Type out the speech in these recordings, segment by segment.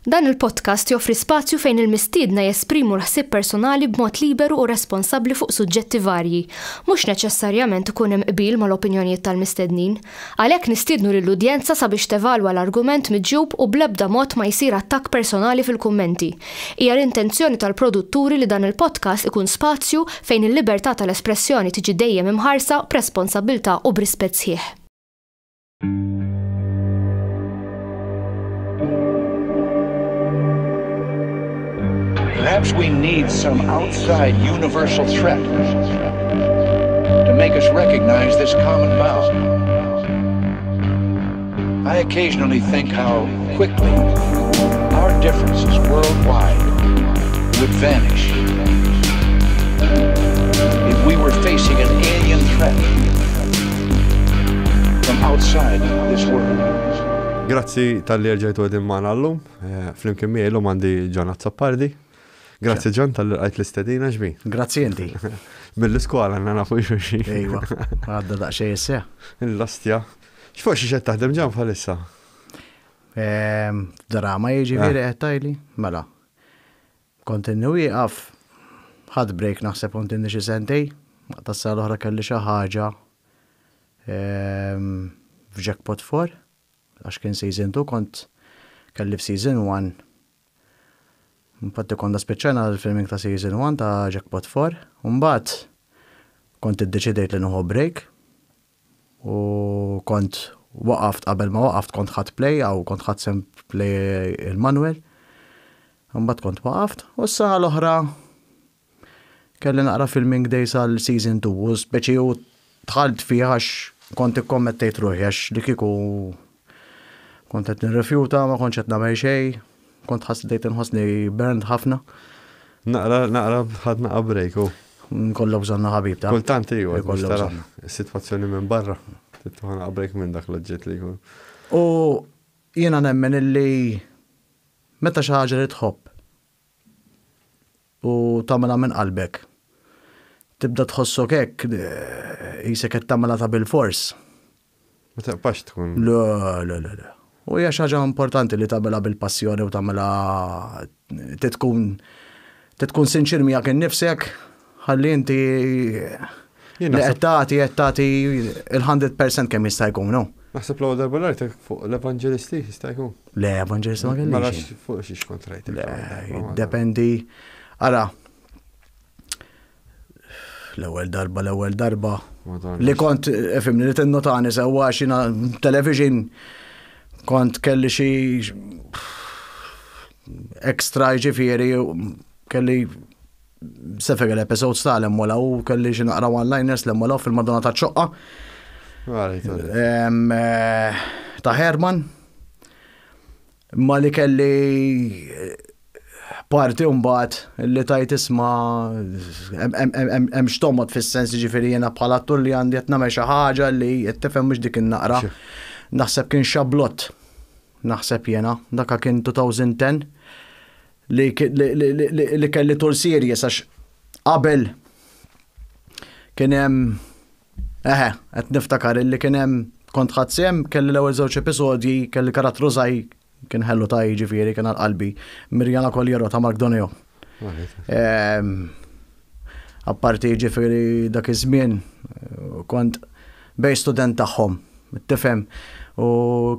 Dan il-podcast joffri spazju fejn il-mistiedna jesprimu l-ħsieb personali b'mod liberu u responsabbli fuq suġġetti varji, mhux neċessarjament ikun hemm qbil mal-opinjonijiet tal-mistednin. Għalhekk nistiednu lill-udjenza sabiex tevalwa l-argument miġjub u bl-ebda mod ma jsir attakk personali fil-kummenti. Hija l-intenzjoni tal-produtturi li dan il-podcast ikun spazju fejn il-libertà tal-espressjoni tiġi dejjem imħarsa b'responsabbiltà u b'rispett sħiħ. Perhaps we need some outside universal threat to make us recognize this common bound. I occasionally think how quickly our differences worldwide would vanish if we were facing an alien threat from outside this world. Grazzi tal-li rġajtu għedin maħna l-lum, fl-imkien miħi għandi John Azzapardi. Grazzi John tal-li għajt l-istedina ġbi. Grazzi inti. Mill-iskola għanna nafu xuxi. Ejwa, għadda daqxie jessja. Il-lastja. X'fuq xie taħdem John bħalissa? Drama jiġifieri għettajli, mela. Kontinnu jieqaf, ħad break naħseb kontinnu xie sentej, tassa l-oħra kelli xi ħaġa f'Jackpot 4, għax kien season 2 kont kelli f'season 1. Mbagħad konda speċjana l-filming ta' season 1 ta' Jackpot 4, u mbagħad kont iddeċidejt li nieħu break u kont waqaft qabel ma waqaft kont ħadd play aw kont ħadd sem play il-manual. Mbagħad kont waqaft u s-saħa l-oħra kelli naqra filming days għal season 2 u speċi u dħalt fiha għax kont ikkommettejt ruħi għax li kieku kont qed nirrifjuta ma kontx qed nagħmel xejn. Kont ħassejt inħossni burned ħafna. Naqra ħadna break u. Kollu bżonna ħabib ta'. Kultant iju, biex tara s-sitwazzjoni minn barra. Tittu ħana break minn dak l-ġet li jkun. U jiena nemmen illi meta xi ħaġa li tħobb u tagħmilha minn qalbek. Tibda tħossok hekk jisek qed tagħmilha ta' bil-fors. Ma taqbax tkun. Le. U hija xi ħaġa importanti li tagħmilha bil-passjoni u tagħmilha tkun sinċir miegħek innifsek ħalli inti qed tagħti il-100% kemm jista' jkun, no? Naħseb l-ewwel darba rajtek fuq l-evanġelisti jista' jkun. Le, evanġelisti ma kellix. Ma nafx fuq xiex kont rajtek. Le, dependi. Ara. L-ewwel darba. Li kont ifhimni li tinnotani sewwa xina television kont kelli xi extra ġifieri kelli sefeg l-episodes tal-emmola u kelli xi naqra one-liners l-emmola fil-Madonna ta' ċoqqa. Ta' Herman. Ma li kelli parti mbagħad li tajt isma' hemm xtomod fis-sens ġifieri jiena bħala attur li għandi qed nagħmel xi ħaġa li qed tifhem mhux dik in-naqra. Naħseb kien xablott, naħseb jena, daka kien 2010 li kelli tul series għax qabel kien hemm qed niftakar li kien hemm kont ħadd sem kelli l-ewwel żewġ episodji kelli karattru żgħir kien ħellu ta' jiġifieri kien għall-qalbi Mirjana Koljero ta' Mark Doneo. Apparti jiġifieri dak iż-żmien kont bej student tagħhom. Tifhem u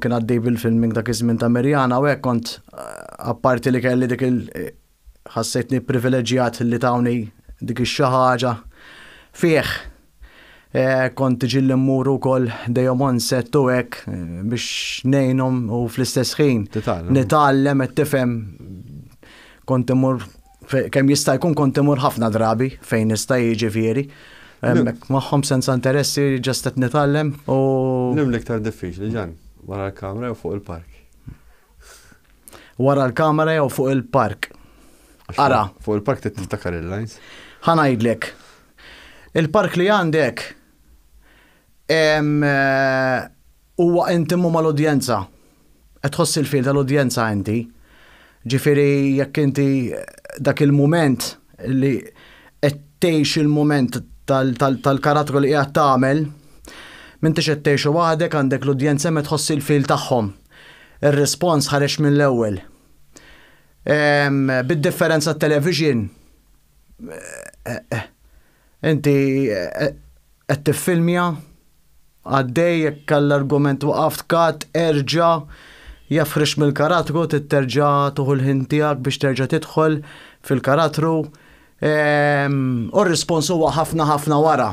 kien għaddej bil-filming dak iż-żmien ta' Mirjana u hekk kont apparti li kelli dik ħassejtni privileġġjat li tawni dik ix-xi ħaġa fih. Kont tiġi l-immur ukoll dejjem on set u hekk biex ngħinhom u fl-istess ħin nitgħallem qed tifhem kont imur kemm jista' jkun kont imur ħafna drabi fejn nista' jiġifieri. Maħħom senza interessi ġast qed nitgħallem u. Nim l-iktar diffiċli Ġan, wara l-kamera u fuq il-park. Wara l-kamera jew fuq il-park. Ara. Fuq il-park tittakar il-lines. Ħanajdlek. Il-park li għandek huwa intimu mal-udjenza. Qed tħoss il-fil tal-udjenza inti. Ġifieri jekk inti dak il-mument li qed tgħix il-mument tal-karattru li qiegħed tagħmel, m'intix qed tgħixu waħdek għandek l-udjenza ma tħossi l-fil tagħhom. Ir-rispons ħareġ mill-ewwel. Bid-differenza t-television, inti qed tiffilmja għaddej jekk l-argument waqaft kat erġa' jafrix mill-karatru titterġa' tuħu l-ħin tiegħek biex terġa' tidħol fil-karatru u r-rispons huwa ħafna wara.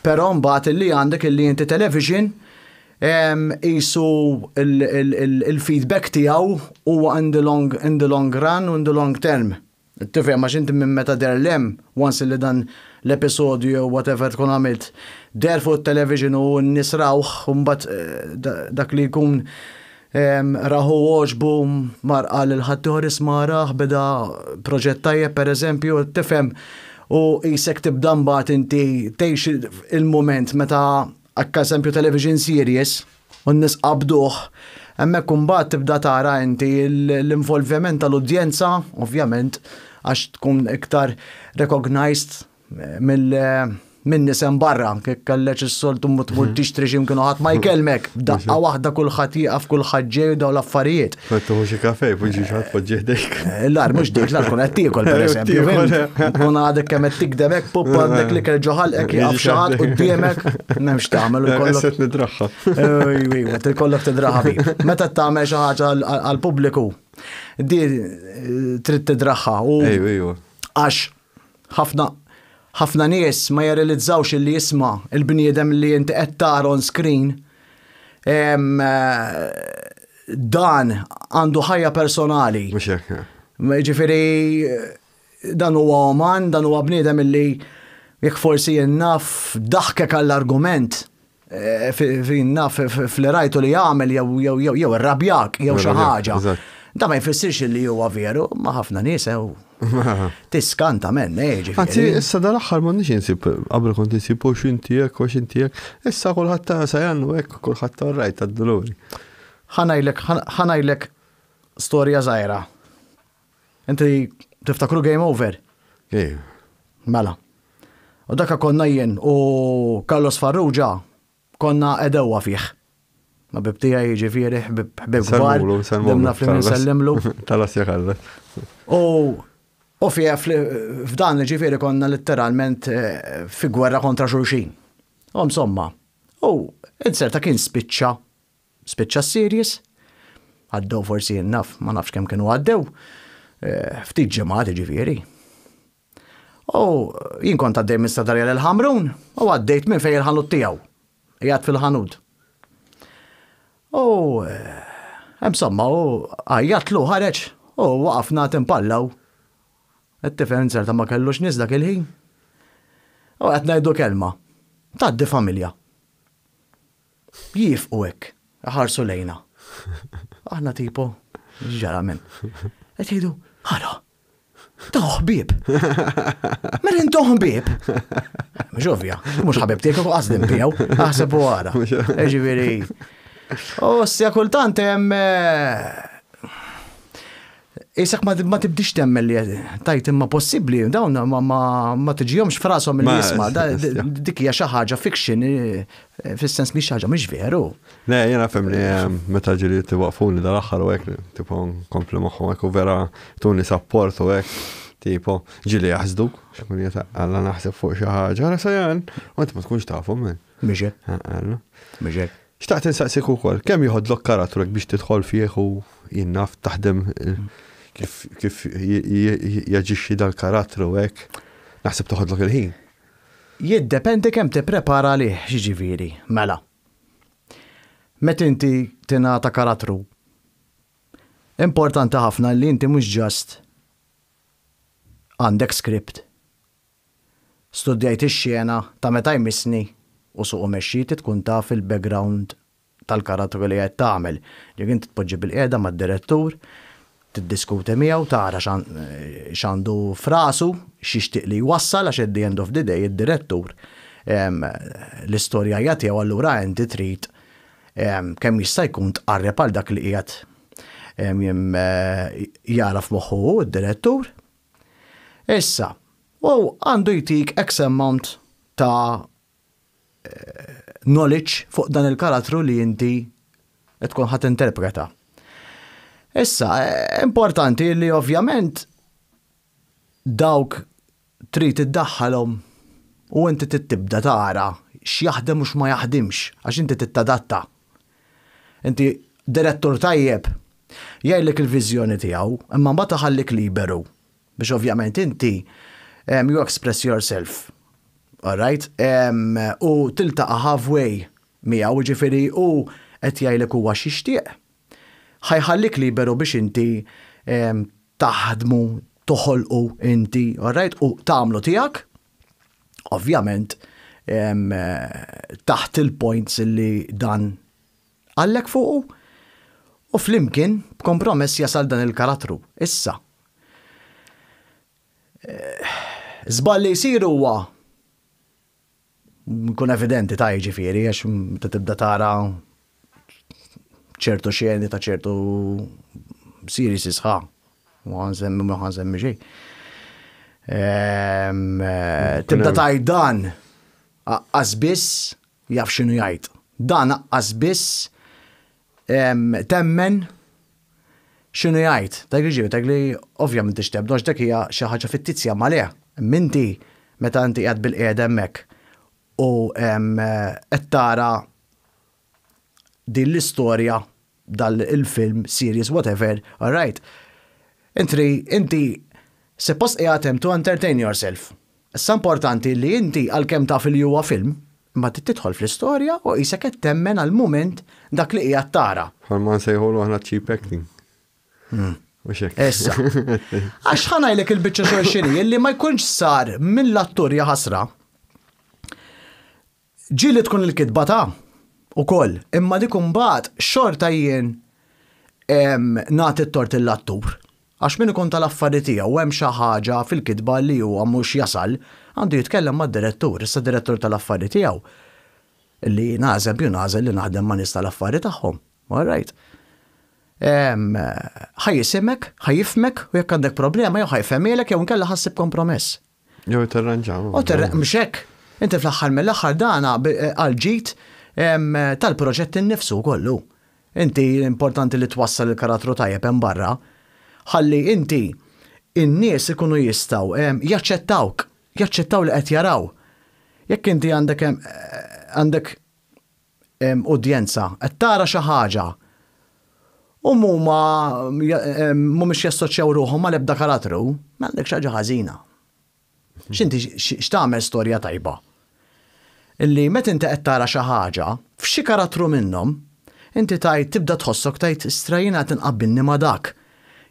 Però mbagħad illi għandek illi inti television qisu il-feedback tiegħu huwa in the long run u in the long term. Tifhem għax inti minn meta derlem once li dan l-episodju whatever tkun għamilt der fuq television u nisrawh u mbagħad dak li jkun raħu oġbu marqa l-ħaddieħor ismaraħ beda proġett tajjeb pereżempju tifhem u jisek tibda mbagħad inti tgħix il-mument meta akka eżempju television series u n-nies qabduh hemmhekk imbagħad tibda tara inti l-involviment tal-udjenza ovvjament għax tkun iktar recognized minn nisem barra, kif kallex is-soltu mutmur tixtri x'imkien ħadd ma jkellmek, daqqa waħda kulħadd jieqaf kulħadd ġej daw l-affarijiet. Mettu xi kafej fuġi ħadd poġġih dejk. L-ar mhux dik, l-ar kun qed tiekol pereżempju. Kun għadek kemm qed tikdebek pupp għandek li kell ġoħalqek jaqaf xi ħadd quddiemek m'hemmx tagħmel ukoll. Qed nidraħħa. Qed ikollok tidraħħa bih. Meta tagħmel xi ħaġa għall-pubbliku, di trid tidraħħa u għax ħafna nies ma jirrealizzawx li jisma' il-bniedem li inti qed tara on screen dan għandu ħajja personali. Mhux hekk. Ġifieri dan huwa oman, dan huwa bniedem li jekk forsi jinnaf daħkek għall-argument finnaf fl-rajtu li jagħmel jew irrabjak jew xi ħaġa. Da ma jfissirx li huwa veru, ma ħafna nies tiskanta menn, ġifieri. Anzi, issa dal-aħħar m'għandix insib qabel kont insib u x'intijek u x'intijek, issa kulħadd ta' sajannu hekk kulħadd ta' rajt tad-doluri. Ħanajlek storja żgħira. Inti tiftakru Game Over? Mela. U dakka konna jien u Carlos Farrugia konna edewwa fih. Ma bibtija ġifieri ħbib kbar, dimna fl-min sellimlu. Talas jakallet. U fija f'dan ġifieri konna letteralment fi gwerra kontra xulxin. U insomma, inserta kien spiċċa series, għaddew forsi jinnaf, ma nafx kemm kienu għaddew, ftit ġimgħat ġifieri. U jien kont għaddej minn Stadarja l-Ħamrun u għaddejt minn fejn il-ħanut tiegħu. Qiegħed fil-ħanud. Insomma, għajjatlu ħareġ, waqafna timpallaw. Tifhem inserta ma kellux nies dak il-ħin. Qed ngħidu kelma. Tgħaddi familja. Jifqu hekk, ħarsu lejna. Aħna tipo, ġara minn. Qed jgħidu, ħara, toħbib. Merin toħbib. Mhux ovvja, mhux ħabib tiegħek u qasdim tiegħu, aħseb wara. Ġifieri. Ssja kultant hemm isek ma tibdix temmel li tajt imma possibbli dawn ma tiġihomx f'rashom li jisma' dik hija xi ħaġa fiction fis-sens mhix ħaġa mhix veru. Le, jiena fhem li meta ġieli tiwaqfuni dal-aħħar u hekk tipo nkompli magħhom hekk u vera tuni support u hekk tipo ġieli jaħsduk x'kun alla naħseb fuq xi ħaġa ara sajan u int ma tkunx tafhom. Mhix hekk. Xtaqt insaqsik ukoll, kemm jieħodlok karatrek biex tidħol fih u jinnaf taħdem kif jaġixxi dal-karattru hekk. Naħseb toħodlok il-ħin. Jiddependi kemm tipprepara lih, ġifieri. Mela. Meta inti tingħata karattru. Importanti ħafna li inti mhux ġast għandek script. Studjajt ix-xjena ta' meta jmissni u suq mexxiti tkun taf il-background tal-karattru li qed tagħmel. Jekk inti tpoġġi bil-qiegħda mad-direttur, tiddiskuti miegħu tara x'għandu f'rasu, x'ixtieq li jwassal għax at the end of the day id-direttur l-istorja jagħtiha allura inti trid kemm jista' jkun tqarreb għal dak li qiegħed jara f'moħħu id-direttur. Issa, għandu jtik X amount ta' knowledge fuq dan il-karattru li inti tkun ħadd interpreta. Issa, importanti li ovvjament dawk trid iddaħħalhom u inti tibda tara x'jaħdem u x'ma jaħdimx għax inti tittadatta. Inti direttur tajjeb jgħidlek il-viżjoni tiegħu, imma mbagħad taħallik liberu biex ovvjament inti you express yourself. All right? U tiltaqa' halfway miegħu ġifieri u qed jgħidlek huwa x'ixtieq. Ħajħallik liberu biex inti taħdmu, toħolqu inti, all right? U tagħmlu tiegħek, ovvjament taħt il-points li dan għallek fuqu u flimkien b'kompromess jasal dan il-karattru. Issa. Żball li jsir huwa nkun evidenti ta' jiġifieri għax ta' tibda tara ċertu xjeni ta' ċertu series isħa. Ħansemmi xejn. Tibda tajt dan qasbiss jaf x'inhu jgħid. Dan qasbiss temmen x'inhu jgħid. Dak li ovvjament tixteb għax dak hija xi ħaġa fittizja maleh. Minti meta inti qiegħed bil-qiegħed hemmhekk u qed tara din l-istorja dal-film, series, whatever, all right. Inti suppost qiegħed to entertain yourself. Issa importanti li inti għalkemm taf li huwa film, imma tidħol fl-istorja u qisek qed temmen għall-mument dak li qiegħed tara. Ħalma nsejħulu aħna cheap acting. Issa. Għax ħanajlek il-biċċa xorxini illi ma jkunx sar mill-attur ħasra. Ġieli tkun il-kitba ta' ukoll, imma dik imbagħad xorta jien nagħti t-tort l-attur. Għax min ikun tal-affarijiet tiegħu hemm xi ħaġa fil-kitba li huwa mhux jasal, għandu jitkellem mad-direttur, issa direttur tal-affarijiet tiegħu. Li nażel li naħdem ma' nies tal-affarijiet tagħhom. All right. Ħajjisimek, ħajjifmek u jekk għandek problema jew ħajfhemilek jew inkella ħassib kompromess. Jew terranġaw. Mhux hekk. Inti fl-aħħar mill-aħħar dana għal-ġid tal-proġett innifsu kollu. Inti importanti li twassal il-karattru tajjeb hemm barra. Ħalli inti in-nies ikunu jistgħu jaċċettaw li qed jaraw. Jekk inti għandek udjenza qed tara xi ħaġa u mhumiex jassoċjaw ruħhom mal ebda karattru, m'għandek xi ħaġa ħażina. X'inti x'tagħmel storja tajba. Illi meta inti qed tara xi ħaġa f'xi karattru minnhom, inti tibda tħossok tgħid strajina tinqabbilni ma' dak.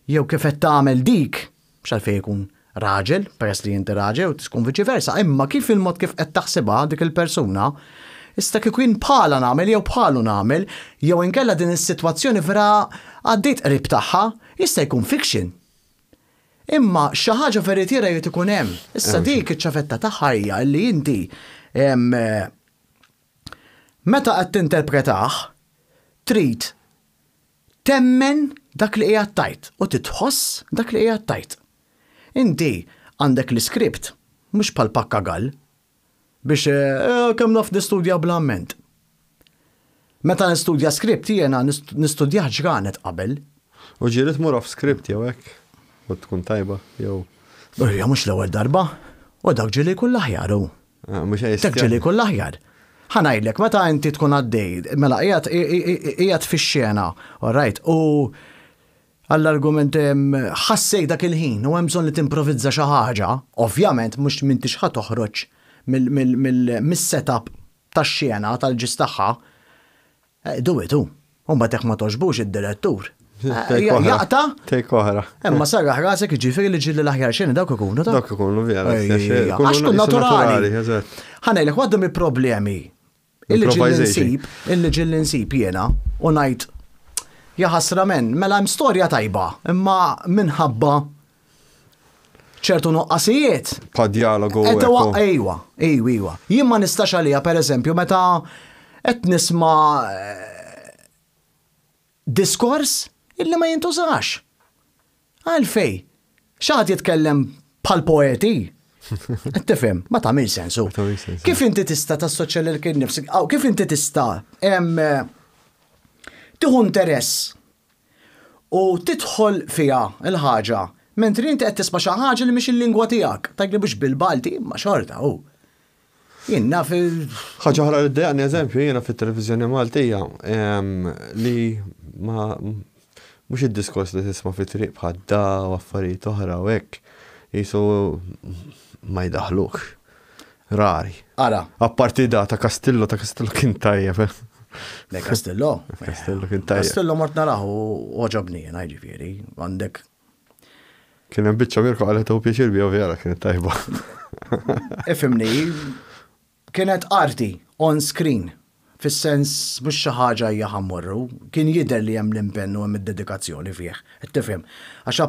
Jew kif qed tagħmel dik, x'għalfejn ikun raġel, peress li inti raġel u tkun viċiversa, imma kif il-mod kif qed taħsibha dik il-persuna, issa kif ikun bħala nagħmel jew bħalu nagħmel, jew inkella din is-sitwazzjoni vera għaddejt qrib tagħha, jista' jkun fiction. Imma xi ħaġa veritiera jrid ikun hemm. Issa dik iċ-ċafetta ta' ħajja li inti meta qed tinterpretah trid temmen dak li qiegħed tajt u titħoss dak li qiegħed tajt. Inti għandek l-iskript mhux bħal pakkagall biex kemm naf nistudja bl-amment. Meta nistudja skript jiena nistudjah ġranet qabel. U ġieli tmur off script jew hekk. U tkun tajba, jew. Ja mhux l-ewwel darba, u dak ġieli jkun l-aħjar hu. Dak ġieli jkun l-aħjar. Ħanajdlek meta inti tkun għaddej, mela qiegħed fix-xena, all right, u għall-argument ħassej dak il-ħin u hemm bżonn li timprovizza xi ħaġa, ovvjament mhux m'intix ħadd toħroġ mis-setup tax-xena tal-ġis tagħha. Do it hu. U mbagħad hekk ma toġbux id-direttur. Jaqta? Tejk oħra. Imma sarraħ rasek ġifieri li ġilli l-aħjar xejn dawk ikunu ta'. Dawk ikunu vera. Għax kun naturali. Ħanejlek waħda mill-problemi. Illi ġilli nsib jiena u ngħid jaħasra men, mela hemm storja tajba, imma minħabba ċertu nuqqasijiet. Pa dialogu. Ejwa. Jien ma nistax għalija pereżempju meta qed nisma' diskors illi ma jintużax. Għalfej, xaħat jitkellem bħal poeti. Tifhem, ma tagħmel sensu. Kif inti tista' tassoċja lil kien nifsek, kif inti tista' tieħu interess u tidħol fija il-ħaġa, mentri inti qed tisma' xi ħaġa li mhix il-lingwa tiegħek, tajli biex bil-Balti ma xorta hu. Jiena ħaġa oħra li ddejjaqni eżempju jiena fit-televiżjoni Maltija li ma mhux id-diskors li tisma' fit-triq bħadda u affarijiet oħra u hekk jisu ma jdaħluk. Rari. Ara. Apparti da ta' Kastillo kien tajjeb. Le Kastillo. Kastillo kien tajjeb. Kastillo mort naraħu oġobni jiena jiġifieri għandek. Kien hemm biċċa Mirko qalet hu pjaċir biha vera kienet tajba. Ifhimni, kienet arti on screen. Fis-sens mhux xi ħaġa hija ħammorru, kien jidher li hemm l-impenn u hemm id-dedikazzjoni fih. Qed tifhem. Għax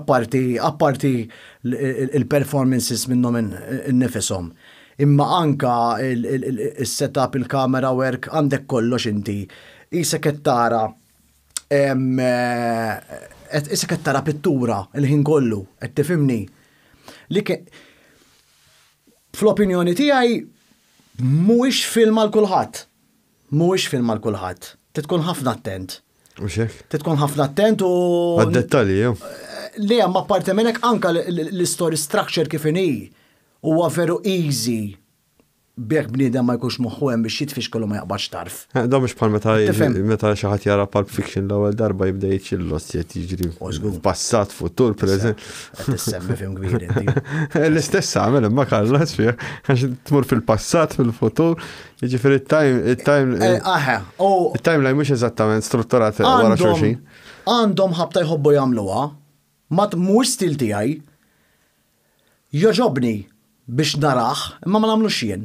apparti il-performances minnhom innifishom. Imma anka il-setup, il-camera work, għandek kollox inti. Isek qed tara isek qed tara pittura il-ħin kollu, qed tifhimni. Li fl-opinjoni tiegħi mhuwiex film għal kulħadd. Mhuwiex film għal kulħadd. Titkun ħafna attent. Mhux hekk? Titkun ħafna attent u għad-dettalji jew. Le ma parti minn hekk anke l-story structure kif inhi huwa veru easy bjekk bniedem ma jkunx moħħu hemm biex jitfix kollu ma jaqbadx tarf. Da mhux bħal meta xi ħadd jara Pulp Fiction l-ewwel darba jibda jiċillos qed jiġri passat, futur, preżent. Qed tissemmi film kbir inti. L-istess għamel imma Karlas fih għax tmur fil-passat, fil-futur, jiġifieri it-timeline mhux eżattament strutturat wara xulxin. Għandhom ħabta jħobbu jagħmluha, ma mhux stil tiegħi. Joġobni biex naraħ, imma ma nagħmlux jien.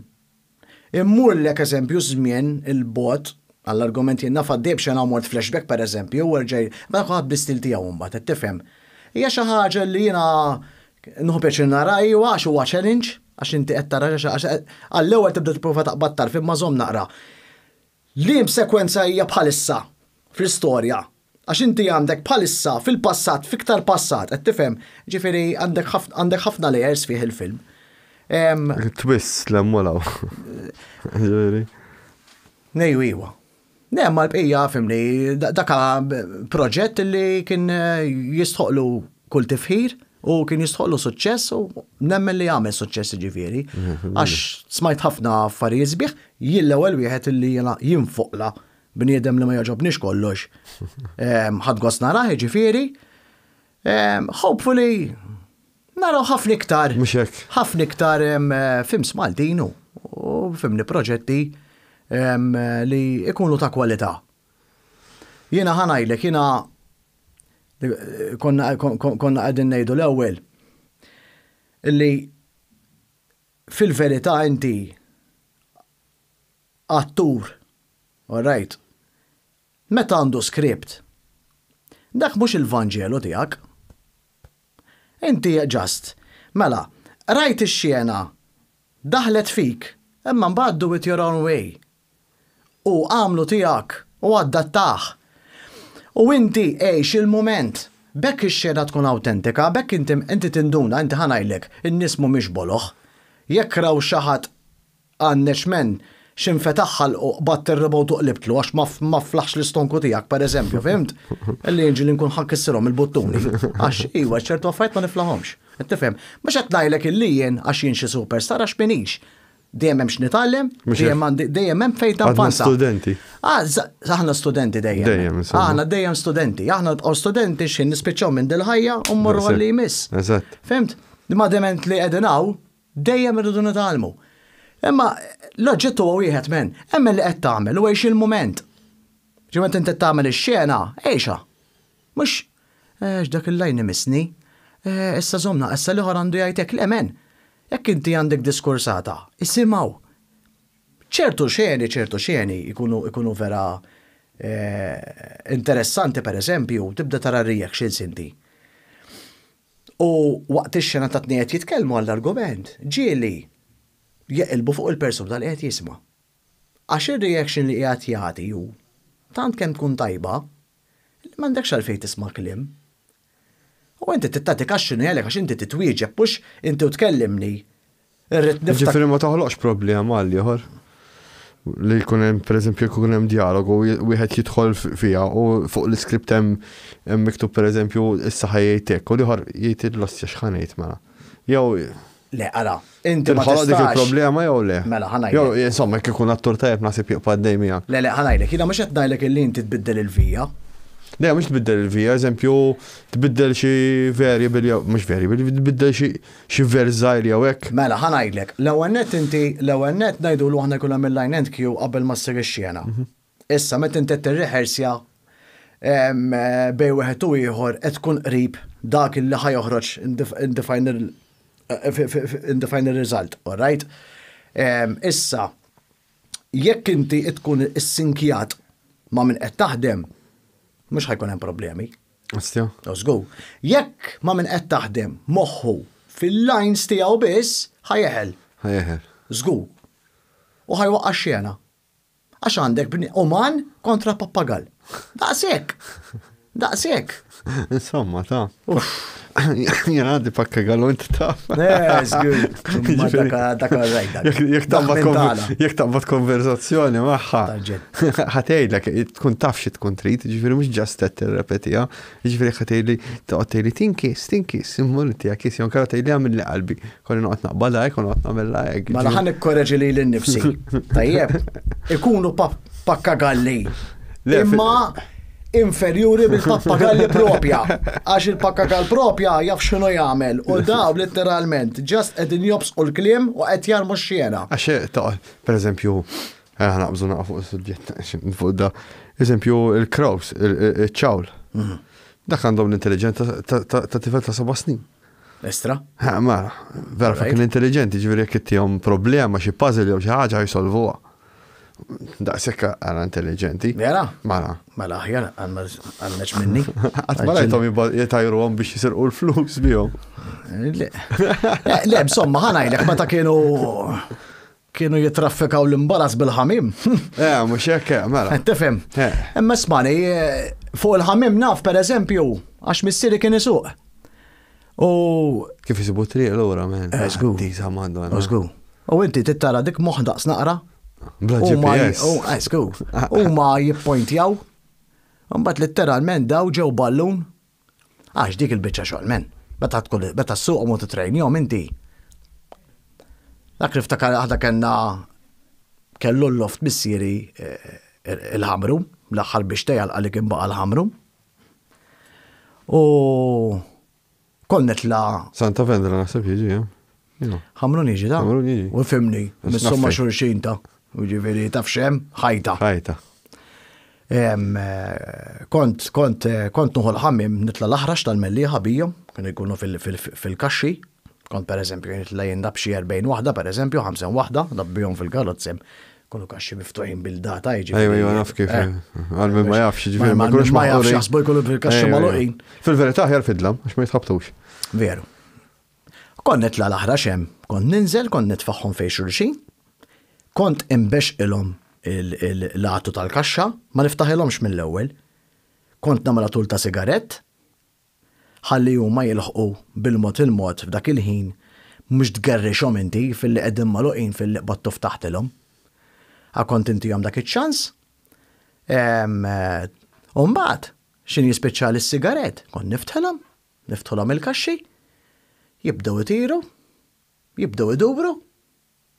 Immur lek eżempju żmien il-bot għall-argument jenna faddib xena mort flashback per eżempju, u rġej, ma nħuħad bl-istil tiegħu mbagħad, qed tifhem. Hija xi ħaġa li jiena nħu pjaċir naraj u għax huwa challenge, għax inti qed tara għall-ewwel tibda tipprova taqbad tarf imma żomm naqra. Lim sekwenza hija bħalissa fl-istorja. Għax inti għandek bħalissa fil-passat, fiktar passat, qed tifhem, ġifieri għandek ħafna layers fih il-film. Twist l-emmolaw. Nejju iwa. Ma l-bqija fimni, daka proġett li kien jistħoqlu kull tifħir u kien jistħoqlu suċċess u nemmen li għamel suċċess ġifieri. Għax smajt ħafna affarijiet sbieħ, jillewel wieħed li jinfoqla bniedem li ma jogħġobniex kollox. Ħadd gost naraħ ġifieri. Hopefully naraw ħafna iktar. Mhux hekk. Ħafna iktar films Maltin u filmni proġetti li ikunu ta' kwalità. Jiena ħanajlek, jiena konna qegħdin ngħidu l-ewwel illi fil-verità inti attur, all right, meta għandu skript, dak mhux il-Vanġelu tiegħek. Inti ġast, mela, rajt ix-xjena, daħlet fik, imma mbagħad do it your own way. U għamlu tiegħek u għaddattaħ. U inti għex il-moment, bekk ix-xjena tkun autentika, bekk inti tinduna, inti ħanajlek, in-nies mhumiex boloħ. Jekk raw xi ħadd għannex xinfetaħħal u batt ir-rebgħu tuqlibtlu għax ma flaħx l-istonku tiegħek pereżempju, fimt? Illi jinġi li nkun ħankissirhom il-buttuni. Għax iwa ċertu affarijiet ma niflahomx. Qed tifhem? Mhux qed ngħidlek illi jien għax jien xi superstar għax minix. Dejjem hemm x'nitgħallem, dejjem hemm fejn tampanza. Studenti. Aħna studenti dejjem. Aħna dejjem studenti. Aħna nibqgħu studenti x'in nispiċċaw minn dil-ħajja u mmorru għalli jmiss. Eżatt. Fimt? Ma dement li qegħdin hawn dejjem irridu nitgħallmu. Imma l-oġġettu huwa wieħed men, hemm li qed tagħmel u għex il-mument. Ġimgħat inti tagħmel ix-xena, għexa. Mhux dak il-lajn imisni, issa żomna, issa l-ieħor għandu jgħidlek le men. Jekk inti għandek diskursata, isimgħu. ċertu xeni ikunu vera interessanti pereżempju, tibda tara reactions inti. U waqt ix-xena ta' tnejn qed jitkellmu għall-argument, ġieli jeqilbu fuq il-persuna li qed jisma'. Għax ir-reaction li qiegħed jagħti hu tant kemm tkun tajba li m'għandekx għalfejn tisma' kliem. U inti tittati kaxxini għalek għax inti titwieġeb mhux inti tkellimni. Ġifieri ma toħloqx problema għal ieħor. li jkun hemm pereżempju jkun hemm dialogu wieħed jidħol fiha u fuq l-iskript hemm miktub pereżempju issa ħajjejtek u liħor jgħid l-ostja x'ħanejt mela. Jew Le, ara, inti ma dik tistax. il-problema jew le. Mela, ħanajlek. Jew insomma jekk ikun attur tajjeb naħseb jibqa' għaddej miegħek. Le, ħanajlek, jiena mhux qed ngħidlek illi inti tbiddel il-vija. Le, mhux tbiddel il-vija, eżempju, tbiddel xi variable jew mhux variable, tbiddel xi verżajl jew hekk. Mela, ħanajdlek, l-ewwel nett ngħidu l aħna jkollha mill-line end queue qabel ma ssir ix-xjena. Issa meta inti tirreħersja bej wieħed u ieħor qed tkun qrib dak li ħajoħroġ in the final result, all right? Issa, jekk inti tkun issinkjat ma' min qed taħdem, mhux ħajkun hemm problemi. Ostja. Żgu. Jekk ma' min qed taħdem moħħu fil-lines tiegħu biss ħajeħel. Żgu. U ħajwaqqa xjena. Għax għandek uman kontra pappagal. Daqshekk. Insomma, ta' jena għandi pakka gallu inti taf. Jek tabbat konverzazzjoni maħħa. ħatejlek, tkun taf xi tkun trid, ġifieri mhux ġast qed tirrepetiha, ġifieri ħatejli toqgħodtejli tinkis, immur tiegħek kis jew kara tgħidli għamil li qalbi. Kolli noqgħod naqbalha hekk u noqgħod nagħmilha hekk. Mela ħan ikkoreġi lili nnifsi. Tajjeb, ikunu pakka galli. Imma inferjuri bil-pappagalli propja, għax il-pappagall propja jaf x'inhu jagħmel u daw letteralment ġast qegħdin jobsqu l-kliem u qed jarmu x-xjena. Għax toqgħod, pereżempju, naqbżu naqa' fuq is-suġġett fuq da, eżempju il-crows, iċ-ċawl. Dak għandhom l-intelligenza ta' tifel ta' 7 snin. Estra? Mara, vera fakkin intelligenti, ġifieri jekk ittihom problema xi puzzle jew xi ħaġa jsolvuha. Daqshekk għana intelligenti. Vera? Mara. Mela aħjar għanneċ minni. Għatma rajtom jitajruhom biex jisirqu l-flus bihom. Le, b'somma ħanajlek meta kienu jitraffikaw l-imbaras bil-ħamim. Mhux hekk, mela. Tifhem. Imma smani, fuq il-ħamim naf pereżempju għax missieri kien isuq. U kif isibu triq l-ura, men. Żgur. Żgur. U inti tittara dik moħdaqs naqra. Bla GPS. U ma jippointjaw. Mbagħad letteralment daw ġew ballun. Għax dik il-biċċa xogħol men. Beta s-suq u titrejnihom inti. Dak niftakar aħna kellu l-loft missieri il-ħamru, l-aħħar biex tejjal għalik imbaqa l-ħamru. U konnet la. Santa Vendra naħseb jiġi, ħamru niġi da. Ħamru niġi. U fimni, mis-somma xurxin ta'. Uġiveri taf xem, ħajta. Kont nuħu l-ħammim nitla l-aħrax tal-melliħa bijom, kienu jkunu fil-kaxxi, kont per eżempju nitla jindab xi 40 waħda, per eżempju 50 waħda, dabbijom fil-galozzem, kunu kaxxi miftuħin bil-data, Ejwa, naf kif, għal-min ma jafx, ġifiri, ma kunux ma jafx, jasbu jkunu fil-kaxxi maluqin. Fil-verità ħjar fidlam, għax ma jitħabtux. Veru. Kont nitla l-aħrax hemm, kont ninżel, kont nitfaħħom fej xulxin, kont imbex ilhom l-għatu tal-kaxxa, ma niftaħilhomx mill-ewwel. Kont nagħmel tul ta' sigarett, ħalli huma jilħqu bil-mod il-mod f'dak il-ħin mhux tgerrixhom inti fil-li qegħdin magħluqin fil-li qbadtu ftaħtilhom. Kont intihom dak iċ-ċans. U mbagħad x'in jispiċċa lis-sigarett, kont niftħilhom il-kaxxi, jibdew itiru, jibdew idubru,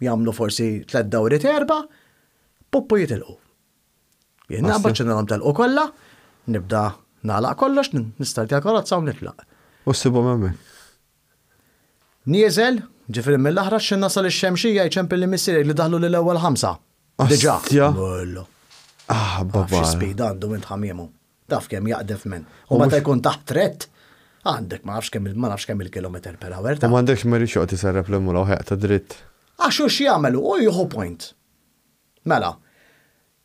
jagħmlu forsi 3 dawri 4, poppu jitilqu. Jien naqbad x'inhom telqu kollha, nibda nagħlaq kollox, nistartja karozza u nitlaq. U ssibhom hemmhekk. Nieżel, ġifieri mill-aħrax xi nasal ix-xemxija jċempil li missieri li daħlu lill-ewwel 5. Diġà. Babba. Xi speed għandu minn ħamiemu. Taf kemm jaqdef minn. U meta jkun taħt tret, għandek ma nafx kemm il-kilometer per hour. U m'għandekx meri xoqgħod isarreb l-imura u ħeq ta' dritt. Għaxu x'jagħmelu u jieħu point. Mela,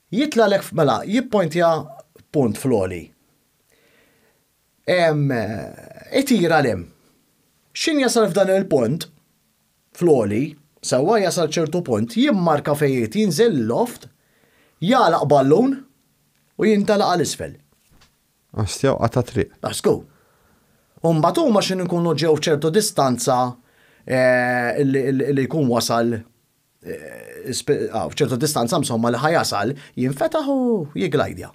jitlalek mela, jippointja punt fl-oli. Itira lem. X'in jasal f'dan il-punt fl-oli, sewwa jasal ċertu punt, jimmarka fejn jinżel loft, jalaq ballun u jintalaq għal-isfel. Astjaw għata triq. Asku. Mbagħad x'in ikunu ġew ċertu distanza li jkun wasal ċertu distanza msomma li ħajasal jinfetaħ u jiglajdja.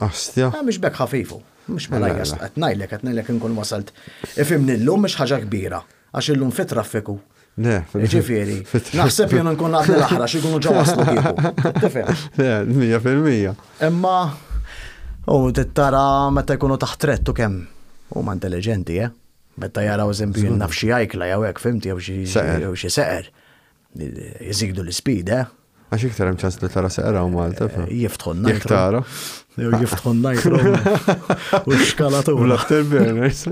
Astja. Mhux bekk ħafifu, mhux malajja qed ngħidlek inkun wasalt. Ifimni llum mhux ħaġa kbira għax illum fit traffiku. Le, Ġifieri, naħseb jien nkun naqbel l-aħra xi jkunu ġew waslu kieku. Tifhem? Le, 100%. Imma tittara meta jkunu taħt trettu kemm huma intelligenti, Meta jaraw eżempju naf xi jajkla jew hekk fimti jew xi seqer. Jżigdu l-speed, Għax iktar hemm ċans li tara seqra u Malta. Jiftħu n-nitro. Jekk tara. Jiftħu n-nitro. U xkalatura. U l-afterburners.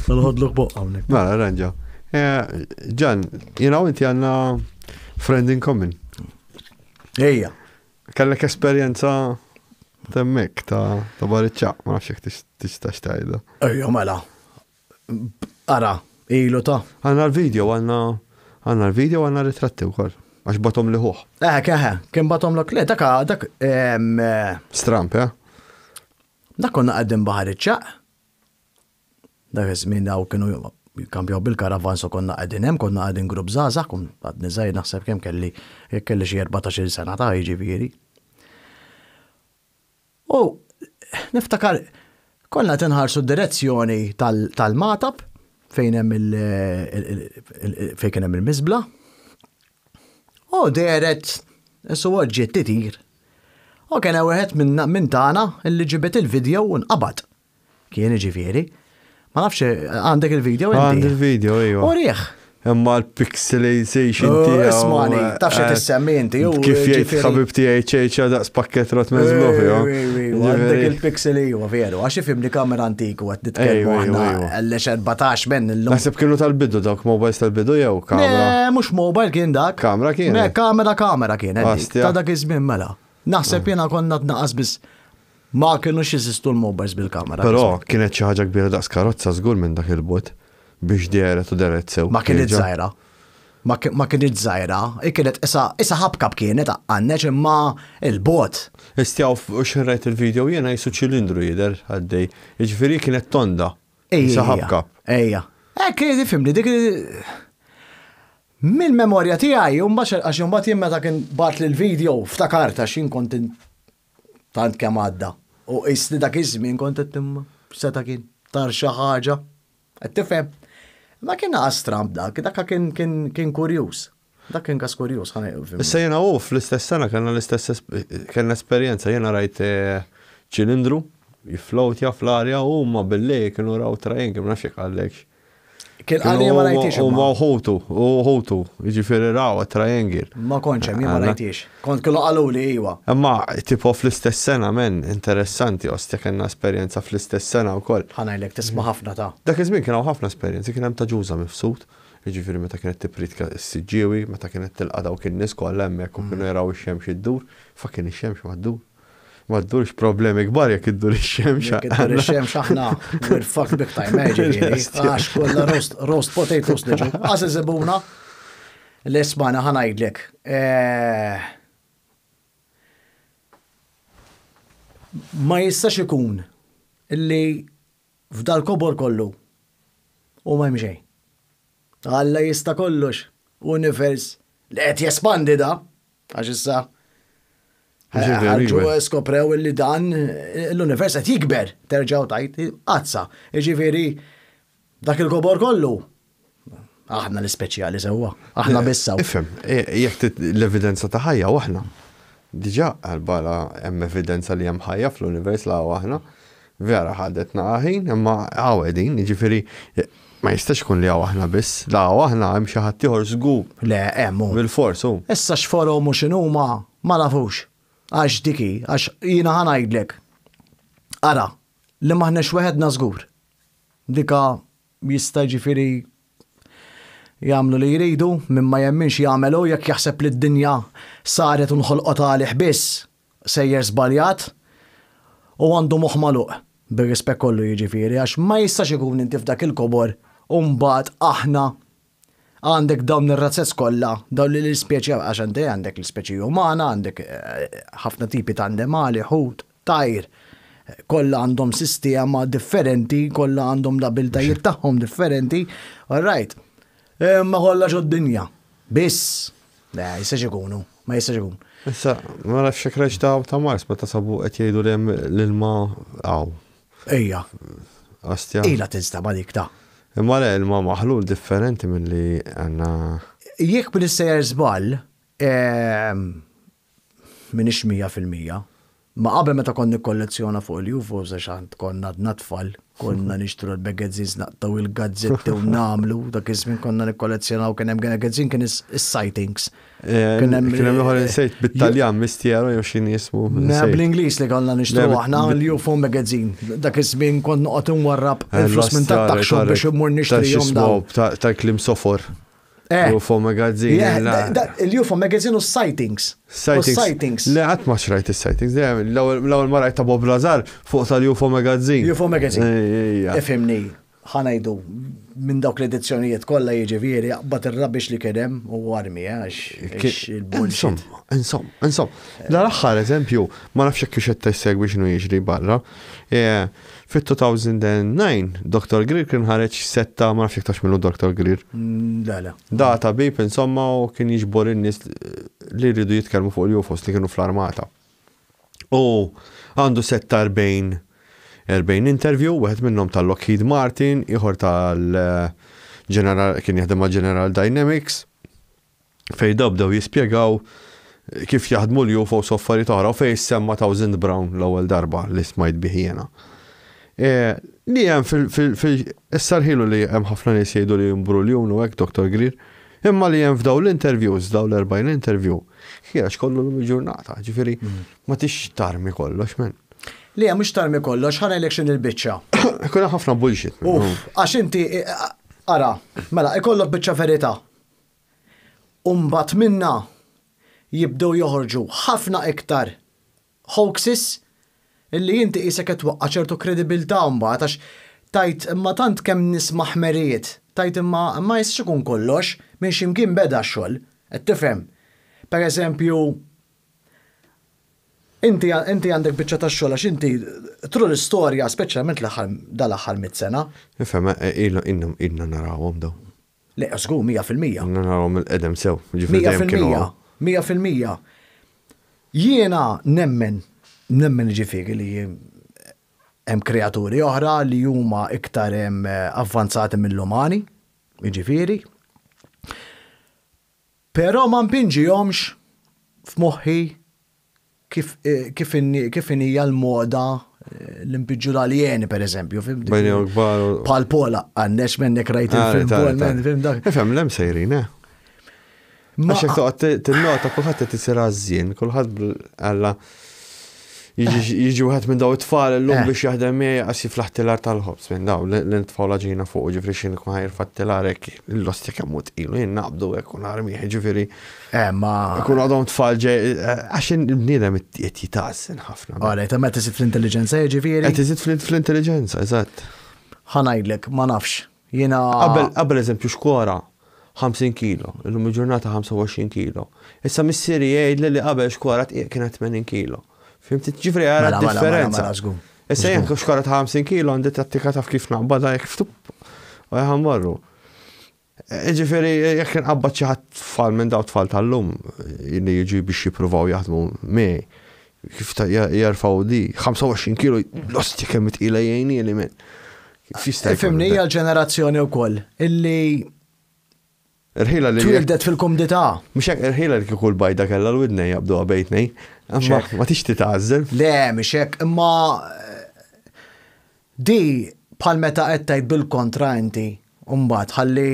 Nħodluk boqqa hawnhekk. Mela, ranġa. Ġan, inti għandna friend in common. Ejja. Kellek esperjenza temmek ta' bariċċaq, ma nafx jekk tista' xtajda. Ejja, mela. Ara, ilu ta' Għanna l-video, għanna ritratti wkoll. Għax batom liħuħ. Kien batom l-ok, dak. Stramp, Dak konna għaddim baħariċċaq. Dak iż-żmien daw kienu kampjaw bil-karavan so konna għadin grupp żgħażagħ, għadni żgħir naħseb kemm kelli xi 14 sena ta' jiġifieri. U niftakar konna tinħarsu d-direzzjoni tal-Matab fejn hemm il-miżbla. U deret issu ġiet titir. U kien wieħed minn tagħna illi ġibet il-video u nqabad. Kien ġifieri. Ma nafx għandek il-video inti. Għand il-video, ejwa. U rieħ. Imma l-pixelization tiegħu. Ismani, tafx tissemmi inti. Kif jgħid ħabib tiegħi ċejċa daqs pakket rot meżlu fihom. Għandek il-pixel huwa veru, għax ifhimni kamera antiku qed nitkellmu aħna l-14 minn illum. Naħseb kienu tal-bidu dawk mobiles tal-bidu jew kamera. Mhux mobile kien dak. Kamera kien. Kamera kien. Ta' dak iż-żmien mela. Naħseb jiena konna tnaqqas biss ma kienux jeżistu l-mobiles bil-kamera. Però kienet xi ħaġa kbira daqs karozza żgur minn dak il-bot biex deret u deret sew. Ma kienet żgħira. Ma kienet żgħira, kienet issa ħabkab kienet għanneċ imma il-bot. Istjaw u xirrajt il-video jiena jisu ċilindru jidher għaddej. Jiġifieri kienet tonda. Issa ħabkab. Ejja. Kien ifhimni dik mill-memorja tiegħi u mbagħad għax imbagħad jien meta kien bat li l-video ftakart għax jien kont tant kemm għadda. U isli dak iż-żmien kont qed seta kien tar xi ħaġa. Qed tifhem. Ma kien Stramp dak kien kurjuż. Dak kien kas kurjuż ħana. Issa jiena fl-istess sena kellna esperjenza jiena rajt ċilindru jiflowtja fl-arja u huma billi kienu raw triangle ma nafx għalekx. Kien għalli ma rajtix. U ħotu, jiġifieri raw triangle. Ma kontx hemm ma rajtix. Kont kienu qalu li iwa. Imma tipo fl-istess sena men interessanti ostja kellna esperjenza fl-istess sena wkoll. Ħanajlek tisma' ħafna ta'. Dak iż-żmien kienu ħafna esperjenzi, kien hemm ta' ġuża mifsud. Jiġifieri meta kienet tipritka s-siġġiewi, meta kienet tilqa' dawk in-nies kollha hemmhekk u kienu jaraw ix-xemx iddur, fa kien ix-xemx maddur. Ma ddurx problemi kbar jekk iddur ix-xemx. Iddur ix-xemx aħna we're fucked big time, għax kollha roast potatoes niġu. Għas iżibuna l-ismana ħanajdlek. Ma jistax ikun illi f'dal-kobor kollu u ma jmxej. Alla jista kollox univers li qed jespandi da għax issa ħarġu skoprew illi dan l-univers qed jikber terġgħu tajt qazza. Jiġifieri dak il-kobor kollu aħna l-ispeċjali sewwa, aħna bissaw. Ifhem, jekk l-evidenza ta' ħajja waħna. Diġà għalbala hemm evidenza li hemm ħajja fl-univers la aħna. Vera ħadetna ħin, imma għawedin, jiġifieri ma jistax kun li aħna biss, la aħna hemm xi ħadd ieħor żgur. Le hemm. Bil-fors hu. Issa x'forom u x'inhuma ma nafux. Għax diki, għax jiena ħanajdlek. Ara, li maħnex weħedna żgur. Dika jista' jiġifieri jagħmlu li jridu minn ma jemminx jagħmelu jekk jaħseb li d-dinja saret u nħolqot għalih biss sejjer żbaljat u għandu moħħ magħluq bir-rispett kollu jiġifieri għax ma jistax ikun inti f'dak il-kobor u mbagħad aħna għandek dawn ir-razzezz kollha, dawn l-ispeċi għax għandek l-ispeċi umana, għandek ħafna tipi ta' annimali, ħut, tajr, kollha għandhom sistema differenti, kollha għandhom l-abiltajiet tagħhom differenti, all right. Ma kollha ġod dinja. Biss. Le, jistax ikunu, ma jistax ikun. Issa, ma nafx xekreċ ta' Mars, meta sabu qed jgħidu li hemm l-ilma għaw. Ejja. Astja. Ila tinsta ma dik ta'. Imma le ilma maħlul differenti milli għandna. Jekk bil-sejjer żball, minix 100%. Ma qabel meta konni kollezzjona fuq il-UFOs għax konna natfal, konna nixtru l-begezzin naqtaw il-gazzetti u namlu, dak iż-żmien konna nikkollezzjonaw kien hemm gazzin kien is-sightings. Kien hemm ieħor insejt bit-Taljan mistieru jew x'in jismu. Bl-Ingliż li konna nixtru aħna l-UFO magazine. Dak iż-żmien kont noqgħod inwarrab il-flus minn tat-taxxob biex immur nixtrihom dawn. Tal-klim sofor. UFO magazine. Il-UFO magazine u sightings. Sightings. Le għat ma xrajt il-sightings. L-ewwel ma rajt ta' Bob Lazar fuq tal-UFO magazine. UFO magazine. Ifhimni, ħanajdu minn dawk l-edizzjonijiet kollha jiġifieri jaqbad ir-rabix li kien hemm u warmi għax il-bullshit. Insom. L-aħħar eżempju, ma nafx hekk qed tissegwi x'inhu jiġri barra. Fit-2009, Dr. Greer kien ħareġ setta, ma nafx iktax minnu Dr. Greer. La. Data bib, insomma, u kien jiġbor in-nies li jridu jitkellmu fuq il-UFOs li kienu fl-armata. U għandu setta 40 interview, wieħed minnhom tal-Lockheed Martin, ieħor tal-General, kien jaħdem ma' General Dynamics, fejn bdew jispjegaw kif jaħdmu l-UFOs affarijiet oħra u fejn semma Townsend Brown l-ewwel darba li smajt biħiena. Li hemm fil-sarħilu li hemm ħafna nies jgħidu li jimbruljunu hekk Dr. Greer, imma li hemm f'daw l-interviews, daw l-40 interview, ħiex kollu l-ġurnata, ġifieri ma tix tarmi kollox men. Li mhux tarmi kollox, ħana election il-biċċa. Kuna ħafna bullshit. Għax inti ara, mela ikollok biċċa verità. Umbat minna jibdew joħorġu ħafna iktar hoaxes illi inti isek qed twaqqa' ċertu kredibilità mbagħad għax tajt imma tant kemm nisma' ħmerijiet, tajt imma jistax ikun kollox minn x'imkien beda x-xogħol, qed tifhem. Pereżempju, inti għandek biċċa tax-xogħol għax inti tru l-istorja speċjalment dal-aħħar 100 sena. Ifhem ilna narawhom daw. Le, żgur 100%. Narawhom il-qedem sew, ġifieri dejjem kienu. 100%. Jiena nemmen ġifieri li hemm kreaturi oħra li huma iktar avvanzati mill-umani, ġifieri. Però ma mpinġihomx f'moħħi kif hija l-moda l-impiġġu l-alieni, per eżempju. Pal Pola, għannex mennek rajt il-film Pol, dak. Ifhem l-hemm sejrin, Għaxek toqgħod tinnota kulħadd qed isir għażjien, kulħadd alla jiġi wieħed minn daw it-tfal illum biex jaħdem jaqas jiflaħ-tilar tal-ħobs minn daw l-tfal ġejna fuq ġifieri xi nkun ħajrfa' t-tilar hekk l-osti kemm tqilu jien naqbdu hekk u narmih ġifieri. Ma ikun għadhom tfal ġej għax il-bniedem qed jitgħassen ħafna. Għalej, ma tiżid fl-intelligenza ġifieri. Qed tiżid fl-intelligenza, eżatt. Ħanajdlek, ma nafx. Jiena qabel eżempju xkwara 50 kilo, illum il-ġurnata 25 kilo. Issa missieri jgħidli li qabel xkwara kienet 80 kilo. Fimti ġifri għara differenza. Issa jgħan xkwara ta' 50 kilo għandi tattika taf kif naqbada jek ftup. U jgħan marru. Ġifri jek nqabbat xaħat tfal minn daw tfal tal-lum li jiġi biex jipruvaw jaħdmu mej. Kif jarfaw di 25 kilo l-osti kemm tqila jgħini li minn. Fimni hija l-ġenerazzjoni wkoll illi irħila li twildet fil-komdità. Mhux hekk irħila li kieku l-bajda kellha l-widnej jabdu għabejtnej. Ma tix titgħażel. Le, mhux hekk, imma di bħal meta qed tgħid bil-kontra inti mbagħad ħalli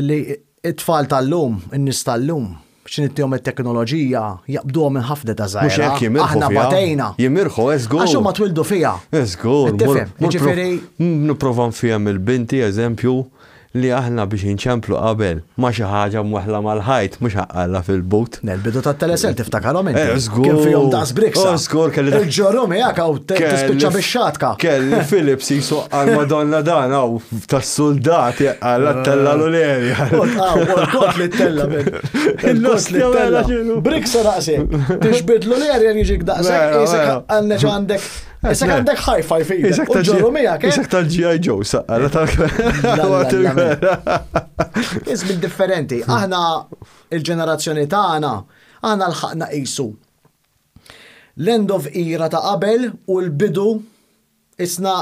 li it-tfal tal-lum, in-nies tal-lum, x'initihom it-teknoloġija jaqbduhom minn ħafna ta' żgħira. Mhux hekk jimirħu aħna batejna. Jimirħu żgur. Għax huma twildu fiha. Żgur. Tifhem, jiġifieri nipprova nfihem il-binti eżempju li aħna biex inċemplu qabel ma xi ħaġa mwaħla mal-ħajt mhux ħaqqalla fil-but. Nel-bidu tat-telesel tiftakarhom inti. Żgur. Kien fihom daqs briksa. Żgur kelli il-ġorrum jekk hawn tispiċċa bix-xatka. Kelli Philips jisu għal-Madonna dan hawn tas-soldat għal tella l-olerja. Kot li t-tella minn. Il-nos li t-tella. Briksa daqsek. Tixbid l-olerja jiġik daqsek. Isek għandek Issa għandek hi-fi fija. Uġġorru miegħek, Isek tal-G.I. Joe, saqqala Ismin differenti. Aħna il-ġenerazzjoni tagħna, aħna l-ħaqna qisu. L-end of era ta' qabel u l-bidu isna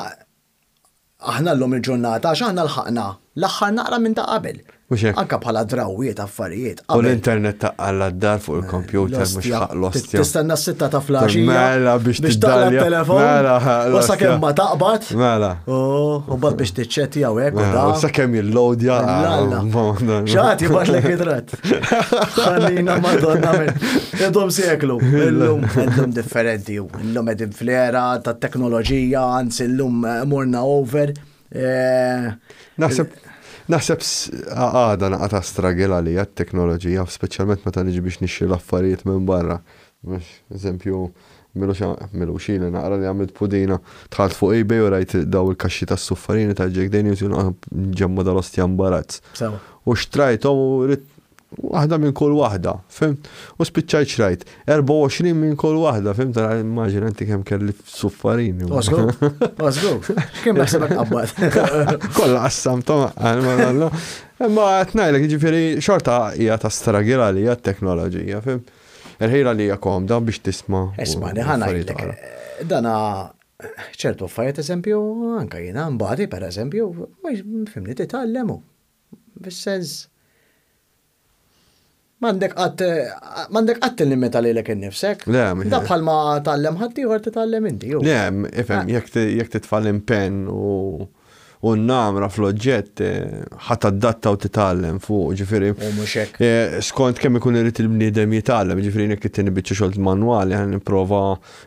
aħna l-lum il-ġurnata, aħna l-ħaqna. L-aħħar naqra minn ta' qabel. Anka bħala drawiet, affarijiet. U l-internet ta' għalla-d-dar fuq il-kompjuter, mux ħaq l-ostja. Tistenna s-sitta ta' flaxija. Mela biex t-dalja telefon. Mela. U sa' kem ma taqbad. Mela. U bad biex t-ċetti għawek. U sa' kem jill-loadja. ċaħat jibat l idrat. Xallina madonna minn. Jedhom sieklu. Illum differenti. Illum edin flera ta' teknoloġija, anzi illum murna over. Naħseb għada naqata stragila li għat-teknoloġija, specialment meta niġi biex nixxi l-affarijiet minn barra. Eżempju, milu xina naqra li għamilt pudina, tħalt fuq eBay u rajt daw il-kaxxi ta' s-suffarini ta' Jack Daniels ġemma dal-ostjan barazz. U xtrajtom u waħda minn kull waħda, fimt? U spiċċajt xrajt, 24 minn kull waħda, fimt? Immaġin inti kemm kelli suffarini. Osgo, kemm naħsebek qabbad. Kolla qassam ta' imma għatnajlek, ġifiri xorta hija ta' stragila li hija teknoloġija, fimt? Il-ħira li hija komda biex tisma'. Ismani, ħanajlek. Dana ċertu affarijiet eżempju, anka jiena mbagħad per eżempju, fimni titgħallemu. Bis-sens Mandek għatt il-limita li l-ek nifsek. Da bħalma tallem ħatti u għarti tallem inti. Le, ifem, jek titfall impen u n-namra fl-oġġett ħat adatta u titallem fuq, ġifiri. U muxek. Skont kemm ikun irrit il-bniedem jitallem, ġifiri nek it-tini biċċa xolt manwali, għan niprofa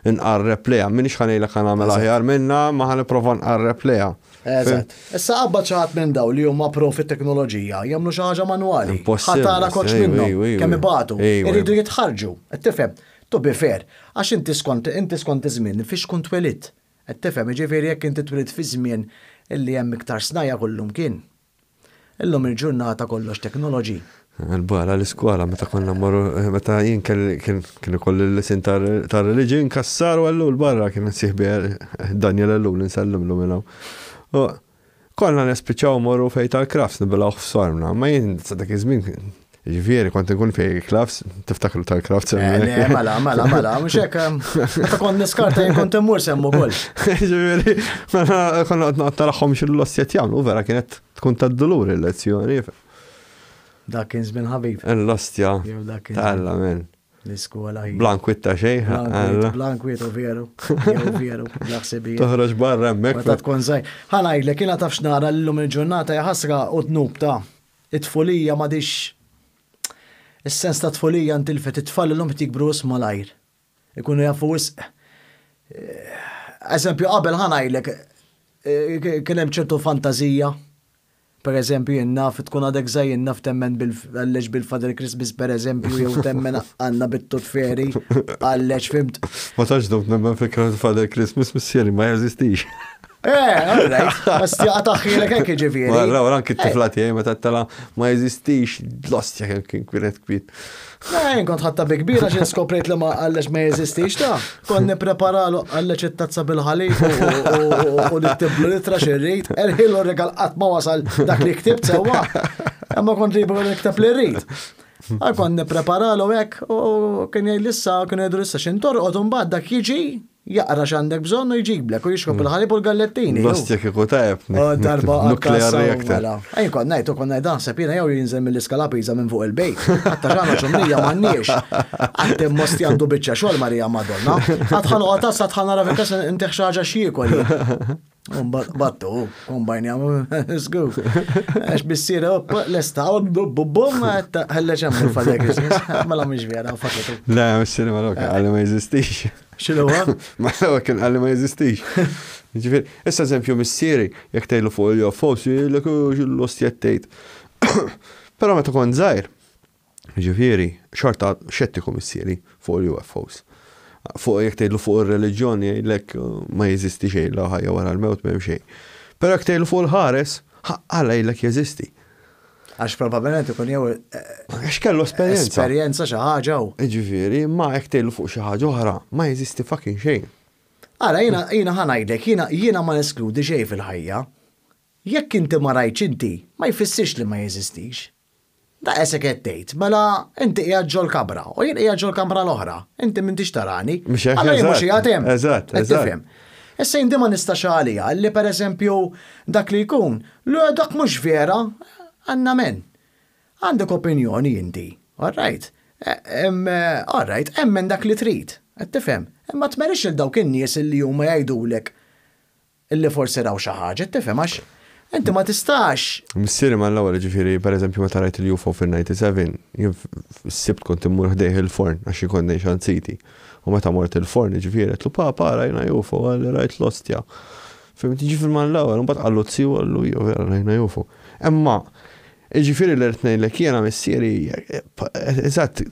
nqarrep leja. Minix ħanejla kan għamela ħjar minna, ma ħan niprofa nqarrep leja. Eżatt. Issa qabba ċaħat minn daw li huma pro fit-teknoloġija, jagħmlu xi ħaġa manwali. Ħatara koċ minnhom kemm ibatu, iridu jitħarġu. Qed tifhem, to be fair, għax inti skont iż-żmien fiex kont twelid. Qed tifhem, jiġifieri jekk inti twelid fi żmien illi hemm iktar snajja kollhom kien. Illum il-ġurnata kollox teknoloġi. Għal-bala l-iskola, meta konna marru, meta jien kien ikolli l-lesin ta' reliġin kassar u għallu l-barra kien nsieħbi Daniel għallu l-insellumlu minnaw. Konna nespiċaw morru fej tal-krafts nibilaw f-sormna, ma jien sadak iżmin ġifieri kont nkun fej klafs, tiftakru tal-krafts. Mela, mux hekk, meta kont niskarta jien kont immur semmu koll. Ġifieri, konna taraħħom xil-lossiet jagħmlu, vera kienet tkun tad-dulur il-lezzjoni. Dak kien żmien ħabib. Il-lostja talla men. L-iskola Blankwit ta' xej. Blankwit u veru, naħsebi. Toħroġ barra hemmhekk. Meta tkun żgħir. Ħanajlek kiena tafx nara llum il-ġurnata ħasra u tnub ta' it-tfulija m'għadix is-sens ta' tfulija ntilfet it-tfal illum tikbru malajr. Ikunu jafu wisq. Eżempju qabel ħanajlek kien hemm ċertu fantażija. Per eżempju, jennaf tkun għadek zaħ jennaf temmen għalleġ bil-Father Christmas, per eżempju, jew temmen għanna bit-tut feri, għalleġ fimt. Ma taġdom nemmen fil-Father Christmas, missieri, ma jeżistix. Għalrajt, għastja għataxħilek għek ġifiri. Għalla, għan kittiflati għaj, ma tattala ma jeżistix, l-ostja kien kienet kbit. Jien kont ħatta bi kbira xi skoprejt li ma għallex ma jeżistix ta. Kont nippreparalu għallex it-tazza bil-ħalib u niktiblu litra xirrit, erħilu regal qatt ma wasal dak li ktibt sewwa. Imma kont libru nikteb li rrid. Kont nippreparalu hekk u kien jgħid kien jgħidu lissa x'intorqod u mbagħad dak jiġi jaqra x'għandek bżonn u jġiblek u jixkob il-ħalib u l-gallettini. L-ostja kieku tajb. Darba nuclear reactor. Ejn kont ngħid u kont ngħid naħseb jiena jew jinżel mill-iskalapiża minn fuq il-bejt. Għatta ġana ċumnija m'għandniex. Għadd immosti għandu biċċa xogħol Marija Madonna. Għadħanu għatas għadħan nara fil-kas inti xaġa xiekol. Battu, kombajni għamu, sgu. Għax bissira, l-esta, bum, ħalleċ għamu l-Father Christmas. Mela mux vera, fakkatu. La, missiri ma l-għu, għalli ma jizistix. Xilu għu? Ma l-għu kien għalli ma jizistix. Ġifir, issa eżempju missieri, jek tajlu fuq il-UFOs, l-għu l-ostjettejt. Pero meta kon zaħir, ġifiri, xorta xettiku missieri fuq il-UFOs. Fuq jek tgħidlu fuq ir-reliġjoni jgħidlek ma jeżisti xejn la ħajja wara l-mewt m'hemm xejn. Però jekk tgħidlu fuq il-ħares, ħalla jgħidlek jeżisti. Għax probabbilment ikun jew għax kellu esperjenza. Esperjenza xi ħaġa. Ġifieri, ma jekk tgħidlu fuq xi ħaġa oħra ma jeżisti fucking xejn. Ara, jina ħanajdek, jina ma neskludi xej fil-ħajja. Jekk inti ma rajtx inti, ma jfissirx li ma jeżistix. Da esek tgħid, mela inti qiegħed ġol kabra, u jien qiegħed ġol kamra l-oħra, inti m'intix tarani. Alla jien mhux qiegħed hemm. Eżatt. Issa inti ma nistax għalija li pereżempju dak li jkun, dak mhux vera, għandna men. Għandek opinjoni inti, all right, hemm dak li trid, qed tifhem. Imma tmerix il dawk in-nies illi huma jgħidulek illi forsi raw xi ħaġa, tifhem għax inti ma tistax. Missieri mal-ewwel ġifieri pereżempju meta rajt il-UFO fil-97, jien sibt kont immur ħdejh il-forn għax ikun Nation City. U meta mort il-forn ġifieri qed papa rajna UFO għalli rajt l-ostja. Fimti ġifier mal-ewwel mbagħad qallu tziju għallu jew vera rajna UFO. Imma ġifieri li rrid ngħidlek jiena missieri eżatt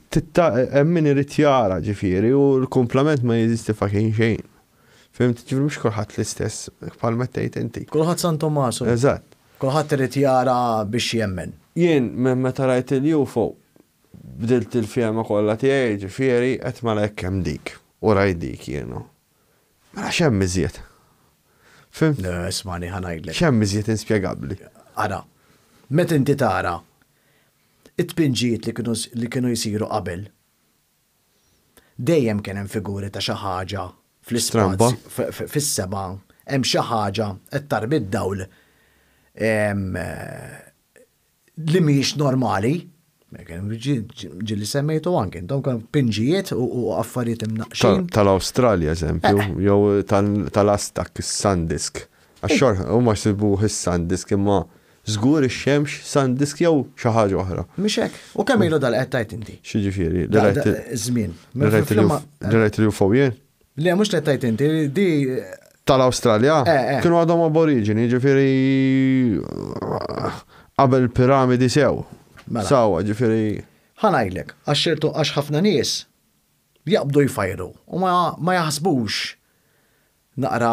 hemm min irid jara ġifieri u l-kumplament ma jeżisti fucking xejn. Fimt, ġifri mux kulħadd l-istess, bħal mettejt inti. Kulħadd San Tommaso. Eżatt. Kulħadd irid jara biex jemmen. Jien meta rajt il-UFO bdilt il-fjema kollha tiegħi ġifieri qed mela hekk hemm dik u rajt dik jiena. Mela x'hemm iżjed. Fimt? Ismani ħanajdlek. X'hemm iżjed inspjegabbli. Ara, meta inti tara it-tpinġijiet li kienu jsiru qabel. Dejjem kien hemm figuri ta' xi ħaġa fl-ispazju, fis-seba, hemm xi ħaġa qed tarbid dawl li mhijiex normali. Ġilli semmejtu anke, intom kienu pinġijiet u affarijiet imnaqxin. Tal-Awstralja eżempju, jew tal-Astak, is-Sandisk. Għax-xor huma jsibuh is-Sandisk imma żgur ix-xemx Sandisk jew xi ħaġa oħra. Mhix hekk. U kemm ilu dal qed tajt inti? Xi ġifieri? Żmien. Rajt il-UFO jien? Le, mux li tajt inti, di... Tal-Australja? Kienu għadhom aborigini, ġifiri qabel piramidi sew. Sawa, ġifiri. Ħanajlek, għaxxertu għax ħafna nies jaqbdu jfajru u ma jaħsbux naqra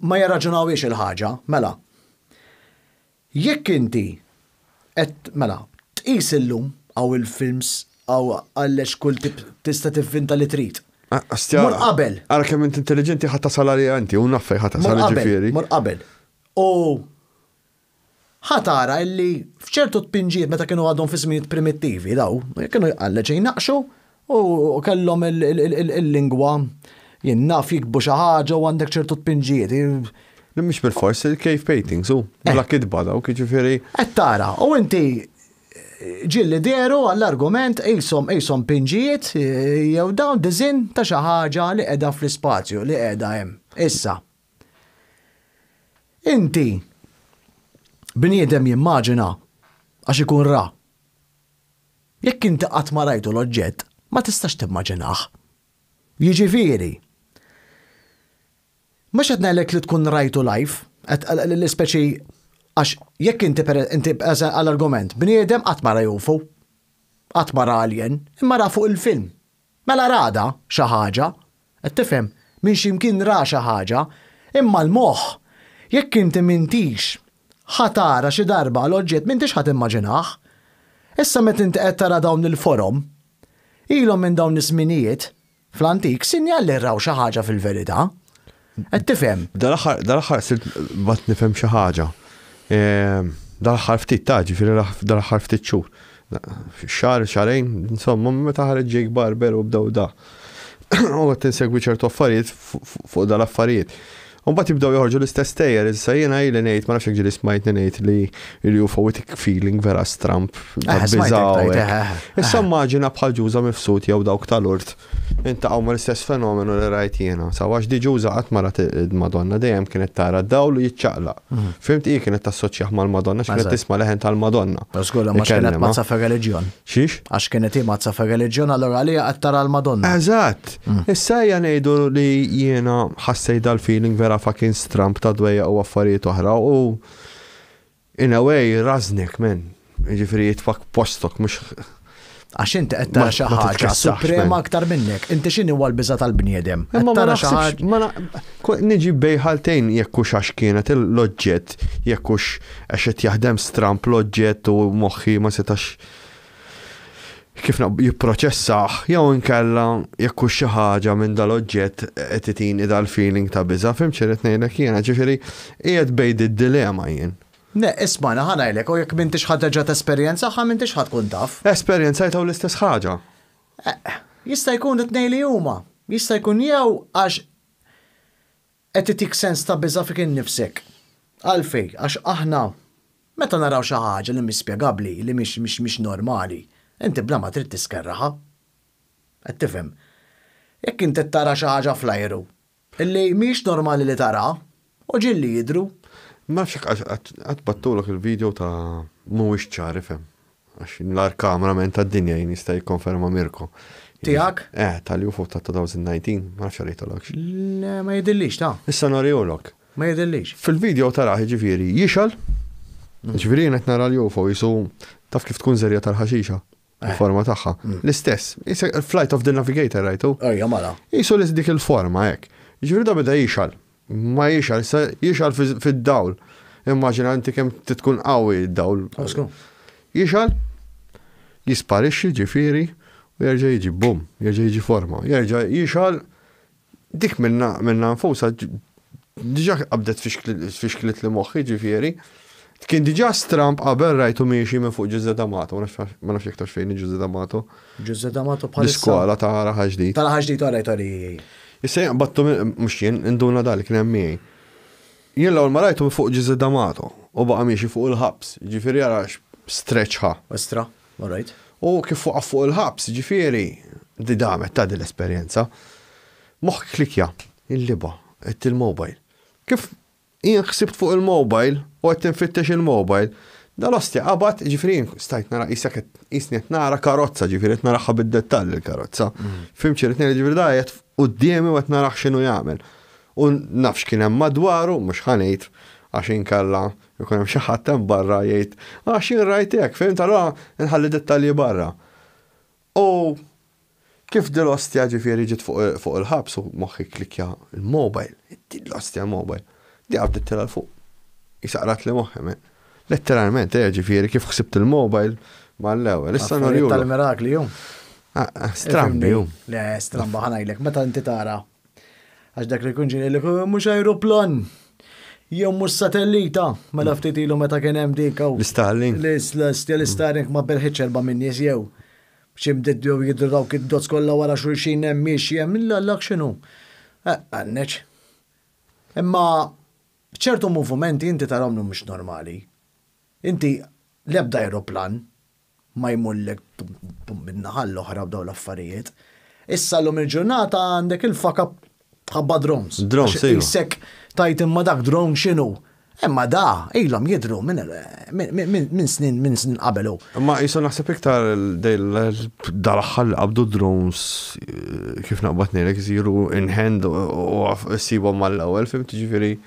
ma jarraġunawiex il-ħaġa, mela. Jekk inti mela, tqis illum għaw il-films għaw għallex kull tip tista' tivvinta li trid. Mur qabel. Għara kemm int intelligenti ħatta salari għanti, u naffej ħatta salari ġifieri. Mur qabel. U ħatara illi fċertu tpinġiet meta kienu għadhom fi żminijiet primittivi daw, kienu għalleġej naqxu u kellhom il-lingwa jien naf jikbu xi ħaġa u għandek ċertu tpinġiet. Mhix bil-fors il-cave paintings u bla kidba daw ġifieri. Qed tara, u inti ġilli dieru għall-argument ejsom pinġijiet jew dawn dizin ta' xi ħaġa li qiegħda fl-ispazju li qiegħda hemm. Issa. Inti bniedem jimmaġina għax ikun ra. Jekk inti qatt ma rajtu l-oġġett, ma tistax timmaġinah. Jiġifieri. Mhux qed ngħidlek li tkun rajtu live, l-ispeċi għax jekk inti għall-argument, bniedem qatt ma ra UFO, qatt ma ra alien, imma ra fuq il-film. Mela rada xi ħaġa, qed tifhem, minn x'imkien ra xi ħaġa, imma l-moħħ jekk inti m'intix ħatara xi darba l-oġġett m'intix ħadd immaġinah. Issa meta inti qed tara dawn il-forom, ilhom minn dawn is-żminijiet fl-antik sinjal li raw xi ħaġa fil-verità. Qed tifhem. Dal-aħħar sirt bad nifhem xi ħaġa. Dal-aħħar ftit ġifieri dal-aħħar ftit xhur. Xarejn, insomma, meta ħareġ Jake Barber u bdew da. U qed insegwi ċertu affarijiet fuq dal-affarijiet. U mbagħad jibdew joħorġu l-istess tejjer, issa jiena ili ngħid ma nafx hekk ġieli smajtni ngħid li l-UFOic feeling vera stramp biżaw. Issa immaġina bħal ġuża mifsud jew dawk tal-urt. Intaqgħu mal-istess fenomenu li rajt jiena. Sawax di ġuża qatt ma rat il-Madonna dejjem kienet tara d-dawl u jiċċaqlaq. Fimt hi kienet tassoċjaħ mal-Madonna x'kienet tisma' leħen tal-Madonna. Żgur ma kienet mazza fa' reliġjon. Xiex? Għax kienet hi mazza fa' reliġjon allura għalija qed tara l-Madonna. Eżatt. Issa hija ngħidu li jiena ħassejt dal-feeling vera fucking stramp ta' dwejja u affarijiet oħra u in a way raznik men. Ġifieri jitfak postok mhux għax inti qed tara xi ħaġa suprema aktar minnek. Inti x'inhi huwa l-biża' tal-bniedem? Qed tara xi ħaġa. Niġi bejħaltejn jekk hux għax kienet l-oġġett, jekk hux għax qed jaħdem stramp l-oġġett u moħħi ma setax kif jipproċessaħ, jew inkella jekk xi ħaġa minn dal-oġġett qed titini dal-feeling ta' biża', fim ċiret ngħidlek jiena, ġifieri qiegħed bejn id-dilema jien. Ne, isma' ħanajlek, u jekk m'intix ħadd ġa esperjenza, m'intix ħadd tkun taf. Esperjenzajtaw l-istess ħaġa. Jista' jkun it-tnejn li huma. Jista' jkun jew għax qed itik sens ta' biża' fik innifsek. Għalfej, għax aħna meta naraw xi ħaġa li mispjegabbli li mhix normali, inti bla ma trid tiskerraħa. Qed tifhem. Jekk inti tara xi ħaġa fl-ajru illi mhix normali li tara, u ġilli jidru. Ma nafx qatt battulok il-video ta' mhuwiex ċar ifhem. Għax l-kameraman tad-dinja jien jista' jikkonferma Mirko. Tiegħek? Tal-UFO ta' 2019, ma nafx rejtolokx. Le, ma jidillix ta'. Issa narjolok. Ma jidillix. Fil-video taraħ ġifieri jixal, ġifieri qed nara l-UFO jisu taf kif tkun żerja tal-ħaxixa. Il-forma tagħha. L-istess. Flight of the Navigator rajtu? Ejja mala. Jisu li dik il-forma hekk. Ġifieri da beda jixal. Ma jixal, jixal fid-dawl. Immaġina inti kemm tkun qawwi d-dawl. Jixal, jisparixxi ġifieri u jerġa' jiġi bum, jerġa' jiġi forma. Jerġa' jixal dik minna nfusa diġà qabdet fixklit li moħħi ġifieri. Kien diġà stramp qabel rajtu miexi minn fuq Giuseppe D'Amato, ma nafx iktar fejn Giuseppe D'Amato. Giuseppe D'Amato bħalissa. L-iskola ta' Raħa Ġdid. Ta' Raħa Ġdid għarajt għali. Issa battu mhux jien induna dal kien hemm miegħi. Jien l-ewwel ma rajtu minn fuq Giuseppe D'Amato u baqa' miexi fuq il-ħabs, ġifieri ara stretch ħa. Estra, all right. U kif fuq il-ħabs, ġifieri di damet ta' l-esperjenza. Moħħ klikja, il-liba, il-mobile. Kif jien ħsibt fuq il-mobile u qed tinfittex il-mobile, dal-ostja qabad ġifieri stajt nara isni qed nara karozza, ġifieri qed naraħħa bid-dettall il-karozza. Fimx irid ngħid ġifieri dajet qudiemi u qed naraħ x'inhu jagħmel. U nafx kien hemm madwaru, mhux ħanejt għax inkella jkun hemm xi ħadd hemm barra jgħid għax jien rajt hekk, fimt allura nħalli dettalji barra. U kif dil-ostja ġifieri ġiet fuq il-ħabs u moħħi klikja il-mobile, l-ostja mobile, di għabdet tila l-fuq. Jisaqrat li moħħi, letteralment, ġifieri kif ħsibt il-mobile ma l-ewwel. Issa norjulu. Tal-mirakli jum. Strambi jum. Le, stramba ħanajlek, meta inti tara. Għax dak li kun ġini mhux aeroplan. Jew mhux satellita, ma laftit ilu meta kien hemm dik hawn. L-Starlink. L-Starlink ma belħitx erba' minn nies jew. X'imded jew jidru dawk id-dots kollha wara xulxin hemm miexi hemm illallak x'inhu. Għanneċ. Imma ċertu movimenti inti tarahom mhux normali. Inti l-ebda aeroplan ma jmullek min-naħa l-oħra b'daw l-affarijiet. Issa l-lum il-ġurnata għandek il-faka ħabba drones. Drones, ejju. Jissek tajt imma dak drone x'inhu. Imma da, ilhom jidru minn snin qabelu. Ma jisu naħseb iktar dal-aħħar qabdu drones kif naqbad ngħidlek isiru in hand u ssibhom mal-ewwel fim tiġifieri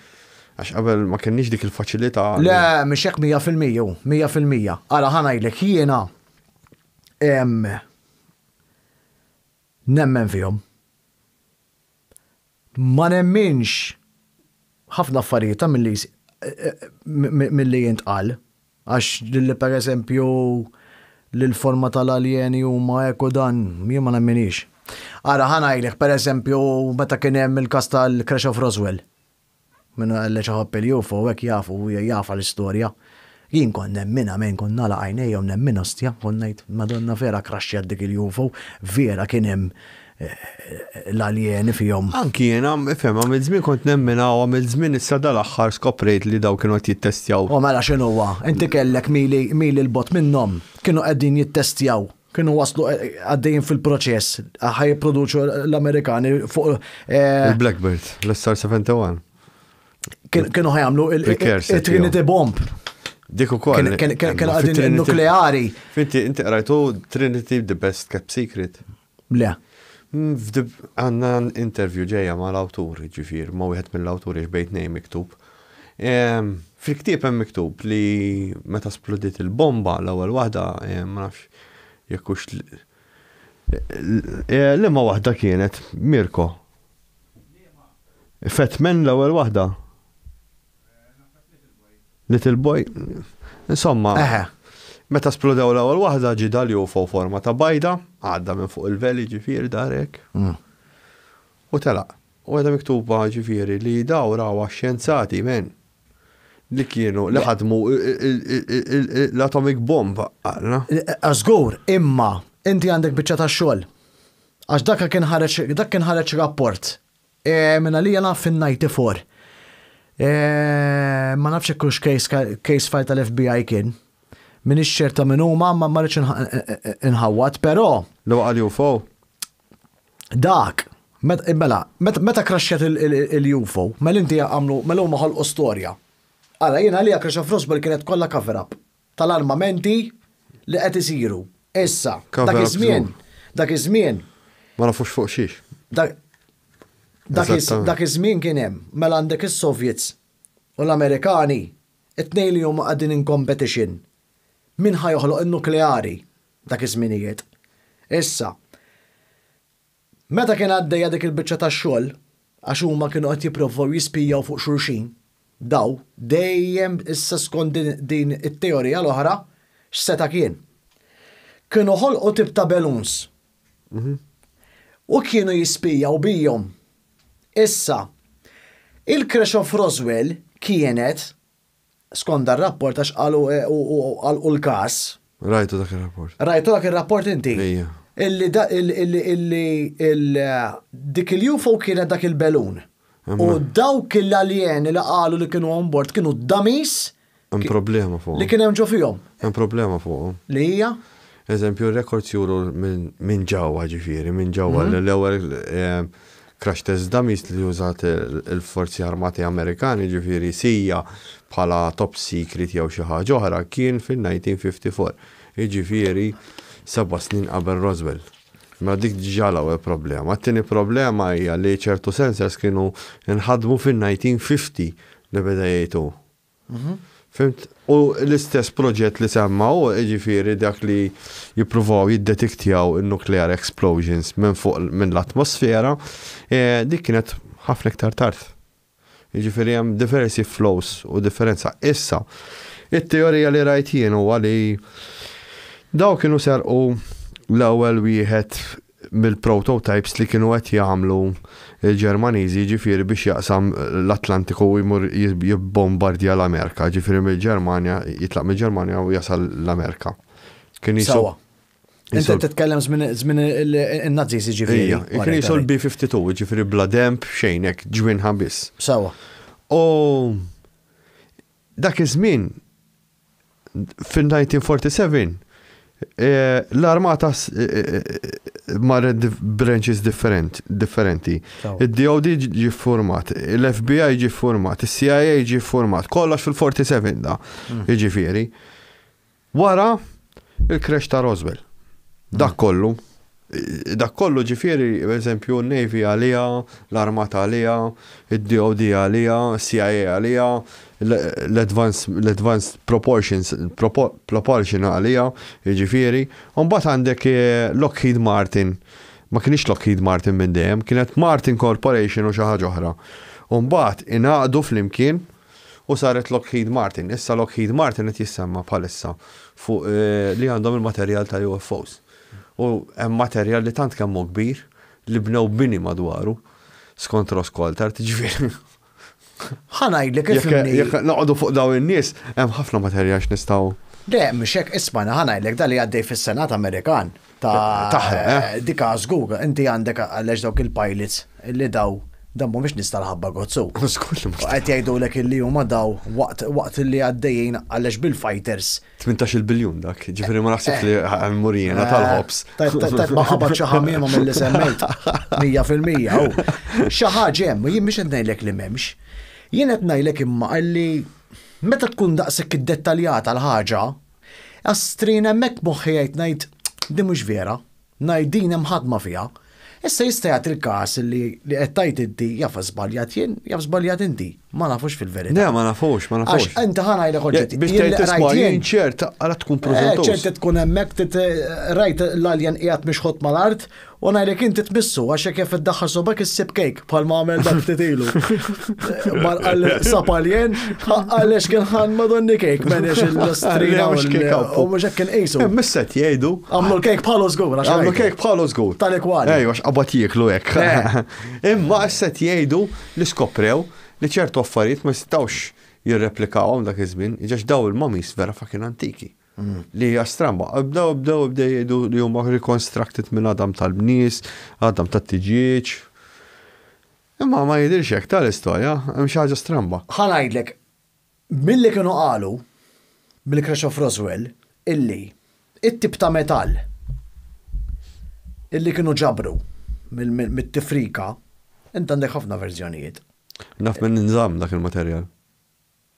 għax qabel ma kenniex dik il-faċilità. Le, mhix hekk 100%, 100%. Ara ħanajdlek jiena nemmen fihom. Ma nemminx ħafna affarijiet ta' milli jintqal. Għax li per eżempju l-forma tal-aljeni u ma eku dan, jien ma nemminix. Ara ħanajdlek per eżempju meta kien hemm il-każ tal-Crash of Roswell. Minnu għalli ċaħab il-UFO, għek jafa l-istoria. Jien kon nemmina, men kon nala għajnejom nemmina ostja, kon najt, madonna vera kraxxjad dik il-UFO, vera kienem l-aljeni fihom. Anki jena, ifem, għamil zmin kont nemmina u għamil zmin issa dal-axħar skoprejt li daw kienu għat jittestjaw. U mela xinu huwa, inti kellek mili l-bot minnom, kienu għeddin jittestjaw. Kienu waslu għaddejn fil-proċess, ħaj produċu l-Amerikani fuq il-Blackbird, l-Star 71. Kienu ħajamlu il-Trinity Bomb. Dik ukoll. Kienu għadin nukleari. Inti rajtu Trinity the best kept secret. Le. Għanna interview ġeja ma l-awtur, ġifir, ma wieħed mill-awturi xbejt nej miktub. Fil-ktieb hemm miktub li meta splodit il-bomba l-ewwel waħda, ma nafx jekkux liema waħda kienet Mirko. Fetmen l-ewwel waħda. Little Boy. Insomma, Meta splodew l-ewwel waħda ġida l-UFO forma ta' bajda, għadda minn fuq il-veli ġifieri darek. U telaq. U għedha miktuba ġifieri li daw rawa xjenzati men li kienu li ħadmu l-atomic bomb għalna. Għazgur, imma inti għandek biċċa ta' xogħol. Għax dak kien ħareġ rapport. Minna li jana fin-94. Ma nafx kux case file tal-FBI kien. Min ix-xerta minn huma ma rridx inħawat, però Lu għal UFO? dak meta kraxxet il-UFO, inti għamlu huma ħolqu storja. Ara jiena li Crash of Roswell kienet kollha cover up tal-armamenti li qed isiru. Issa, dak iż-żmien. Ma nafux fuq xiex. Dak iż-żmien kien hemm mela għandek is-Soviets u l-Amerikani it-tnejn li huma qegħdin in competition. Min ħajoħloq in-nukleari dak iż-żminijiet. Issa, meta kien għaddejja dik il-biċċa tax-xogħol għax huma kienu qed jippruvaw jispijaw fuq xulxin, daw dejjem issa skont din it-teorija l-oħra x'seta kien. Kienu ħolqu tip ta' balloons. U kienu jispijaw bijhom. Issa, il-Crash of Roswell kienet skont dar-rapport għax qalu l-każ. Rajtu dak il-rapport. Rajtu dak il-rapport inti? Ija. Dik il-UFO kienet dak il-balloon. U dawk il-alieni li qalu li kienu on board kienu dummies. Hemm problema fuq. Li kien hemm ġo fihom. Hemm problema fuq. Li hija? Eżempju, records juru minn ġewwa ġifieri, minn ġewwa l-ewwel crash test dummies li użat il-forzi armati Amerikani ġifieri sija bħala top secret jew xi ħaġa oħra kien fil-1954. Jiġifieri 7 snin qabel Roswell. Ma dik ġalaw il-problema. T-tieni problema hija li ċertu sensors kienu nħadmu fil-1950 li beda jgħidu. Fimt? U l-istess proġett li semmaw, ġifieri dak li jippruvaw jiddetektjaw il-nuclear explosions minn l-atmosfera, dik kienet ħafna iktar tard. Ġifieri hemm diversi flows u differenza. Issa, it-teorija li rajt jien huwa li daw kienu serqu l-ewwel wieħed mill-prototypes li kienu qed jagħmlu il-Ġermaniżi ġifieri biex jaqsam l-Atlantiku u jmur jibbombardja l-Amerika, ġifieri mill-Ġermanja jitlaq mill-Ġermanja u jasal l-Amerika. Kien Sawa. Inti titkellem żmien in-Nazis ġifieri. Kien jisu l-B-52 ġifieri bla demp xejn hekk ġwinha biss. Sawa. U dak iż-żmien fil-1947 l-armata marret branches differenti. Il-DOD ġi format, l-FBI ġi format, il-CIA ġi format, kollox fil-47 da, ġifieri. Wara il-crash ta' Roswell. Dak kollu ġifieri, per eżempju, n-Navy għalija, l-armata għalija, il-DOD għalija, CIA għalija, l-advanced propulsion għalija, ġifieri. Mbagħad għandek Lockheed Martin, ma kienx Lockheed Martin minn dejjem, kienet Martin Corporation u xi ħaġa oħra. Mbagħad ingħaqdu flimkien u saret Lockheed Martin. Issa Lockheed Martin qed jissemma bħalissa fuq li għandhom il-materjal ta' UFOs. U hemm materjal li tant kemm kbir li bnew bini madwaru skont Roswell ġifieri. Ħanajdlek jekk noqogħdu fuq dawn in-nies hemm ħafna materjal x'nistgħu. Le, mhux hekk isma' ħanajdlek dan li għaddej fis-Senat Amerikan ta' dik Google, inti għandek għaliex dawk il-pilots li daw mhumiex nista' ħabba gozzu. Qed jgħidulek illi huma daw waqt li għaddejjin għaliex bil-fighters. 18 biljun dak, ġifieri ma naħsibx li murjena tal-ħobs. Ma ħabad xi ħamiema milli semmejt 100%. Xi ħaġa hemm, jien mhix qed ngħidlek li m'hemmx. Jien qed ngħidlek imma għalli meta tkun daqshekk iddettaljata l-ħaġa, astrin hemmhekk moħħi jgħid ngħid di mhux vera, ngħid din hemm ħadma fiha. Issa jista' jagħti il-każ li qed tajt inti jaf żbaljat jien, jaf żbaljat inti. Ma nafux fil-verità. Le, ma nafux. Għax inti ħanajlek oġġetti. Biex tgħid isma' jien ċert ara tkun preżentus. ċert tkun hemmhekk rajt l-alien qiegħed mixħod mal-art U ngħidlek inti tmissu għax kif iddaħħal sobek issib kejk bħal ma għamel dak titilu. Mar għal sapaljen, għaliex kien ħan madonni kejk menix il-strina u mhux hekk kien qisu. Misset jgħidu. Għamlu l-kejk bħalu żgur. Għamlu kejk bħalu żgur. Tal-ekwali. Ejwa x'qabad jieklu hekk. Imma set jgħidu li skoprew li ċertu affarijiet ma jistgħux jirreplikawhom dak iż-żmien, jiġax daw il-momis vera fucking antiki. Li hija stramba. Bdew jgħidu li huma reconstructed minn Adam tal-bnies, Adam tat-tiġiġ. Imma ma jidirx hekk tal-istorja, hemm xi ħaġa stramba. Ħanajdlek, milli kienu qalu bil-Crash of Roswell illi it-tip ta' metall illi kienu ġabru mit-tifrika, int għandek ħafna verżjonijiet. Naf minn nżamm dak il-materjal.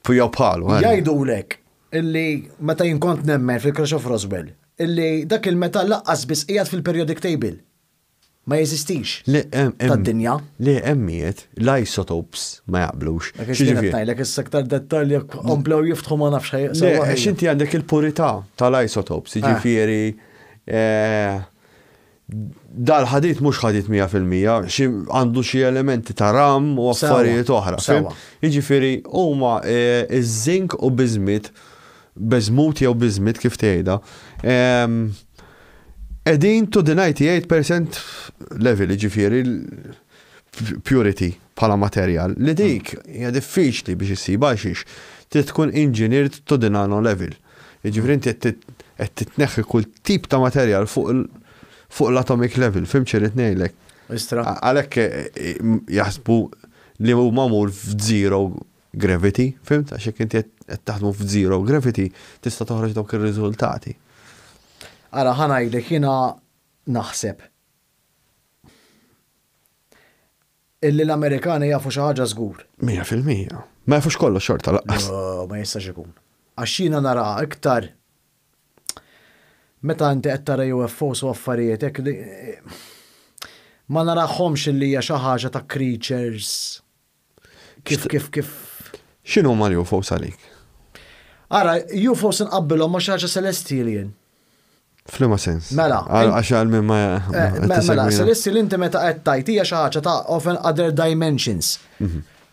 Fujaw bħalu. Jgħidulek illi meta jinkont nemmen fil-Crash of Roswell, illi dak il-metall laqqas biss qiegħed fil-periodic table. Ma jeżistix. Tad-dinja. Li emmiet, l-isotopes ma jaqblux. Tajlek is-sektar dettalji komplew jiftħu ma nafx ħajja. X'inti għandek il-purità tal-isotopes, jiġifieri dal-ħadit mhux ħadit 100%, għandu xi elementi ta' ram u affarijiet oħra. Jiġifieri huma iż-żink u biżmut jew biżmit kif tgħidha. Qegħdin to the 98% level, jiġifieri purity bħala materjal. Li dik hija diffiċli biex issibha għax trid tkun engineered to the nano level. Jiġifieri inti qed titneħħi kull tip ta' materjal fuq l-atomic level, fim ċerit ngħidlek. Għalhekk jaħsbu li huma mur f'zero gravity, fimt? Għax jekk inti qed taħdmu f'zero gravity tista' toħroġ dawk ir-riżultati. Ara ħanajdlek jiena naħseb illi l-Amerikani jafu xi ħaġa żgur. 100%. Ma jafux kollox xorta laqqas. Ma jistax ikun. Għax jiena nara iktar meta inti qed tara UFOs u affarijiet hekk ma narahomx illi hija xi ħaġa ta' creatures kif. X'inhu huma l-UFOs għalik? Ara, UFOs inqabbilhom ma xi ħaġa celestialien. F'liema sens. Mela. Għax għal minn ma. Mela, celestial inti meta qed tajt hija xi ħaġa ta' often other dimensions.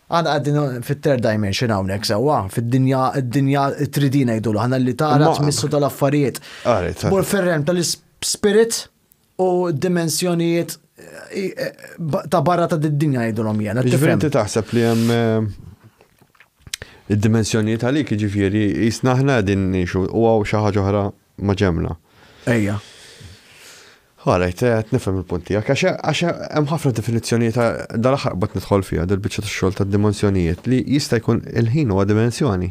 Għana għaddin fit-third dimension hawnhekk sewwa, fid-dinja 3D ngħidulu, ħana li tara tmissu tal-affarijiet. Mur ferrem tal-spirit u dimensjonijiet ta' barra ta' d-dinja ngħidulhom jiena. Ġifieri taħseb li hemm id-dimensjonijiet għalik jiġifieri jisna aħna din nixu u għaw xi ħaġa oħra ma' ġemla. Ejja. Għalajt, nifhem il-punti, għax hemm ħafna definizzjonijiet dal-aħħar qbad nidħol fiha dil-biċċa tax-xogħol tad-dimensjonijiet li jista' jkun il-ħin huwa dimensjoni.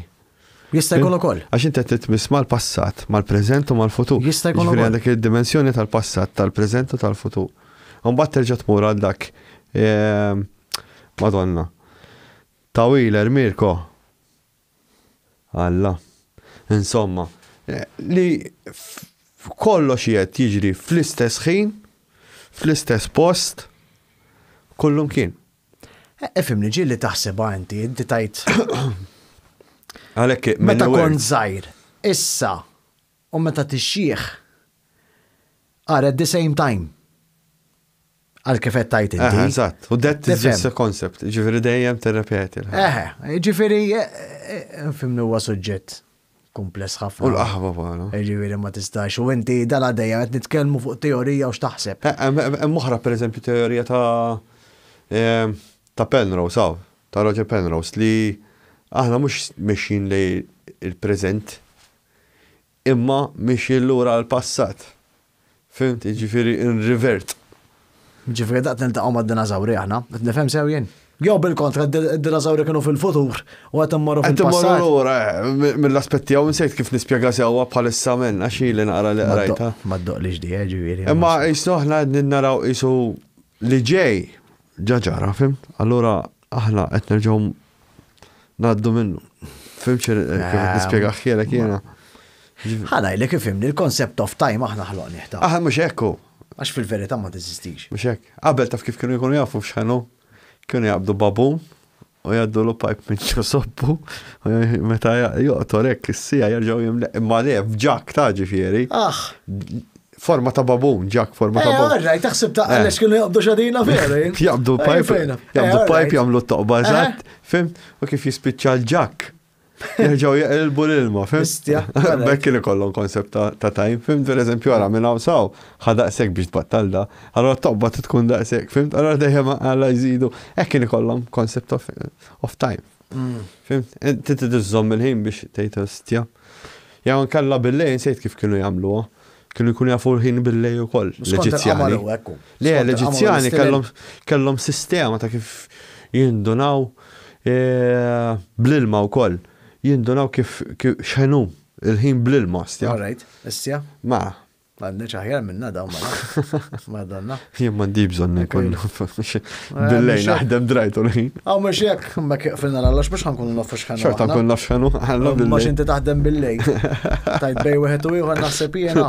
Jista' jkun ukoll. Għax inti qed titmiss mal-passat, mal-preżent u mal-futur. Jista' jkun ukoll. Għandek id-dimensjoni tal-passat, tal-preżent u tal-futur. U mbagħad terġa' tmur għal dak Madonna. Tawiler Mirko. Alla. Insomma, li kollox jiet jiġri fl-istess ħin, fl-istess post, kollum kien. Efimni ġilli taħseba inti tajt. Għalek, meta kon żgħir, issa, u meta tixjieħ, are at the same time. Għal kif qed tajt inti. Eżatt, u that is just a concept, ġifieri dejjem tirrepeti. Ġifieri fimni huwa suġġett kumpless ħafna. U l-qaħwa bħala. Ġifieri ma tistax. U inti dal għaddejja qed nitkellmu fuq teorija u x'taħseb. Hemm oħra pereżempju teorija ta' Penrose, ta' Roger Penrose li aħna mhux mexjin lejn il-preżent imma mexjin lura l-passat. Fimt, ġifieri in-revert. Ġifieri daqt niltaqgħu mad-dinożawri aħna, qed nifhem sew jien. Jew bil-kontra d-dinożawri kienu fil-futur u qed immorru fil-passat. Mill-aspetti hawn nsejt kif nispjega sewwa bħalissa minn għax ili naqra li qrajta. Ma ddoqlix di ġifieri. Imma qisu aħna qed naraw qisu li ġej ġara, fim? Allura aħna qed nerġgħu ngħaddu minnu. Fimx kif nispjega ħielek jiena. Ħanajlek ifhimni l-concept of time aħna ħloq nieħta. Aħna mhux hekk. Għax fil-verità ma teżistix. Mhux hekk. Qabel taf kif kienu jkunu jafu f'x'ħanu. Kienu jaqbdu babum u jaddu l-pipe minn ċosoppu u meta joqtor hekk is-sija jerġgħu jimleq imma le f'ġak ta' ġifieri. forma ta' babun, ġak forma ta' babun. Għarraj, taħseb ta' għalex kienu jabdu xadina veri. Jabdu pipe, jamlu t-toqba zatt, fim, u kif jispiċċa l-ġak. Jerġaw jaqilbu l-ilma, fim? Bekk kien ikollhom konsept ta' time, fim, per eżempju, għara minn saw, ħadaqsek biex tbattal da, għallora t-toqba tkun daqsek, fim, għallora dejjem għalla jżidu, kien ikollhom konsept of time. Fim, inti tiżżomm il-ħin biex tgħid stja. Jaw nkella bil-lejn sejt kif kienu jagħmluha. Kienu jkunu jafu l-ħin bil-lej ukoll. L-Eġizzjani. Le, l-Eġizzjani kellhom sistema ta' kif jindunaw bl-ilma wkoll. Jindunaw kif x'ħenu il-ħin bl-ilma stja. All right, issja. Ma. Għandni ċaħjar minna daw Madonna. Jien mandi bżonni kun bil-lej naħdem drajtu l-ħin. Għaw mux jek, ma kifilna l-għallax biex ħankun naffu xħanu. Xorta nkun naf xħanu, għalla bil-lej. Mux inti taħdem bil-lej. Tajt bej wieħed u ieħor naħseb jiena.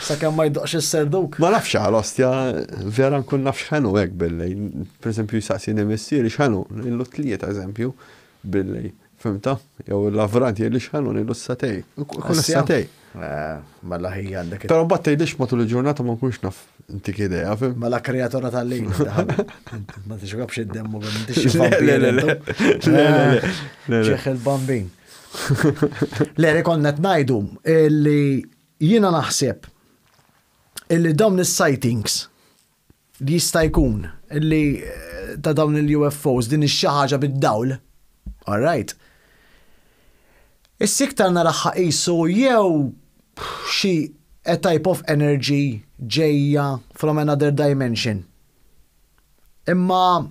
Sakemm ma jdoqx is-serduk. Ma nafx għal-ostja, vera nkun naf xħanu hekk bil-lej. Per eżempju jisaqsini missieri xħanu, illu tliet eżempju bil-lej. Fimta? Jew l-avranti li xħanu illu s-satej. Kun s-satej. Malla ħija għandek. Pero batta jidix matul il-ġurnata ma nkunx naf intik ideja, fim? Malla kreatora tal-lejl. Ma t-xogħabx id-demmu ċeħ il-bambin. Leri konnet najdu illi jina naħseb illi dawn is-sightings li jista' jkun illi ta' dawn il-UFOs din ix-xaħġa bid-dawl. All right. Is-siktar naraħħa qisu jew xi a type of energy ġejja from another dimension. Imma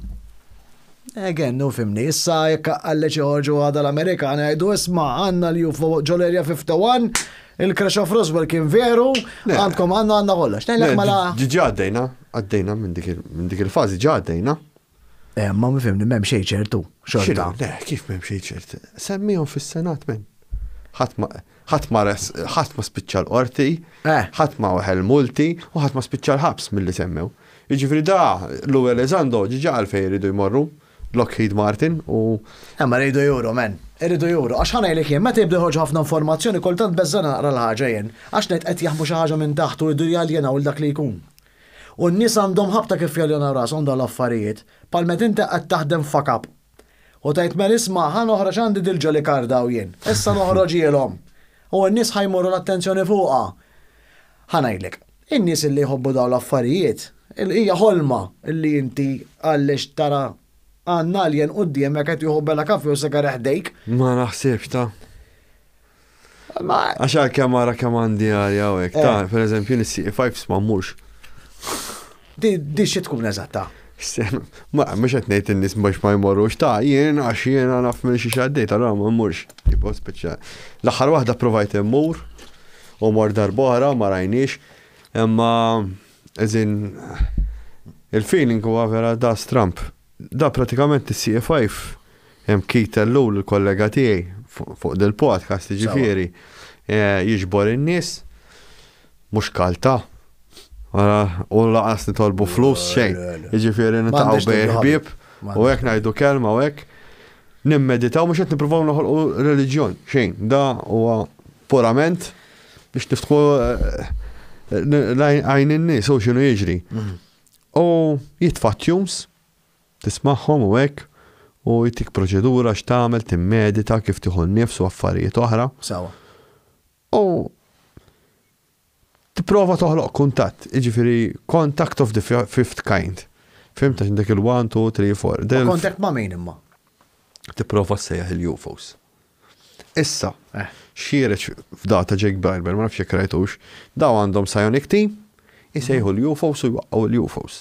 again, no fimni, issa jekk għalleċ joħorġu għada l-Amerikani għajdu isma' għandna l-UFO ġol Area 51, il-crash of Roswell kien veru, għandkom għandna kollox. Ġiġa għaddejna minn dik il-fażi ġa għaddejna. Ma mi fimni m'hemm xejn ċertu. Xorta. Le, kif m'hemm xejn ċertu? Semmihom fis-Senat men. ħadd ma spiċċa l-qorti, ħadd ma weħel multi u ħadd ma spiċċa l-ħabs milli semmew. Jiġifieri da l-ewwel eżando ġiġa għalfejn jridu jmorru Lockheed Martin u. Ma rridu juru men, irridu juru. Għax ħanajlek jien, meta jibda ħoġ ħafna informazzjoni kultant beżżana naqra l-ħaġa jien. Għax ngħid qed jaħbu xi ħaġa minn taħt u jridu jaljenaw dak li jkun. U n-nies għandhom ħabta kif jaljenaw rashom dawn l-affarijiet, palmet inti qed taħdem fakab. U tajt ma nisma' ħanoħroġ għandi dil-ġoli karda u jien. Issa noħroġ jielhom. U n-nies ħajmorru l-attenzjoni fuqha. Ħanajlek, in-nies illi jħobbu dawn l-affarijiet, hija ħolma illi inti għallex tara għanna alien quddiem jekk qed jieħu bella kaffi u sigar ħdejk. Ma naħsibx ta'. Għax għal-kamara kamandi għalja u hekk ta' pereżempju nis-CE5 ma mmurx. Di xi tkun eżatta. Ma mhux qed ngħid in-nies biex ma jmorrux ta' jien għax jiena naf minn xi xaddejt allura ma mmurx. Tipo speċjali. L-aħħar waħda provajt immur u mor darb'oħra ma rajniex, imma eżin il-feeling huwa vera da Trump. Da pratikament is-CE5 hemm Keith Ellul il-kollega tiegħi fuq del-podcast ġifieri jiġbor in-nies mhux kalta. U laqas nitolbu flus xejn. Jiġifieri nitaqgħu bej ħbieb u hekk ngħidu kelma u hekk nimmeditaw mhux qed nippruvaw noħolqu reliġjon xejn. Da huwa purament biex niftħu għajn in-nies u x'inhu jiġri. U jitfa' tunes tismagħhom u hekk u jtik proċedura x'tagħmel timmedita kif tieħu nnifs u affarijiet oħra. Sawa. U tipprova toħloq kuntatt, jiġifieri contact of the fifth kind. Fimt għax dak il-1, 2, 3, 4. Contact ma' min imma? Tipprova ssejjaħ il-UFOs. Issa, xireċ f'data Jake Barber, ma nafx jekk rajtux, daw għandhom psionic team, jisejħu l-UFOs u jwaqqgħu l-UFOs.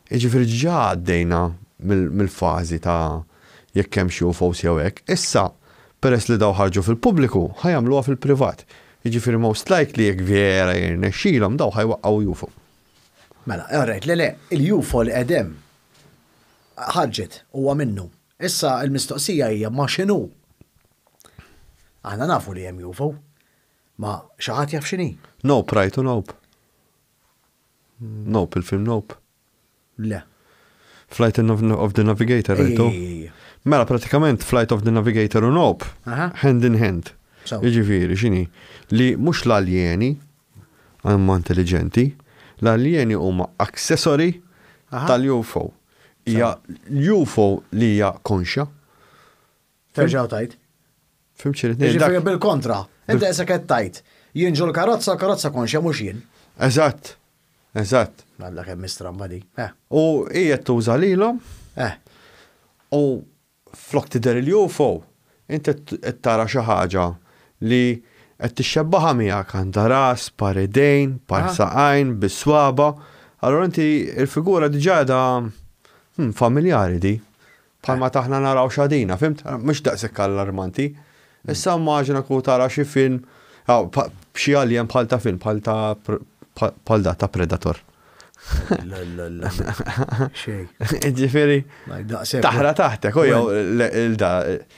Jiġifieri ġa għaddejna mill-fażi ta' jekk hemm xi UFOs jew hekk. Issa, peress li daw ħarġu fil-pubbliku, ħajamluha fil-privat. Jiġifieri most likely jekk vera jirnexxielhom daw ħajwaqqgħu UFO. Mela, alright, le, il-UFO li qedem ħarġet huwa minnu. Issa l-mistoqsija hija ma x'inhu. Aħna nafu li hemm UFO. Ma xi ħadd jaf x'inhi? Nope, right u Nope. Nope, il-film Nope. Le. Flight of the Navigator, rajtu? Mela, pratikament Flight of the Navigator u Nope, hand in hand. Jiġifieri x'inhi li mhux l-aljeni huma intelligenti, l-alieni huma accessori tal-UFO. Hija l-UFO li hija konxja. Terġaw tajt. Fimċi Ġifieri bil-kontra. Inti issa qed tajt. Jinġu l-karozza konxja mhux jien. Eżatt. Għalla kemm mistramba di. U hija tuża lilhom. U flok tidher il-UFO, inti qed tara xi ħaġa li qed tixxebbaħa miegħek għandha ras, par idejn, par saqajn, bis-swaba. Allura inti il-figura diġà familjari di. Bħalma taħna naraw xadina, fimt? Mhux daqshekk allarmanti. Issa immaġina ku tara xi film, b'xi alien bħal ta' film, bħal ta' Predator. Xej. Ġifieri, taħra taħtek, u jew il-da.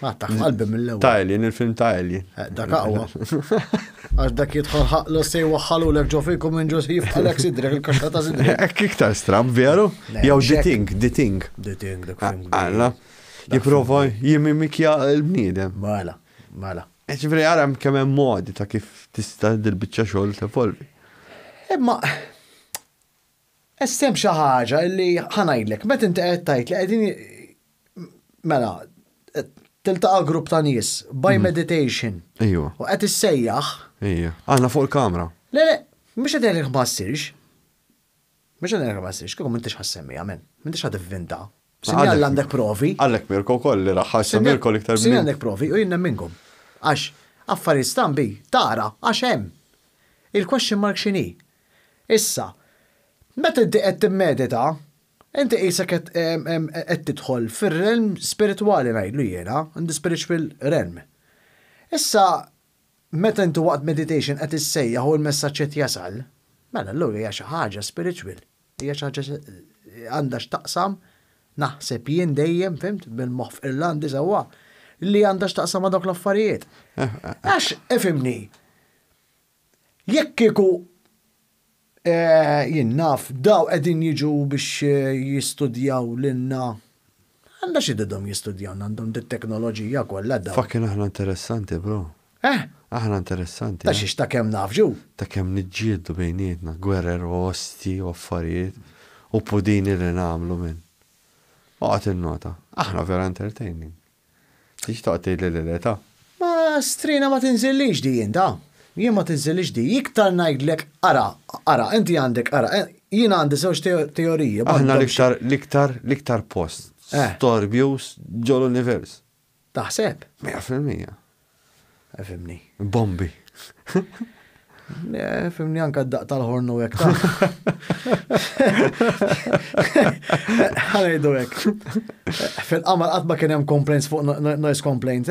Taħ qalbi mill-ewwel. Ta' Alien, il-film ta' Alien. Dak aqwa. Għax dak jidħol ħaqlu se jwaħħalu lek ġo fikum minn ġosif għalek sidrek il-kaxxa ta' sidrek. Ekk iktar stram, veru? Jew The Thing. dak film. Għalla. Jipprova jimimikja l-bniedem. Mela. Ġifieri għaram kemm hemm modi ta' kif tista' dil-biċċa xogħol tevolvi. Imma essem xi ħaġa li ħanajdlek, meta inti qed tajt li qegħdin mela tiltaqa' grupp ta' nies by meditation. Ejwa. U qed issejjaħ. Ejja. Għandna fuq il-kamra. Le, mhux qed ngħidlek ma ssirx. Mhux qed ngħidlek ma ssirx, kieku m'intix ħassemmija men, m'intix ħativvinta. Sinjal għandek provi. Għallek Mirko kolli raħħa Mirko liktar Sinjal għandek provi u jien minnkom. Għax affarijiet stambi tara għax hemm. Il-question mark x'inhi. Issa, meta inti qed timmedita, inti qisek qed tidħol fir-realm spiritwali ngħidlu jiena, in the spiritual realm. Issa, meta inti waqt meditation qed issejjaħ u l-messaġġ qed jasal, mela allura hija xi ħaġa spiritual. Hija xi ħaġa għandha x'taqsam, naħseb jien dejjem fimt bil-moħħ Irlandi sewwa li għandha x'taqsam ma' dawk l-affarijiet. Għax ifhimni. Jekk kieku jien naf, daw qegħdin jiġu biex jistudjaw lilna. Għandha xi didhom jistudjaw għandhom dit-teknoloġija kollha daw. Fakkin aħna interessanti, bro. Aħna interessanti. Ta' xiex ta' kemm naf ġew. Ta' kemm niġġieldu bejnietna, gwerer u osti u affarijiet u pudini li nagħmlu minn. Waqgħet il-nota. Aħna vera entertaining. Tix taqtej l-leta. Ma strina ma tinżillix di jien ta'. Jien ma tinżillix di, iktar ngħidlek ara, inti għandek jien għandi żewġ teoriji. Aħna l-iktar post. Storbjus ġol-univers. Taħseb? 100%. Fimni. Bombi. Fimni anka d-daq tal-ħornu għek ta' ħanajdu għek. Fil-qamar għatma kien hemm complaints fuq noise complaint,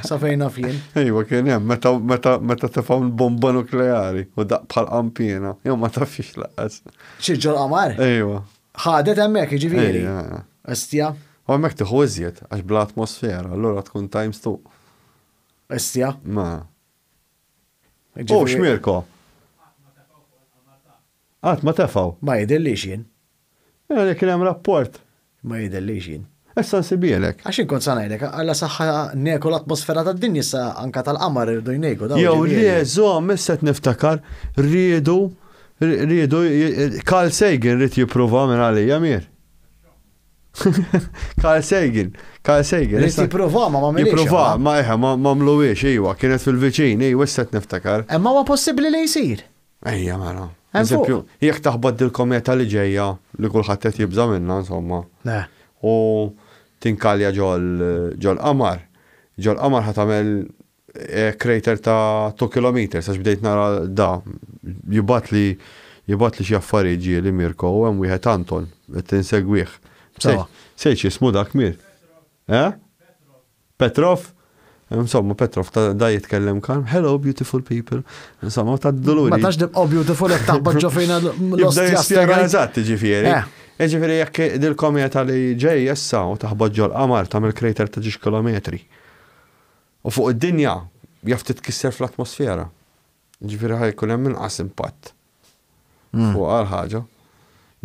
sa fejna fjen. Ejwa kien hemm meta tefaw bomba nukleari u daq bħal qampina, jew ma tafx laqas. Xieġġol qamar? Ejwa. Ħadet hemmhekk jiġifieri. Estja. U hemmhekk tieħu iżjed għax bla atmosfera, allura tkun times 2. Estja. Ma. Xmirko? Ma tefaw. Ma jidillix jien. Mela li kien hemm rapport. Ma jidillix jien. Issa nsibielek. Għax inkun sanajlek, għalla saħħa neku l-atmosfera tad-dinja sa anka tal-qamar irdu jnejku. Jew żomm issa niftakar riedu Carl Sagan rid jipprova minn għalija mir. Carl Sagan. Rid jipprova ma m'għamilx. Jipprova ma m'għamluwiex ejwa, kienet fil-viċin, ejwa issa niftakar. Imma huwa possibbli li jsir. Ejja mara. Eżempju, jekk taħbad il-kometa li ġejja li kulħadd qed jibża minnha insomma. U tinkalja ġol-qamar. Ġol-qamar ħad tagħmel crater ta' 2 kilometers għax bdejt nara da jibat li xi affarijiet ġieli Mirko u hemm wieħed Anton qed insegwih. Sejx jismu dak Mir. Petrov? Insomma, Petrov da jitkellem kan, hello beautiful people. Insomma, ta' d-doluri. Ma tax dibqo beautiful jek taħbad ġofina l-osti jaspiega eżatti ġifieri. Ġifieri jekk dil-kometa li ġej jessa u taħbad ġol qamar tagħmel crater ta' 10 kilometri. U fuq id-dinja jaf titkisser fl-atmosfera. Ġifieri ħajkun hemm inqas impatt. Fuq għal ħaġa.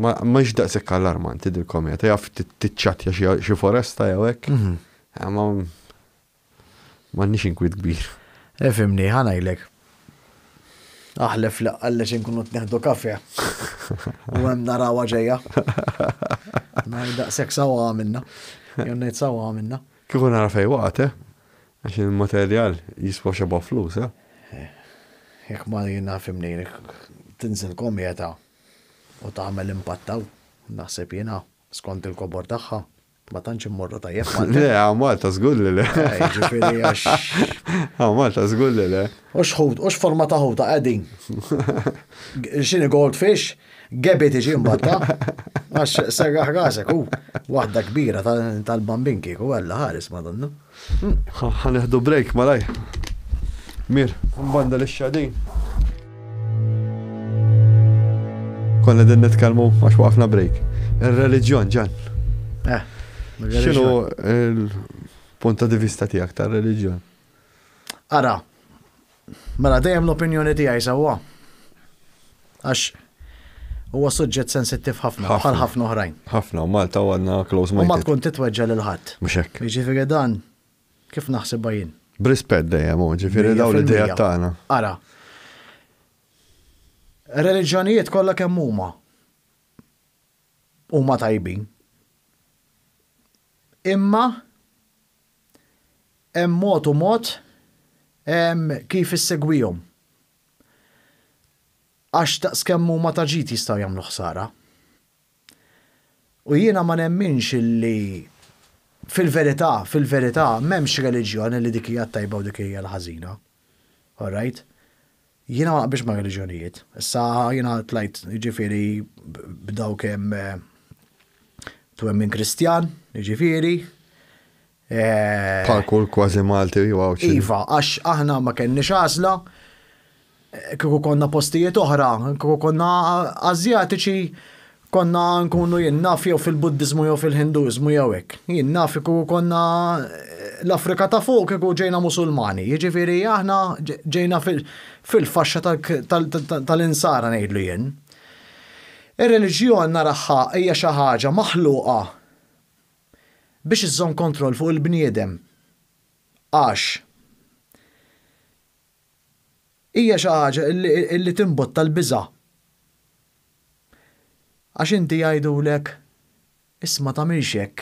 Ma daqshekk allarmanti dil-kometa, jaf tiċċattja xi foresta jew hekk. Ma nix inkwit kbir. Fimni, ħanajlek. Aħlef la għallex inkunu t-neħdu kafja. U għem narawa ġeja. Daqsek sawa għamilna. Jonnejt sawa għamilna. Kiku nara fej waqt, għax il-materjal jiswa xeba flus, Jek ma jina fimni, tinżil komjeta u taħmel impattaw. Naħseb jina, skont il-kobor taħħa. Ma tantx immorru tajjeb Malta. Le, Malta żgulli le. Ġifieri għax. Malta żgulli le. Ux forma ta' ħuta qegħdin. X'inhi goldfish, gebi tiġi mbagħad. Għax segaħ rasek hu waħda kbira tal-bambinki u għalla ħares madonna. Ħaneħdu break malaj. Mir, mbanda l-xadin. Konna din nitkellmu għax waqfna break. Ir-reliġjon ġan. X'inhu il-punta di vista tiegħek tar-reliġjon? Ara, mela dejjem l-opinjoni tiegħi sewwa. Għax huwa suġġett sensittiv ħafna bħal ħafna oħrajn. Ħafna, Malta għandna close minded. U ma tkun titweġġa' lil ħadd. Mhux hekk. Jiġifieri dan kif naħsibha jien. B'rispett dejjem ġifieri dawn l-idejat tagħna. Ara. Reliġjonijiet kollha kemm huma tajbin. Imma hemm mod u mod kif issegwihom. Għax daqskemm huma ta' ġid jistgħu jagħmlu ħsara. U jiena ma nemminx illi fil-verità m'hemmx reliġjoni li dik hija tajba u dik hija l-ħażina. All right? Jiena ma naqbilx ma' reliġjonijiet. Issa jiena tlajt jiġifieri b'daw kemm twemmin Kristjan, jiġifieri. Bħal kull kważi Malti jew Iva, għax aħna ma kenniex għażla, kieku konna postijiet oħra, kieku konna Azjatiċi, konna nkunu jinnaf jew fil-Buddizmu jew fil-Hinduizmu jew hekk. Jinnaf kieku konna l-Afrika ta' fuq kieku ġejna Musulmani. Jiġifieri aħna ġejna fil-faxxa tal-insara ngħidlu jien. Ir-reliġjon naraħħa hija xi ħaġa maħluqa biex iżżomm kontroll fuq il-bniedem. Għax hija xi ħaġa li timbotta l-biża'. Għax inti jgħidulek isma' tagħmilx hekk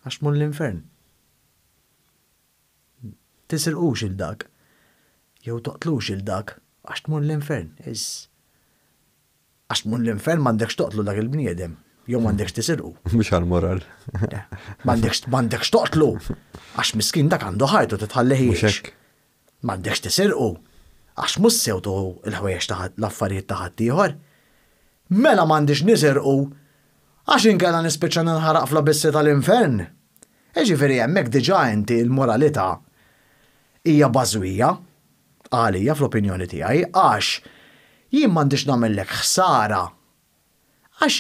għax tmur l-infern. Tisirqux il-dak jew toqtlux il-dak għax tmur l-infern. Għax tmur l-infern m'għandekx toqtlu dak il-bniedem. Jew m'għandekx tisirqu. Mhux għall-moral. M'għandekx toqtlu. Għax miskin dak għandu ħajtu titħallihiex. M'għandekx tisirqu. Għax mhux sewtu l-ħwejjex l-affarijiet ta' ħadd ieħor. Mela m'għandix nisirqu għax inkella nispiċċa ninħaraq fl-abissi tal-infern. Jiġifieri hemmhekk diġà inti l-moralità hija bażwija għalija fl-opinjoni tiegħi għax jien m'għandix nagħmellek ħsara. Għax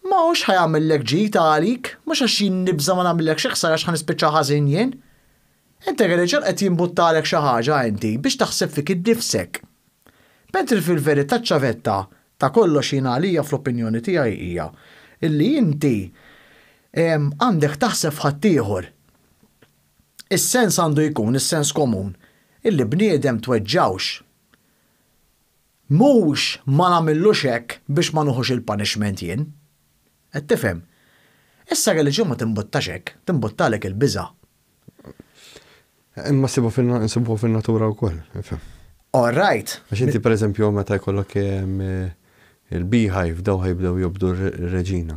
ma hux ħajamillek ġid għalik, mhux għax jien nibża ma nagħmellek xi ħsara għax ħanispiċċa ħażin jien. Inti reliġjon qed jinbuttalek xi ħaġa inti biex taħseb fik innifsek. Mentri fil-verità ċavetta ta' kollox jien għalija fl-opinjoni tiegħi hija illi inti għandek taħseb f'ħadd ieħor. Is-sens għandu jkun is-sens komun illi bniedem tweġġawx. Mhux ma nagħmillux hekk biex ma nuħux il-punishment jien. Qed tifhem? Issa reliġjon ma timbuttax hekk, timbuttalek il-biża'. Imma nsibu fin-natura wkoll, ifhem. All right. Għax inti pereżempju meta jkollok il-beehive daw ħajbdew jobdu r-reġina.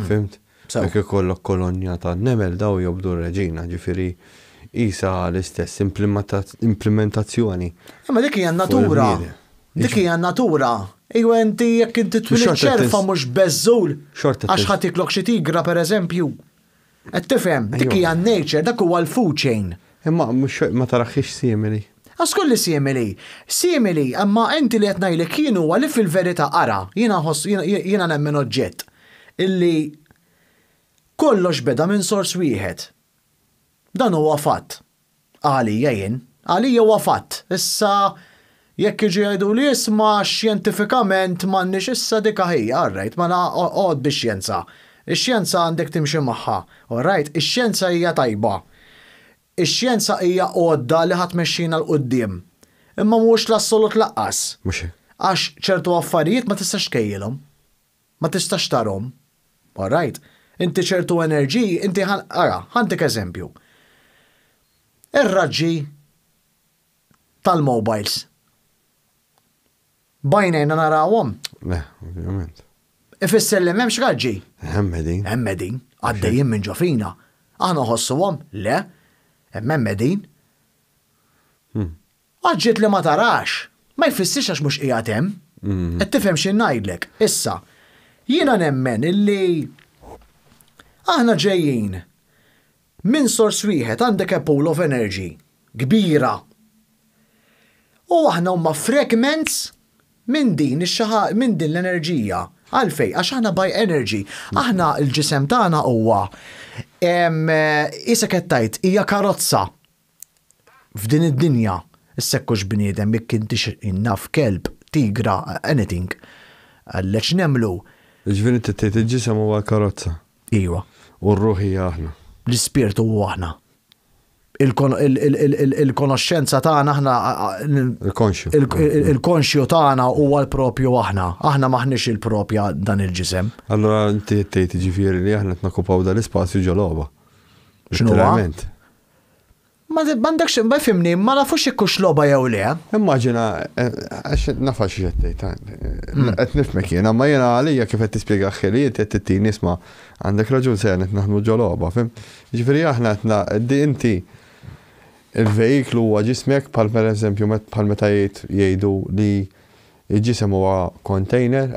Fimt? Jekk ikollok kolonja ta' nemel daw jobdu r-reġina, ġifieri isa l-istess implementazzjoni. Imma dik hija natura. Dik hija natura. Ejwa inti jekk inti twilid ċerfa mhux beżżul għax ħadd iklok xi tigra pereżempju. Qed tifhem, dik hija nature, dak huwa l-food chain. Imma mhux ma taraħħix simili. Askolli simili. Simili, imma inti li qed ngħidlek kien huwa li fil-verità ara, jiena nemmen oġġett illi kollox beda minn sors wieħed. Dan huwa fatt. Għalija jien, għalija huwa fatt. Issa jekk iġi jgħidu li isma' xjentifikament m'għandniex issa dik ħija, alright, ma noqgħod bix-xjenza. Ix-xjenza għandek timxi magħha, alright, ix-xjenza hija tajba. Ix-xjenza hija għodda li ħadd mexxina l-qudiem. Imma mhux l-assolut laqqas. Mhux. Għax ċertu affarijiet ma tistax kejjilhom. Ma tistax tarhom. All right? Inti ċertu enerġiji, inti ħantik eżempju. Ir-raġġi tal-mobiles. Bajnejna narawhom. Le, ovvjament. Ifisser li m'hemmx raġġi. Hemmedin. Hemmedin, għaddejjin minn ġofina. Aħna ħossuhom, le, hemmedin. Għaġġiet li ma tarax, ma jfissirx għax mhux qiegħed hemm. Qed tifhem xi ngħidlek. Issa, jiena nemmen illi aħna ġejjin minn sors wieħed għandek a pool of energy kbira. U aħna huma fragments minn din l-enerġija. Għalfej, għax aħna by energy. Aħna l-ġisem tagħna huwa isa kettajt hija karozza f'din id-dinja. Issekkux bniedem jekk intix innaf kelb, tigra, anything. Għallex nemlu. Ġvini t-tejt il-ġisem huwa karozza. Iwa. U r-ruħi aħna. L-ispirtu huwa aħna. Il-konoxxenza tagħna aħna il-konxju. Il-konxju tagħna huwa l-propju aħna. Aħna maħniex il-propja dan il-ġisem. Allora inti tgħid ġifieri li aħna tnokkupaw dal-ispazju ġoloba. X'inhu? Ma m'għandekx ma fimni, ma nafux ikkux logħba jew le. Immaġina għax nafa xi qed qed nifmek jiena, ma jiena għalija kif qed tispjega ħiliet qed tittini isma' għandek raġun se qed naħdmu ġoloba, fim? Ġifieri aħna qed inti il-vehiklu huwa ġismek bħal pereżempju bħal meta jgħidu li l-ġisem huwa container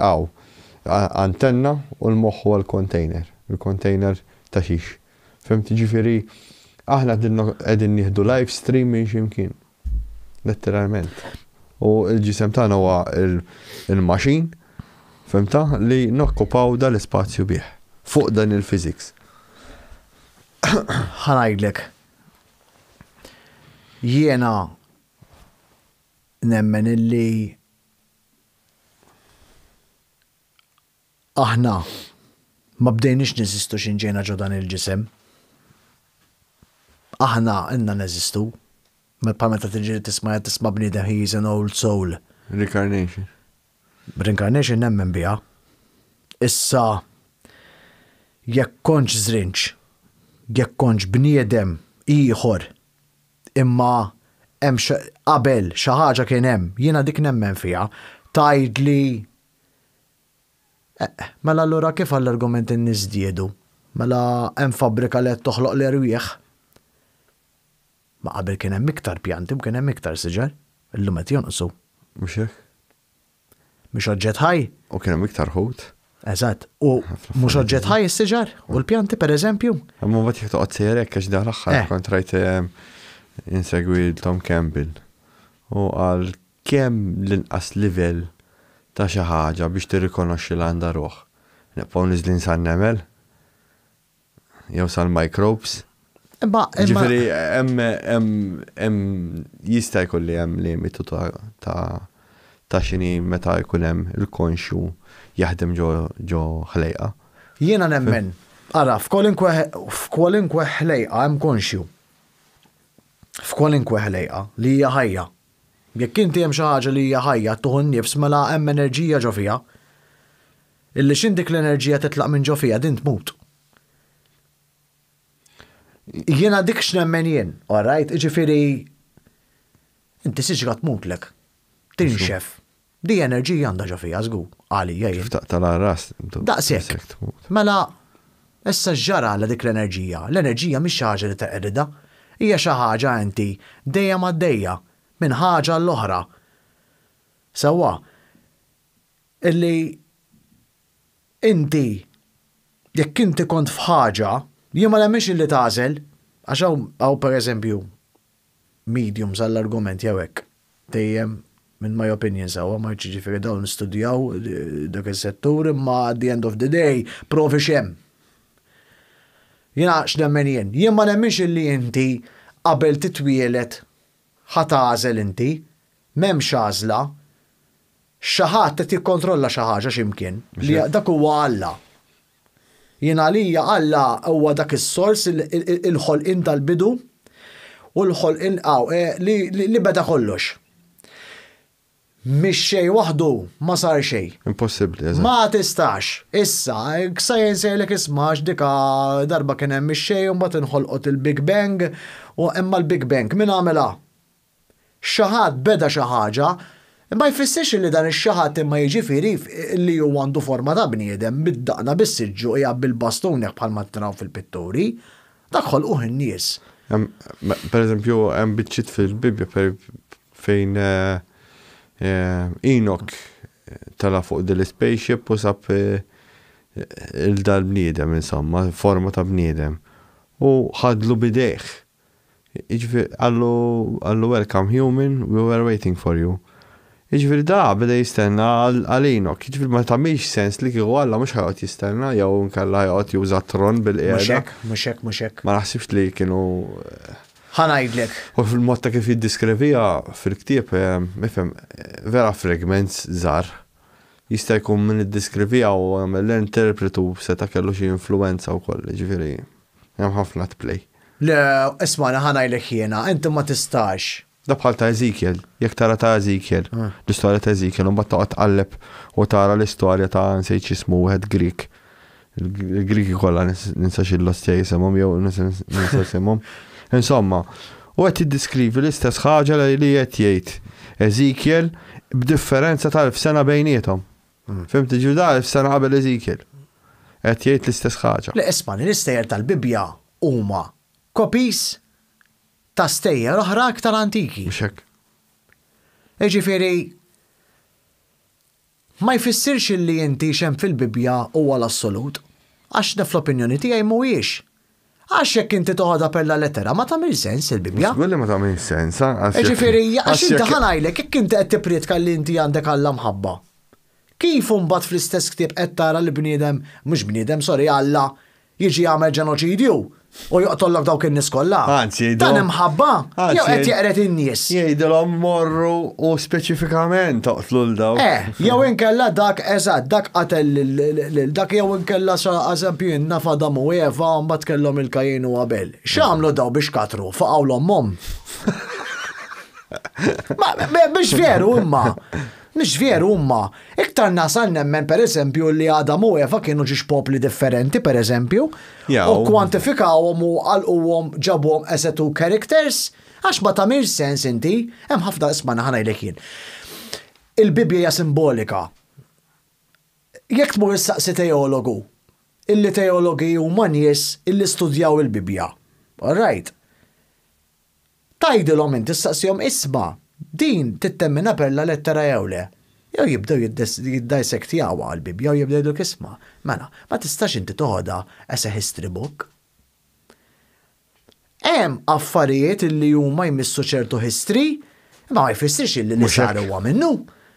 antenna u l-moħħ huwa l-container. Il-container ta' xiex. Fimt ġifieri aħna qegħdin nieħdu live stream minn x'imkien. Letteralment. U l-ġisem tagħna huwa il-maċin, fimta, li nokkupaw dal-ispazju bih. Fuq dan il-physics. Ħanajdlek. Jiena nemmen illi aħna ma bdejniex neżistu x'inġejna ġo dan il-ġisem. Aħna inna neżistu. Meta tiġi tisma' bniedem he is an old soul. Reincarnation. Reincarnation nemmen biha. Issa jekk kontx żrinġ, jekk kontx bniedem ieħor imma hemm qabel xi ħaġa kien hemm, jiena dik nemmen fiha, tgħidli mela allura kif għall-argument inniżdiedu? Mela hemm fabbrika li qed toħloq l-irwieħ. Ma qabel kien hemm iktar pjanti u kien hemm iktar siġar, illum qed jonqsu. Mhux hekk? Mhux oġġett ħaj? U kien hemm iktar ħut. Eżatt. U mhux oġġett ħaj is-siġar u l-pjanti pereżempju. Imma mbagħad jekk toqgħod sejrek għax dak l-aħħar kont rajt insegwi Tom Campbell. U qal kemm l-inqas livell ta' xi ħaġa biex tirrikonoxxi l għandha ruħ. Nibqgħu niżlin san-nemel? Jew sal-microbes? Ġifieri hemm jista' jkolli hemm limitu ta' xini meta jkun hemm il-konxju jaħdem ġo ħlejqa. Jiena nemmen, ara f'kwalinkwe ħlejqa hemm konxju. F'kwalinkwe ħlejqa li hija ħajja. Jekk inti hemm xi ħaġa li hija ħajja tuħu nnifs mela hemm enerġija ġo fiha. Illi x'indik l-enerġija titlaq minn ġo fiha din tmut. Jiena dik x'nemmen jien, all right, ġifieri inti siġra tmutlek. Tinxef. Di enerġija għandha ġo fiha żgur, għalija jien. Tal-ras. Daqshekk. Mela issa ġara għal dik l-enerġija. L-enerġija mhix xi ħaġa li teqrida. Hija xi ħaġa inti dejja għaddejja minn ħaġa l-oħra. Sewwa illi inti jekk inti kont f'ħaġa jien ma nemmix illi tagħżel għax hawn pereżempju mediums għall-argument jew hekk. Dejjem minn my opinion sewwa ma jiġifieri dawn nistudjaw dak is-settur imma at the end of the day provi x'hemm. Jiena x'nemmen jien ma nemmix illi inti qabel titwielet ħatagħżel inti, m'hemmx għażla, xi ħadd qed jikkontrolla xi ħaġa x'imkien li dak huwa Alla. Jien għalija Alla huwa dak is-sors il-ħolqien tal-bidu u l-ħolqien li beda kollox. Mix xej waħdu, ma sar xej. Impossibbli, Ma tistax. Issa, science jgħalek ismax dika darba kien hemm mix xej u mbagħad inħolqot il-Big Bang u imma l-Big Bang min għamilha? Xaħat beda xi ħaġa, ma jfissirx li dan ix-xaħat imma jiġifieri li huwa għandu forma ta' bniedem bid-daqna bis-siġġu hija bil-bastunek bħalma traw fil-pitturi, dak ħolquh in-nies. Per eżempju, hemm biċċiet fil-Bibja fejn Enoch tala fuq dil-spaceship u sab il-dal bniedem, insomma, forma ta' bniedem. U ħadlu bidejh. Għallu welcome human, we were waiting for you. Iġviri da, bida jistenna għal Enoch. Iġviri ma tamiex sens li kieku għalla mux ħajqot jistenna, jew nkella ħajqot juża tron bil-qiegħda. Muxek. Ma naħsibx li kienu ħanajdlek. U fil-mod ta' kif jiddiskrivija fil-ktieb, mifhem, vera fragments żgħar. Jista' jkun minn iddiskrivija u l-interpretu seta' kellu xi influenza wkoll, ġifieri hemm ħafna tplay. Le, isma' ħanajdlek jiena, inti ma tistax. Da bħal ta' Ezekiel, jekk tara ta' Ezekiel, l-istorja ta' Ezekiel, u mbagħad toqgħod tqalleb u tara l-istorja ta' nsejt x'ismu wieħed Grik. Il-Griki kollha ninsa xi l-ostja jisimhom jew ninsa jisimhom. Insomma, u qed jiddiskrivi l-istess ħaġa li qed jgħid Ezekiel b'differenza ta' 1000 sena bejniethom. Fimt ġuda 1000 sena qabel Ezekiel. Qed jgħid l-istess ħaġa. Le isma' l-istejjer tal-Bibja huma kopis ta' stejjer oħra aktar antiki. Mhux hekk. Jiġifieri ma jfissirx li inti xem fil-Bibja huwa l-assolut, għax fl-opinjoni tiegħi mhuwiex. Għax jekk inti toħodha per la lettera ma tagħmel sens il-Bibja. Żgulli ma tagħmel sens. Jiġifieri għax inti ħanajlek jekk inti qed tippriedka li inti għandek Alla mħabba. Kif imbagħad fl-istess ktieb qed tara li bniedem, mhux bniedem, sorry, Alla jiġi jagħmel ġenoċidju u joqtollok dawk in-nies kollha. Anzi, dan imħabba jew qed jeqret in-nies. Jgħidilhom morru u speċifikament toqtlu l daw. Jew inkella dak eżatt, dak qatel dak jew inkella eżempju nafa Adam u Eva mbagħad kellhom il-Kajin u Abel. X'għamlu daw biex katru faqgħu l-ommhom? Biex veru imma. Mhix veru huma. Iktar nasal nemmen pereżempju li Adam u Eva kienu ġiex popli differenti pereżempju u kwantifikawhom u għalquhom ġabhom as two characters għax ma tagħmilx sens inti, hemm ħafna isma' ħanajlek jien. Il-Bibja hija simbolika. Jekk tmur issaqsi teologu, illi teologi huma nies illi studjaw il-Bibja. All right. Tajdilhom inti issaqsihom isma' din tittemmina per la lettera jew le. Jew jibdew jiddissektjaw għal-Bibja u jibdew isma'. Mela, ma tistax inti toħodha as a history book. Hemm affarijiet li huma jmissu ċertu history, ma jfissirx li li sar huwa minnu.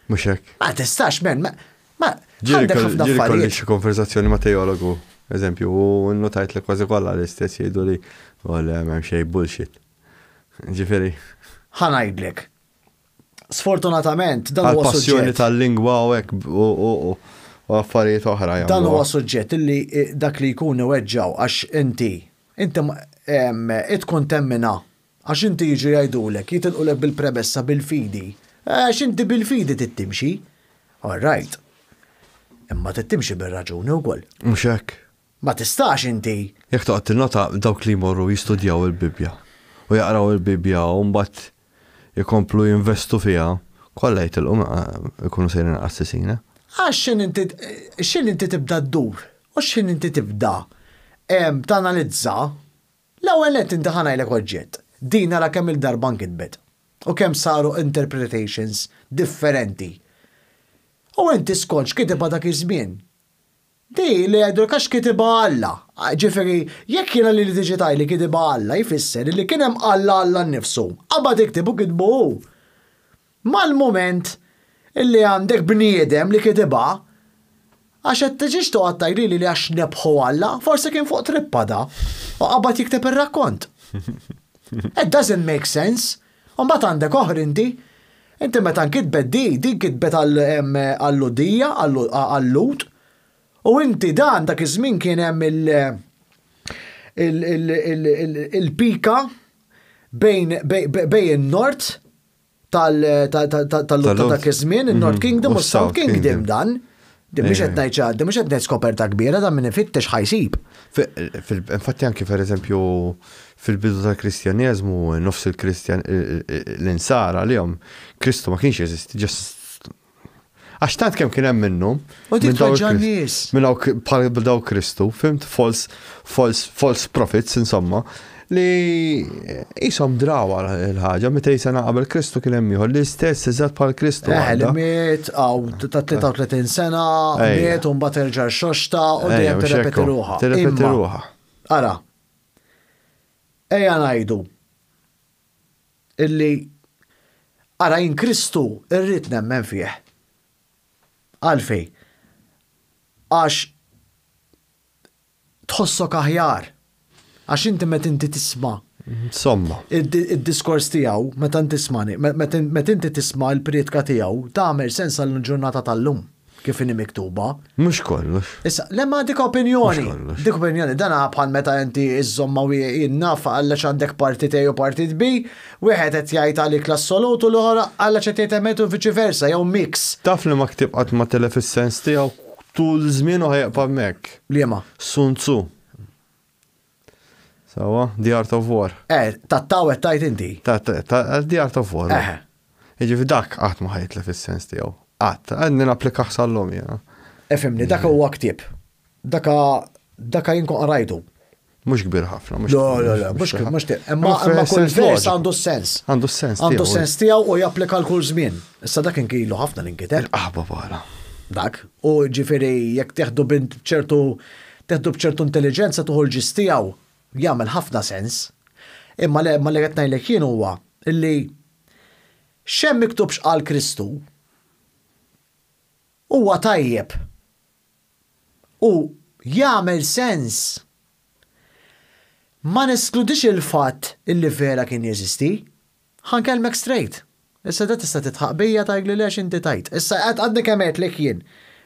Mhux hekk. Ma tistax men, ma għandek ħafna affarijiet. Xi konversazzjoni ma' teologu, eżempju, u notajt li kważi kollha l-istess jgħidu li hemm xejn bullshit. Ġifieri. Ħanajdlek. Sfortunatament, dan huwa suġġett. Passjoni tal-lingwa u hekk u affarijiet oħra. Dan huwa suġġett li dak li jkun iweġġaw għax inti tkun temmina għax inti jiġu jgħidulek jitilqulek bil-premessa bil-fidi. Għax inti bil-fidi tittimxi. All right. Imma tittimxi bil-raġuni wkoll. Mhux hekk. Ma tistax inti. Jekk toqgħod tinnota dawk li jmorru jistudjaw il-Bibja u jaqraw il-Bibja u mbagħad jikomplu jinvestu fija, kollha jitilqu ikunu sejrin assasina. Xin inti tibda d-dur, u xin inti tibda tanalizza, l-ewwel qed inti ħanajlek oġġett. Din nara kemm il-darba nkitbet u kemm saru interpretations differenti. U inti skonx kitibha dak iż-żmien. Di li għedu kax kitiba Alla. Ġifiri, jekk jena li digitajli kitiba Alla, jfisser li kienem Alla nnifsu. Għabad iktibu kitbu. Mal-moment illi għandek bniedem li kitiba, għax għed tiġiġ toqgħod li għax nebħu Alla, forse kien fuq trippa da, u għabad jiktib il-rakkont. It doesn't make sense. Umbat għandek oħrinti, inti meta nkitbet din kitbet għall-ludija, għall-lut, u inti dan dak iż-żmien kien hemm il-pika bejn in-nord tal-lutta ta' kizmin, il-North Kingdom u South Kingdom dan. Mux għednajt skoperta kbira, dan minn ifittex ħajsib. Infatti anki per eżempju fil-bidu tal-Kristjanizmu, nofs il-Kristjan l-insara li Kristu ma kienx jeżisti, għax tant kem kien hemm minnhom. U titweġġa n-nies. Minn daw Kristu, fimt false prophets insomma, li jisom drawa l-ħagġa, meta jisana qabel Kristu kien hemm ieħor li stess eżatt bħal Kristu. Li miet għaw ta' 33 sena, miet u mbagħad terġa' xoxta u dejjem tirrepeti ruħha. Tirrepeti ruħha. Ara, ejja ngħidu illi ara jien Kristu irrid nemmen fih. Għalfej, għax tħossok aħjar. Għax inti met inti tisma' insomma id-diskors tiegħu meta tismani, meta inti tisma' l-priedka tiegħu tagħmel sens għall-ġurnata tal-lum kif inhi miktuba. Mhux kollox. Issa, lemma dik opinjoni. Dik opinjoni dan bħal meta inti iżomma jinnaf għallax għandek partit A u partit B, wieħed qed jgħid għalik l-assolut u l-oħra għallax qed jgħid u viċi versa jew mix. Taf li ma ktib qatt ma tele fis-sens tiegħu tul żmien u ħajqpa' hemmhekk. Liema? Sun Tzu. Sawa, The Art of War. Tattaw tajt inti. The Art of War. Iġifi dak qatt ma ħajtle fis-sens tiegħu. Qatt, għandni napplikaħ sal-lum jena. Efimni, daka huwa ktieb. Daka jinkun qarajtu. Mhux kbir ħafna. Mhux kbir. Imma kull vers għandu sens. Għandu sens tiegħu. Għandu sens tiegħu u japplika l-kull żmien. Issa dak inkilu ħafna l-inkiteb. Aħba bara. Dak. U ġifieri jekk teħdu b'ċertu intelligenza tuħu l-ġis tiegħu jagħmel ħafna sens. Imma li qed ngħidlek jien huwa illi xemm miktubx qal Kristu huwa tajjeb u jagħmel sens. Ma neskludix il-fatt illi vera kien jeżisti, ħankellmek straight. Issa da tista' titħaq bija tajgli lex inti tajt. Issa qed għadni kemm qedlek jien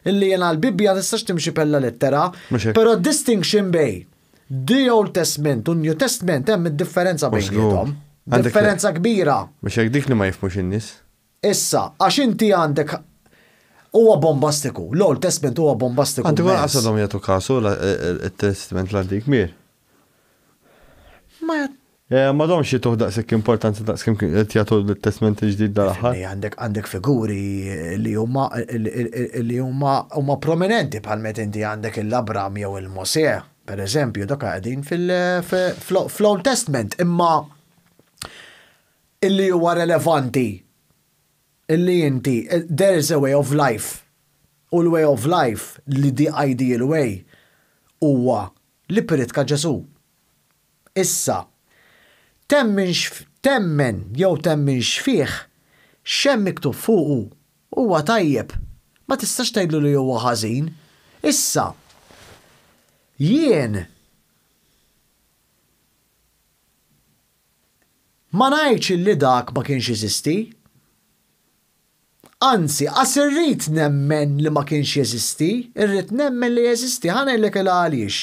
illi jiena l-Bibbja tistax timxi pella lettera, però distinction bej The Old Testament u New Testament hemm id-differenza bejniethom. Differenza kbira. Mhux hekk dik li ma jifhmux in-nies. Issa, għax inti għandek huwa bombastiku. L-Old Testament huwa bombastiku. Għandu għal qasadhom jagħtu kasu il-Testament l-Antik Kbir. Ma domx jituħ daqshekk importanza daqskemm qed jagħtu l-Testament il-ġdid dal-aħħar. Għandek figuri li huma prominenti bħal meta inti għandek il-Abram jew il-Mosè. Per eżempju, dak għadin fil-Old Testament, imma illi huwa relevanti, illi inti, there is a way of life, u l-way of life li the ideal way huwa li pritka Ġesu. Issa, temmen xfih, xem miktub fuqu huwa tajjeb, ma tistax tgħidlu li huwa ħażin. Issa, jien ma ngħidx li dak ma kienx jeżisti. Anzi, irrid nemmen li ma kienx jeżisti, irrid nemmen li jeżisti, ħanejlek għaliex.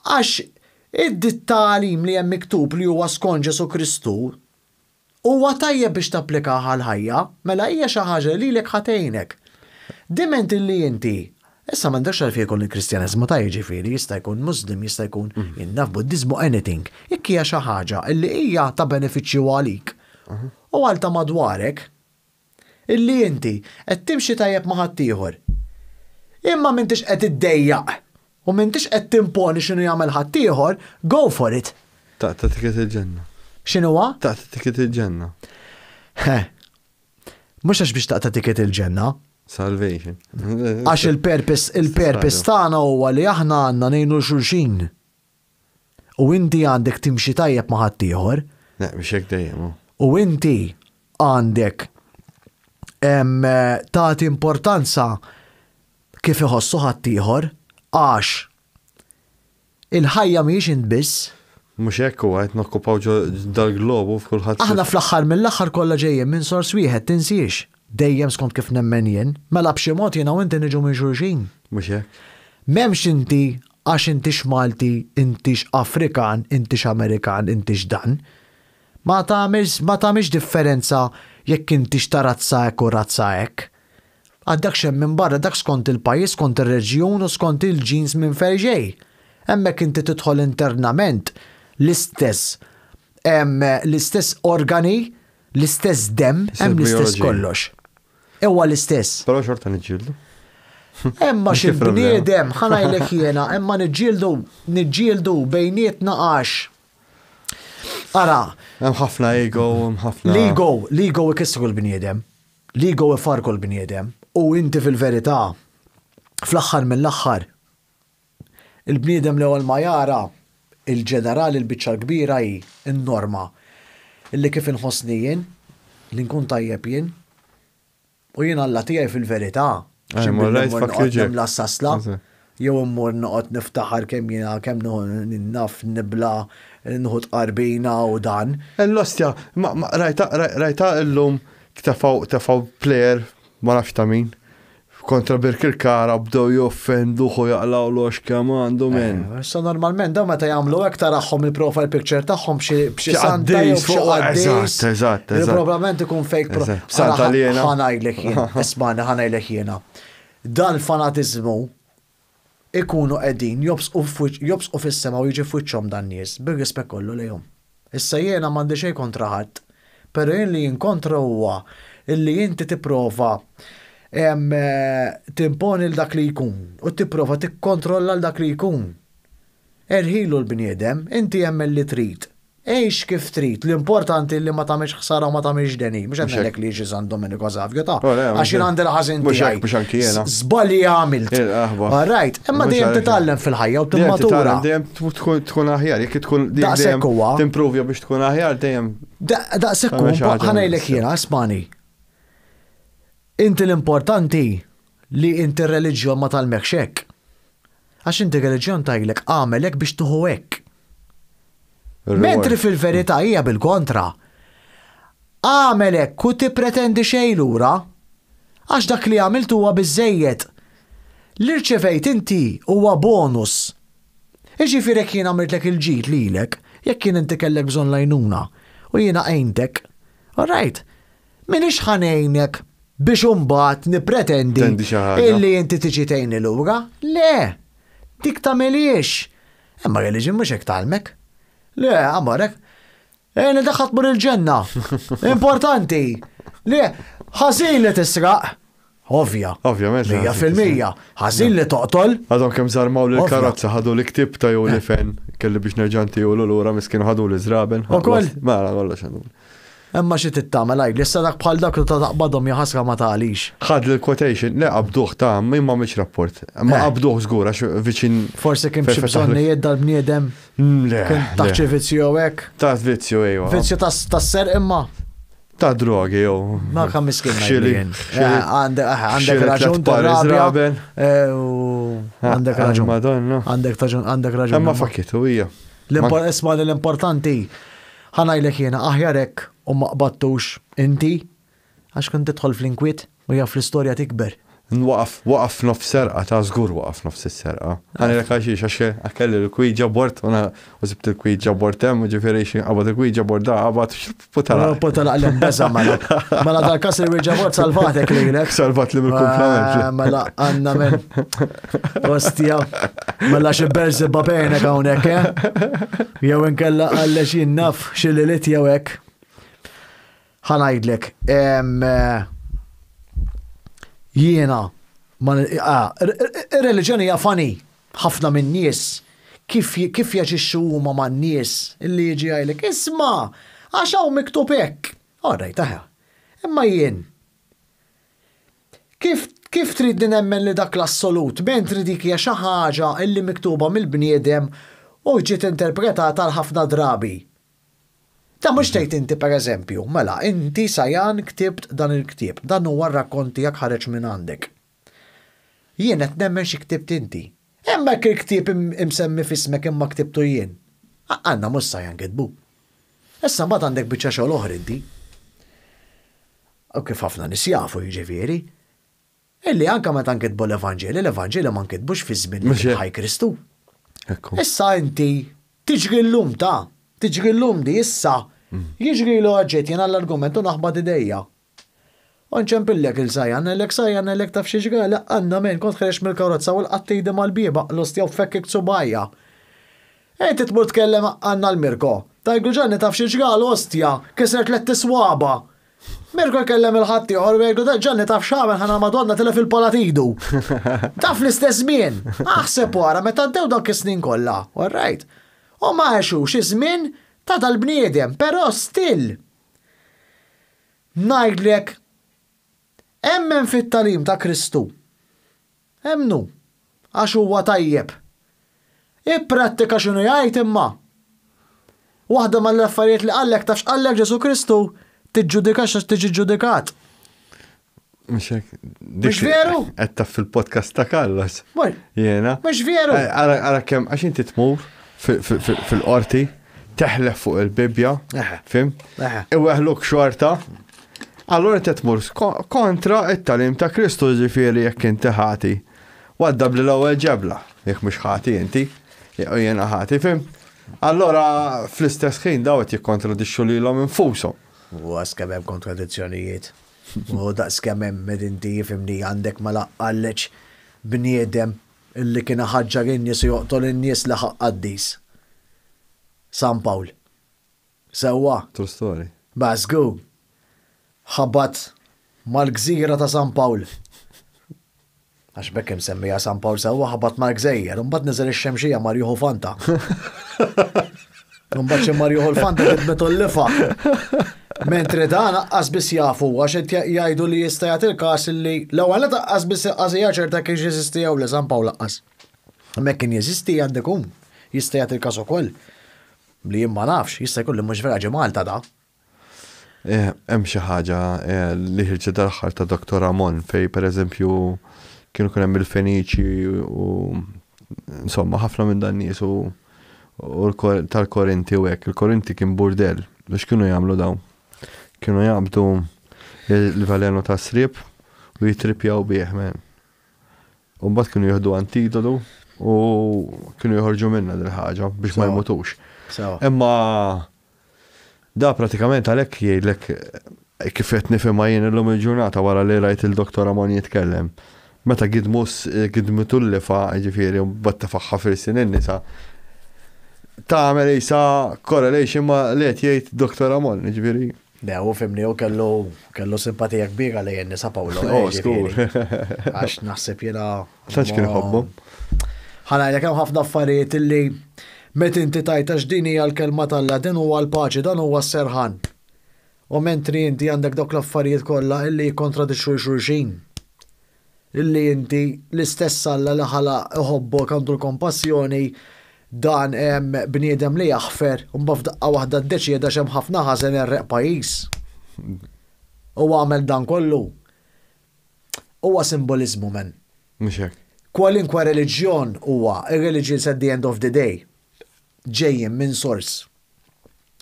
Għax id-talim li hemm miktub li huwa skont Ġesu Kristu huwa tajjeb biex tapplika għal-ħajja, mela hija xi ħaġa li lek ħatejnek. Diment illi inti issa m'għandekx għalfejn jkun il-Kristjaneżmu ta' jiġifieri jista' jkun Muslim, jista' jkun jinnaf Buddiżmu anything. Jekk hija xi ħaġa li hija ta' benefiċċju għalik u għal ta' madwarek illi inti qed timxi tajjeb ma' ħaddieħor. Imma m'intix qed iddejjaq u m'intix qed timponi x'inhu jagħmel ħaddieħor, go for it. Ta' tiket il-ġenna. X'inhuwa? Ta' tiket il-ġenna. Mhux għax biex ta' tiket il-ġenna. Salvation. Għax il-purpose tagħna huwa li aħna għandna ngħinu xulxin. U inti għandek timxi tajjeb ma' ħaddieħor. Biex hekk dejjem. U inti għandek tagħti importanza kif iħossu ħaddieħor għax il-ħajja mhijiex int biss. Mhux hekk huwa qed nokkupaw dal-globu f'kulħadd. Aħna fl-aħħar mill-aħħar kollha ġejjin minn sors wieħed tinsiex. Dejjem skont kif nemmen jien, mela b'xi mod jiena u inti niġu minn xulxin. Mhux hekk. M'hemmx inti għax intix Malti, intix Afrikan, intix Amerikan, intix dan. Ma tagħmilx differenza jekk inti xtarazzajek u razzajek. Għaddak xem minn barra, dak skont il-pajis, skont il-reġjun u skont il-ġins minn ferġej. Hemmhekk inti tidħol internament l-istess organi, l-istess dem, hemm l-istess kollox. Ewa l-istess. Però xorta niġġieldu. Emma xil-bniedem, ħanajlek jiena, emma niġġieldu bejnietna għax. Ara. Hemm ħafna ego, hemm ħafna. L-ego ikissru l-bniedem. L-ego ifarku l-bniedem. U inti fil-verità, fl-aħħar mill-aħħar, il-bniedem l-ewwel ma jara il-ġenerali l-biċċa kbira hi n-norma. Illi kif inħossni jien, li nkun tajjeb jien, u jien Alla tiegħi fil-verità. L-assasla, jew immur noqgħod niftaħar kemm naf nibla nħud qarbina u dan. L-ostja, rajta illum tafaw plejer ma nafx ta' min. Kontra Birkirkara bdew joffenduħu jaqlaw l-ox kamandu minn. So normalment daw meta jagħmlu hekk taraħħom il-profile picture tagħhom b'xi santa jew b'xi għaddejs. Eżatt. Probablement ikun fake profile. Santa li jiena. Ħanajlek jien, ismani ħanajlek jiena. Dan il-fanatiżmu ikunu qegħdin jobsqu fis-sema u jiġi f'wiċċhom dan nies bir-rispett kollu lejhom. Issa jiena m'għandi xejn kontra ħadd, però jien li jinkontra huwa illi inti tipprova timponi l-dak li jkun u tipprova tikkontrolla l-dak li jkun. Erħilu l-bniedem, inti jemmel li trid. Ejx kif trid, l-importanti li ma tagħmilx ħsara u ma tagħmilx deni, mhux hemmhekk li jiġi San Domenico Savio ta' għax jien għandi l-ħażin tiegħi. Mhux anki jiena. Żballi għamilt. Right, imma dejjem titgħallem fil-ħajja u timmatura. Dejjem tkun aħjar, jekk tkun dejjem timprovja biex tkun aħjar dejjem. Daqshekk huwa ħanejlek jiena, ismani. Inti l-importanti li inti r-reliġjon ma talmekx hekk. Għax inti reliġjon tajlek għamelek biex tuħu hekk. Mentri fil-verità hija bil-kontra. Għamelek u tippretendi xejn lura għax dak li għamilt huwa biżejjed. Li rċevejt inti huwa bonus. Iġifieri jekk jien għamiltlek il-ġid lilek, jekk kien inti kellek bżonn lajnuna u jiena għejntek. All right. Minix ħanejnek biex imbagħad nippretendi illi inti tiġi tgħinni lura? Le, dik tagħmelix. Imma reliġjon mhux hekk tagħlmek. Le, amorek. Daħħat mur il-ġenna. Importanti. Le, ħażin li tisraq. Ovvjament. 100%. Ħażin li toqtol. Għadhom kemm żarmaw l-karozza ħadu l-ktib ta' jew li fen kelli biex nerġanti jew lura miskin ħadu l-iżraben. Ukoll. Mela kollox għandu. Imma xi tittamel għajk, lissa dak bħal dak li ta' taqbadhom jaħasra ma tagħlix. Ħad l-quotation, le qabduh ta' imma mhix rapport. Ma qabduh żgur għax viċin. Forsi kemm xi bżonn jgħidda l-bniedem. Le. Taħt xi vizzju hekk. Taħt vizzju ejwa. Vizzju tas-ser imma. Ta' drogi jew. Ma kemm miskin ngħidlin. Għandek raġun tarrabja. Għandek raġun. Madonna. Għandek raġun. Imma fakkitu hija. Isma' l-importanti ħanajlek jiena aħjarek u ma qbattux inti għax kont tidħol fl-inkwiet u hija fl-istorja tikber. Waqaf nofs serqa ta' żgur waqaf nofs is-serqa. Għalek għax kelli l-kwid ġabort u zibt il-kwid ġabort hemm ġifieri xi qabad il-kwid ġabort da qabad putala. Putala l-imbeza mela. Mela dal-każ il-kwid ġabort salvatek lilek. Salvat li bil-kumplament. Mela għandna minn ostja. Mela xi Beelzebub bejnek hawnhekk, jew inkella għallex jinnaf xi lilit jew hekk. Ħanajdlek, jiena, ir-reliġjoni hija fani, ħafna minn nies kif jaġixxu huma man nies illi jiġi għajlek, isma' għax hawn miktub hekk. Orrejt aħja. Imma jien. Kif trid nemmen li dak l-assolut, mentri dik hija xi ħaġa illi miktuba mill-bniedem u ġiet interpretata għal ħafna drabi. Ta' mhux tgħid inti pereżempju, mela inti Sajan ktibt dan il-ktieb, dan huwa r-rakkonti jak ħareġ minn għandek. Jien qed nemmen xi ktibt inti. Hemmhekk il-ktieb imsemmi f'ismek imma ktibtu jien. Għandna mhux Sajan kitbu. Issa mbagħad għandek biċċa xogħol oħra inti. U kif ħafna nies jafu jiġifieri. Illi anke meta nkitbu l-Evanġeli ma nkitbux fi żmien ħaj Kristu. Issa inti tiġri llum ta' tiġri l-lum di issa, jiġri l-oġġet jena l-argumentu naħbad idejja. Unċempillek il-sajjan, l-ek taf xieġgħala, għanna men kont xrex mill-karozza u l-qattejda mal-bieba, l-ostjaw fekkik subajja. Ejt tmur tkellem għanna l-Mirko. Tajglu ġanni taf xieġgħal ostja, kisret l tiswaba. Mirko kellem il-ħatti uħor, għajglu ġanni taf xamen ħana Madonna tila fil-palatidu. Taf l-istess mien. Aħseb wara, meta d-dew dak is-snin kollha, all right. U maħxu xizmin ta' tal-bniedem, pero still. Najdlek, emmen fit-talim ta' Kristu. Emnu, għax huwa tajjeb. Ipprattika x'inhu jgħid imma. Waħda mal-affarijiet li qallek tafx qallek Ġesu Kristu, tiġġudikax għax tiġi ġudikat. Mhux veru? Qed taf fil-podcast ta' Carlos. Jiena. Mhux veru. Ara kemm għax inti tmur fil-qorti, teħlef fuq il-Bibja, fim? Iweħluk xorta. Allora inti tmur kontra it-talim ta' Kristu ġifieri jekk inti ħati. Waddab li l-ewwel ġebla, jekk mhux ħati inti, jiena ħati, fim? Allora fl-istess ħin daw qed jikkontradixxu lilhom infushom. Huwa skemm hemm kontradizzjonijiet. U daqskemm hemm inti jifhimni għandek ma laqqallex bniedem illi kien ħaġġar in-nies u joqtol in-nies li ħaqqaddis. San Pawl. Sewwa. True story. Basgu. ħabbat mal-gżira ta' San Pawl. Għax bekk semmija San Pawl sewwa ħabbat mal-gżejjer, mbagħad niżel ix-xemxija Marjuħu Fanta. Mbagħad xi Marjuħu l-Fanta tibmetu l-lifa. Mentri dan aqqas biss jafu għax qed jgħidu li jista' jagħti l-każ li l-ewwel aqqas biss qasija ċerta kien jeżisti jew li San Pawl aqqas. Hemmhekk kien jeżisti għandek jista' jagħti l-każ ukoll. Li jien ma nafx, jista' jkun li mhux vera ġi Malta da. Hemm xi ħaġa li ħirġet l-aħħar ta' Dr. Ramon fej pereżempju kienu kien hemm il-Feniċi u insomma ħafna minn dan nies u tal-Korinti u hekk. Il-Korinti kien burdell. Biex kienu jagħmlu dawn? Kienu jaqbdu l-velenu ta' srib u jitripjaw bih men. U mbagħad kienu jieħdu antidotu u kienu joħorġu minna dil ħaġa biex ma jmutux. Imma da pratikament għalhekk jgħidlek kif qed nifhimha jien illum il-ġurnata wara li rajt il-Dr. Ramon jitkellem. Meta gidmitu l-lifa ġifieri u batta faħħa fil-sin in-nisa tagħmel isa correlation ma li qed jgħid Dr. Ramon, ġifieri. U fimni u kellu simpatija kbira li nisa Pawlo. Skur. Għax naħseb jiena. Tax kien ħobbu. Ħanajlek hemm ħafna affarijiet illi met inti tajtax din hija l-kelma tal-Alla din huwa l-paċi dan huwa s-serħan. U mentri inti għandek dawk l-affarijiet kollha illi jikkontradixxu xulxin. Illi inti l-istess Alla li ħala iħobbok għandu l-kompassjoni dan hemm bniedem li jaħfer u b'daqqa waħda ddeċieda x'hemm ħafna ħażen irreq pajjiż. U għamel dan kollu. Huwa simboliżmu men. Mhux hekk. Kwalinkwa reliġjon huwa, ir-religions at the end of the day ġejjin minn sors.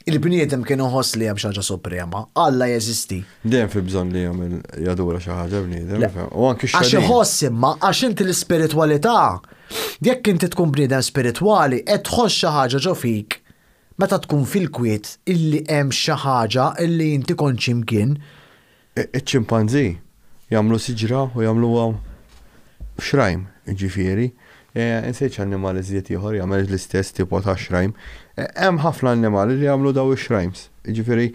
Il-bniedem kien iħoss li hemm xi ħaġa suprema, Alla jeżisti. Dejjem fi bżonn li jagħmel jadura xi ħaġa bniedem. U anke għax iħoss imma għax inti l-ispiritwalità jekk inti tkun bniedem spiritwali qed tħoss xi ħaġa ġo fik meta tkun fil-kwiet illi hemm xi ħaġa illi inti kont x'imkien. Iċ-ċimpanżì jagħmlu siġra u jagħmluha xrajm, ġifieri. Insejċ annimali żied ieħor jagħmel l-istess tipo ta' xrajm. Hemm ħafna annimali li jagħmlu daw ix-xrajms. Ġifieri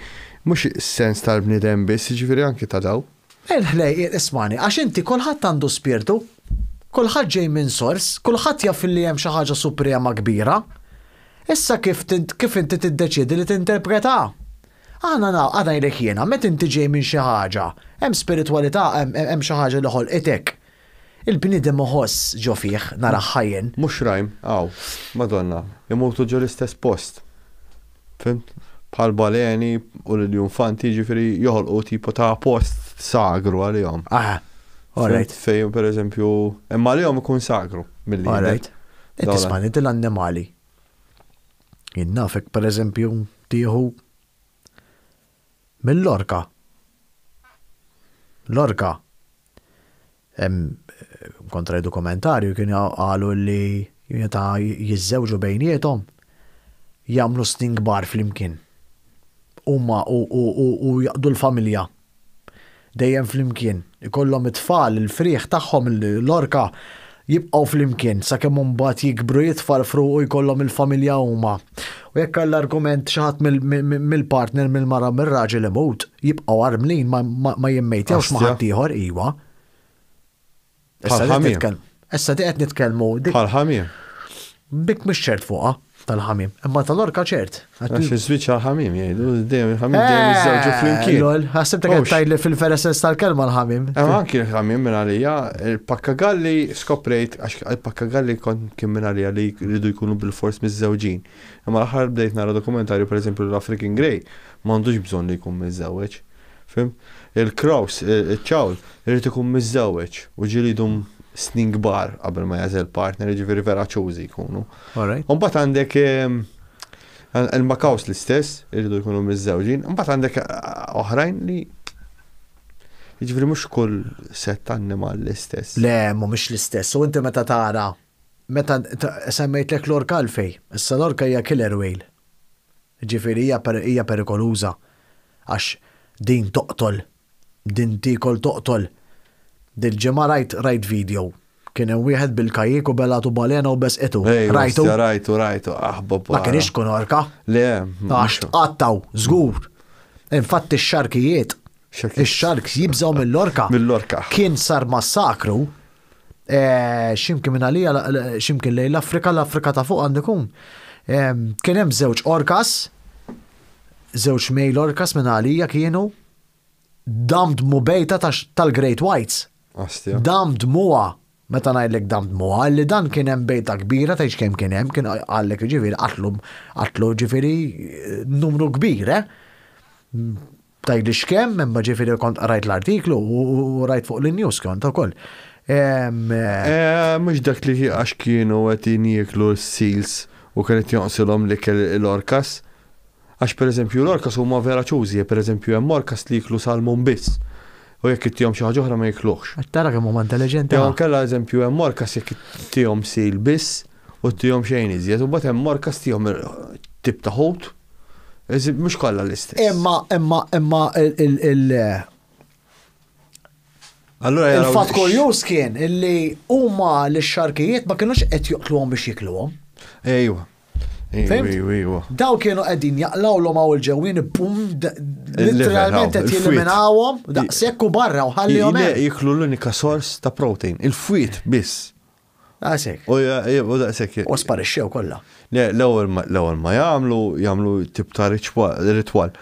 mhux is-sens tal-bniedem biss, ġifieri anke ta' daw. Ħlej, ismani, għax inti kulħadd għandu spirtu, kulħadd ġej minn sors, kulħadd jaf li hemm xi ħaġa suprema kbira. Issa kif inti tiddeċiedi li tinterpreta. Għana jlek jiena, meta inti ġej minn xi ħaġa, hemm spiritwalità, hemm xi ħaġa li ħolqitek. Il-bniedem iħoss ġo fih nara ħajjen. Mhux rajm, Madonna, imutu ġo l-istess post. Fimt? Bħal baleni u l-infanti ġifieri joħolqu tipo ta' post sagru għalihom. Alright. Fejn pereżempju, imma għalihom ikun sagru milli. Alright. Tisma' inti l-annimali. Jinnafek pereżempju tieħu mill-orka. L-orka. Kontra dokumentarju kien għalu li jizzewġu bejnietom jagħmlu snin kbar flimkien. Huma u jaqdu l-familja. dejjem flimkien. Ikollhom it-tfal, il-frieħ tagħhom l-orka jibqgħu flimkien sakemm mbagħad jikbru jitfarfru u jkollhom il-familja huma. U jekk l-argument xi ħadd mill-partner mill-mara mir-raġel imut, jibqgħu armlin ma jimmejtewx ma' ħadd ieħor iwa. Issa qed nitkellmu bħal-ħamiem. Dik mhix ċert fuqha tal-ħamim, imma tal-orka ċert. Għax iż-żwieġ għal-ħamim jgħidu dejjem il-ħamim dejjem iżżewġu flimkien. Lol, ħassibtek qed tgħidli fil-feresens tal-kelma l-ħamim. Anki l-ħamim minn għalija, il-pakkagalli skoprejt għax il-pakkagalli kien minn għalija li jridu jkunu bil-fors miż-żewġin. Imma l-aħħar bdejt nara dokumentarju pereżempju l-African Grey m'għandux bżonn li jkun miż-żewġ. Fim? Il-Kraus, il-ċawl, irid ikun miż-żewġ u ġilidhom snin kbar qabel ma jażel partner, ġifieri vera ċużi jkunu. Mbagħad għandek il-Makaws l-istess, iridu jkunu miż-żewġin, mbagħad għandek oħrajn li jiġifieri mhux kull set annimal l-istess. Le, mhumiex l-istess. U inti meta tara, meta semmejtlek l-orka għalfej, issa l-orka hija killer whale. Ġifieri hija perikoluża għax din toqtol, din tikol toqtol. Dil-ġemma rajt video. Kien hemm wieħed bil-kajjik u belatu balena u besqitu. Rajtu, aħbob. Ma kienx kun orka? Le. Għax tqattaw, żgur. Infatti x-xarkijiet, ix-xarks jibżgħu mill-orka. Mill-orka. Kien sar massakru. X'imkien minn għalija, x'imkien lejn l-Afrika ta' fuq għandikum. Kien hemm żewġ orkas, żewġ mejl orkas minn għalija kienu damd mubejta tal-Great Whites. Damd muwa, meta ngħidlek damd muwa, li dan kien hemm bejta kbira ta' kemm kien hemm, kien għallek ġifieri qatlu ġifieri numru kbir, Tajli x'kemm, imma ġifieri kont rajt l-artiklu u rajt fuq l-news kont ukoll. Mhux dak li għax kienu qed jieklu s-seals u kienet jonqsilhom l-orkas. Għax pereżempju l-orkas huma vera ċużi, pereżempju hemm orkas li jiklu salmon biss. U jekk ittihom xi ħaġa oħra ma jikluħx. Tara kemm huma intelligenti. Jew kellha eżempju hemm orkas jekk ittihom sil biss u ittihom xejn iżjed, u mbagħad hemm orkas tihom tip ta' ħut. Mhux kollha l-istess. Imma il-fatt kurjuż kien illi huma l-xarkijiet ma kinux qed joqtluhom biex jikluhom. Ejwa. Daw kienu qegħdin jaqlawlhom hawn il-ġewwien bum literalment qed jeliminawhom daqshekk u barra u ħallihom hemm. Jiklu l-unika sors ta' protein, il-fwiet biss. Daqshekk. U daqshekk. U sparixxew kollha. L-ewwel ma jagħmlu tip ta' ritwal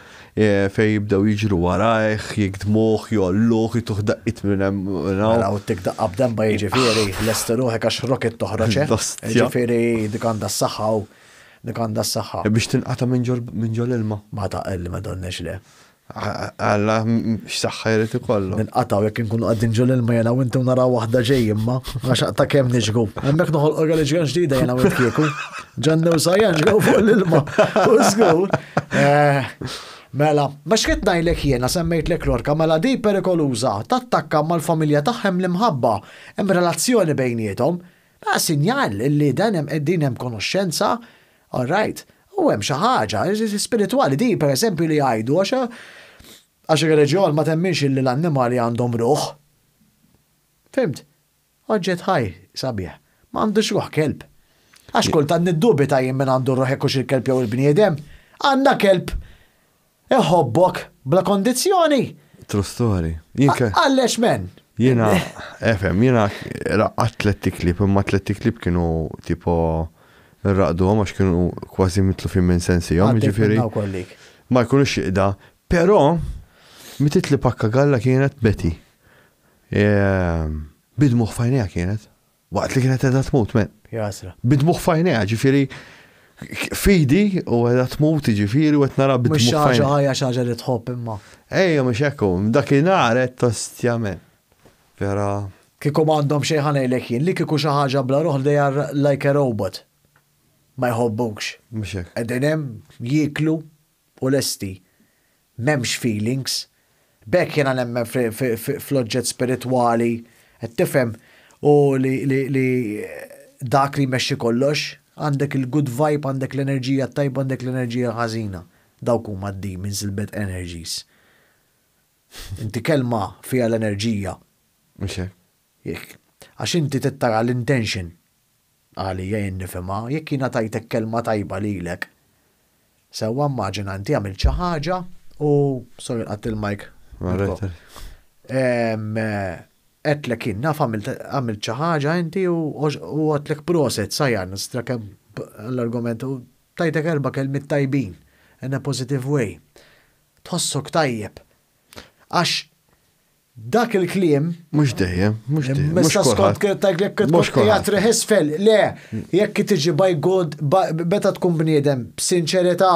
fej jibdew jiġru warajh, jikdmuh, jolluh, jituħ daqqit minn hemm. Għalaw tik daqqa b'demba jiġifieri l-esteruħek għax rocket toħroġ. Jiġifieri dik għandha s-saħħa u dik għandha s-saħħa. Biex tinqata minn ġol ilma. Ma taqel ma donnex le. Alla x'saħħa jrid ikollu. Ninqataw jekk inkunu qegħdin ġol ilma jena u intom naraw waħda ġej imma għax ta' kemm niġgu. Hemmhekk noħolqu organizzazzjoni ġdida jena u kieku. Ġannew sajjan ġew fuq l-ilma. U żgur. Mela, ma x'qed ngħidlek jiena semmejtlek l-orka mela di perikoluża tattakka mal-familja tagħhom l-imħabba hemm relazzjoni bejniethom. Ma sinjal li dan hemm qegħdin hemm konoxxenza, all right. U hemm xi ħaġa spiritwali di pereżempju li jgħidu għax ir-reġjon ma temminx li l-annimali għandhom ruħ. Fimt? Oġġett ħaj sabiħ, ma għandux ruħ kelb. Għax kultant niddubita jien min għandu ruħ hekk il-kelb jew il-bniedem. Għandna kelb. Iħobbok bla kondizzjoni. True story. Għallex men. Jiena raqqat 3 klip, imma 3 klip kienu tipo raqdu għax kienu kważi mitlufin minn sensijom, ġifieri. Ma jkunux iqda, però mitit li pakkagalla kienet Betty. Bidmuħ fajnija kienet. Waqt li kienet edha tmut, men. Jasra. Bidmuħ fajnija, ġifieri fidi u edha tmut, ġifieri u qed nara bidmuħ fajnija. Mhux ħaġa ħajja xi ħaġa li tħobb imma. Ejja mhux hekk, dakinhar qed tostjamen. Vera. Kieku m'għandhom xejn ħanejlek jien li kieku xi ħaġa bla ruħ they are like a robot. Ma jħobbux. Mhux hekk. Qegħdin hemm jieklu u lesti. M'hemmx feelings. Bekk jiena nemmen fl-oġġett spiritwali, qed tifhem u li dak li jmexxi kollox, għandek il-good vibe, għandek l-enerġija tajba, għandek l-enerġija ħażina. Dawk huma d-demons il-bad energies. Inti kelma fija l-enerġija. Mux hekk. Għax inti tittara l-intention għalija jien nifhimha, jekk jiena tajtek kelma tajba lilek. Sewwa immaġina inti għamilt xi ħaġa u sorry qatt il-mike. Għetlek jien naf għamilt xi ħaġa inti u għetlek proset sajjar nistra kemm l-argument u tajtek erba' kelmiet tajbin in a positive way. Tħossok tajjeb. Għax dak il-kliem mux dejjem, mux dejjem. Mista skont jgħat reħisfel, le, jekk tiġi by good, beta tkun bniedem, b'sinċerità,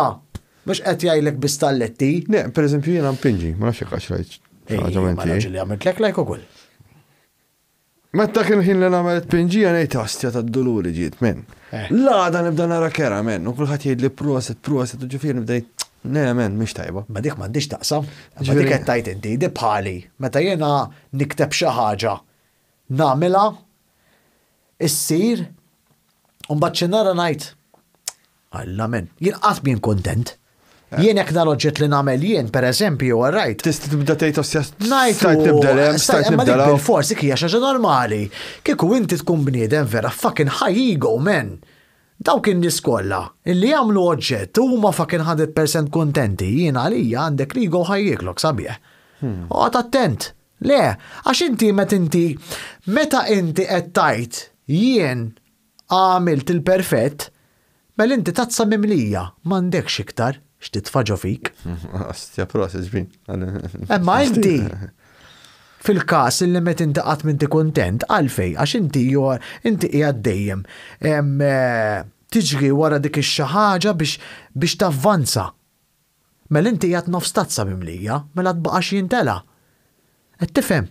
mux qed jgħajlek bistalletti. Le, per eżempju jena mpinġi, ma nafx għax rajt. Ma raġi li għamilt lek lajk u kull. Meta kien ħin li nagħmel pinġija ngħid ostja tad-doluri ġiet men. La dan nibda nara kera men, u kulħadd jgħidli proset, u ġifier nibda ne men mhix tajba. Ma dik m'għandix taqsam. Ma dik qed tajt inti, di bħali, meta jiena nikteb xi ħaġa nagħmilha issir u mbagħad xi nara ngħid Alla men, jien qatt min kontent. Jien jekk nal-oġġett li nagħmel jien, pereżempju, all right. Tista' tibda tgħid ostja stajt nibda forsi hija xi ħaġa normali. Kieku inti tkun bniedem vera fucking high ego, men. Dawk in-nies kollha illi jagħmlu oġġett huma fucking 100% kontenti, jien għalija għandek ego high eglok sabiħ. Oqgħod attent. Le, għax inti meta inti qed tajt jien għamilt il-perfett, mela inti tazza mimlija, m'għandekx iktar. X'titfaġġo fik. Ostja proset ġbin. Imma inti fil-każ illi met inti qatt m'inti kuntent għalfej għax inti qiegħed dejjem tiġri wara dik ix-xi ħaġa biex tavvanza. Mela inti qiegħed nofs tazza mimlija, mela tbaqax jintela. Qed tifhem?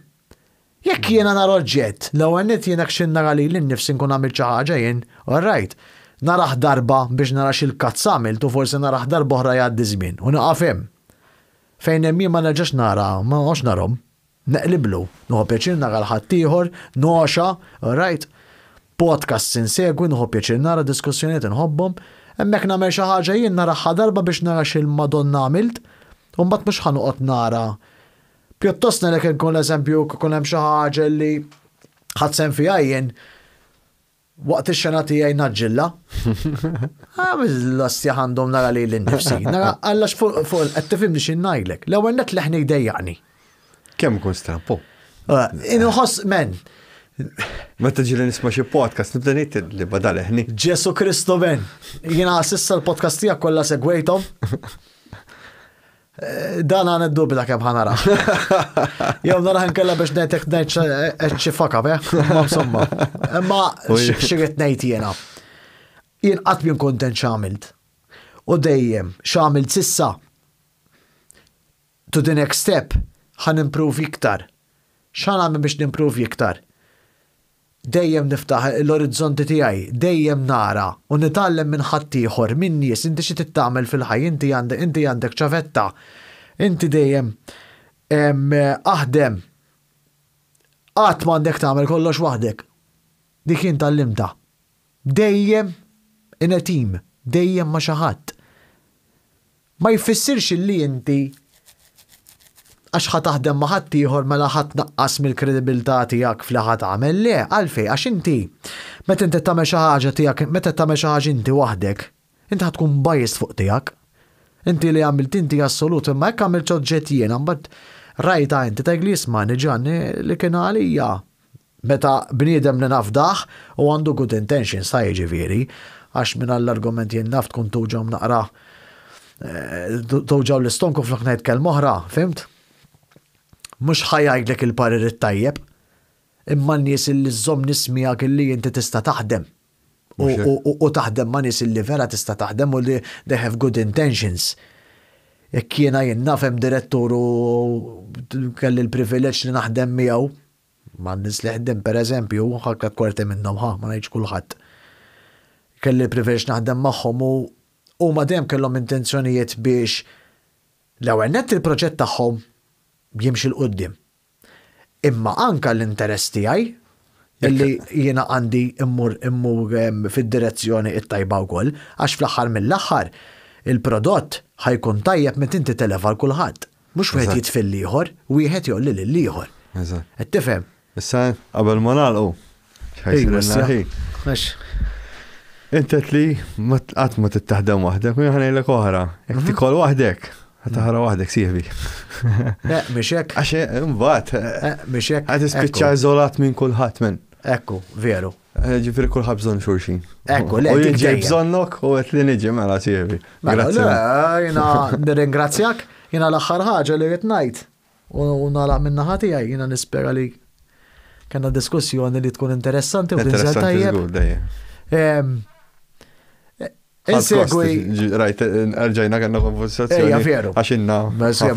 Jekk jiena nara oġġett, l-ewwel nett jiena x'in nara li l-innifsi nkun għamil xi ħaġa jien, all right. Naraħ darba biex nara xil-kazz għamilt u forsi naraħ darba oħra jgħaddi żmien u naqaf hemm. Fejn hemm ma nerġax nara, ma għax narhom. Neqliblu, nuħu pjaċir nara l-ħadd ieħor, noxa, all right. Podcasts insegwi, nuħu pjaċir nara diskussjonijiet inħobbhom, hemmhekk nagħmel xi ħaġa jien naraħħa darba biex nara x'il-Madonna għamilt, u mbagħad mhux ħanoqgħod nara. Pjuttost nagħlek inkun eżempju kun hemm xi ħaġa li ħadd fiha jien waqt ix-xena tiegħi naġġilla. L-ostja għandhom nara li l-innifsi. Nara għallax fuq qed tifhimni x'in ngħidlek. L-ewwel nett leħni jdejjaqni. Kemm ikun strampo? Inħoss men. Meta ġieli nisma' xi podcast nibda ngħid li bada leħni. Ġesu Kristo ben. Jiena s'issa l-podcast tiegħek kollha segwejthom. Dan għan id-dubita kemm ħanara. Jew nara nkella biex ngħidlek ngħid xi faka ma insomma. Imma x'rid ngħid jiena. Jien qatt min kontent x'għamilt. U dejjem x'għamilt sissa. To the next step ħan improve iktar. X'għan għamil biex nimprove iktar? Dejjem niftaħ l-orizzonti tiegħi, dejjem nara u nitgħallem minn ħadd ieħor minn nies inti xi tittamel fil-ħajja, inti għandek ċavetta. Inti dejjem aħdem. Qatt m'għandek tagħmel kollox waħdek. Dik jien tallimta. Dejjem in a team, dejjem ma' xi ħadd. Ma jfissirx illi inti għax ħat taħdem ma' ħadd ieħor mela ħadd naqqas mill-kredibilità tiegħek fl ħadd tagħmel le, għalfej għax inti meta inti tagħmel xi ħaġa tiegħek, meta tagħmel xi ħaġa inti waħdek, inti ħad tkun biased fuq tiegħek. Inti li għamilt inti assolut, imma jekk għamilt oġġett jiena mbagħad rajta inti tajgli isma' niġani li kien għalija. Meta bniedem li nafdaħ u għandu good intentions sa jiġifieri, għax minn l-argument jien naf tkun tuġaw naqra tuġaw l-istonku flok ngħid kelma oħra, fimt? Mux ħajajlek il-parir it-tajjeb, imma n-nies illi żomm nismijak illi inti tista' taħdem. U taħdem ma' nies illi vera tista' taħdem u li they have good intentions. Jekk jiena jien nafhem direttur u kelli l-privileġġ li naħdem miegħu, ma' nies li ħdem pereżempju, ħakka kwarti minnhom ma ngħidx kulħadd. Kelli l-privileġġ naħdem magħhom u ma dejjem kellhom intenzjonijiet biex l-ewwel nett il-proġett tagħhom jimxi l-qoddim. Imma anka l-interess tiegħi illi jiena għandi immur fid-direzzjoni it-tajba wkoll għax fl-aħħar mill-aħħar il-prodott ħajkun tajjeb meta inti televa l kulħadd. Mhux wieħed jitfil l-ieħor, wieħed joqli lill-ieħor. Eżatt. Qed tifhem? Issa qabel ma nagħlqu. Intet li qatt ma tittaħdem waħdek u ħanejlek oħra. Jekk tikol waħdek, ħataħra waħdek sieħbi. Mhix hekk. Għax imbagħad mhix hekk. qed tispiċċa iżolat minn kulħadd minn. Ekku, veru. Ġifieri kulħadd bżonn xulxin. Ekku, le. U jiġi bżonnok u qed li niġi mela sieħbi. Grazzi. Jiena nirringrazzjak, jiena l-aħħar ħaġa li qed ngħid u nagħlaq minn naħa tiegħi jiena nispera li kellna diskussjoni li tkun interessanti u tinżel tajjeb. Insegwi. Rajt, rġajna għanna konversazzjoni. Veru. Għaxinna.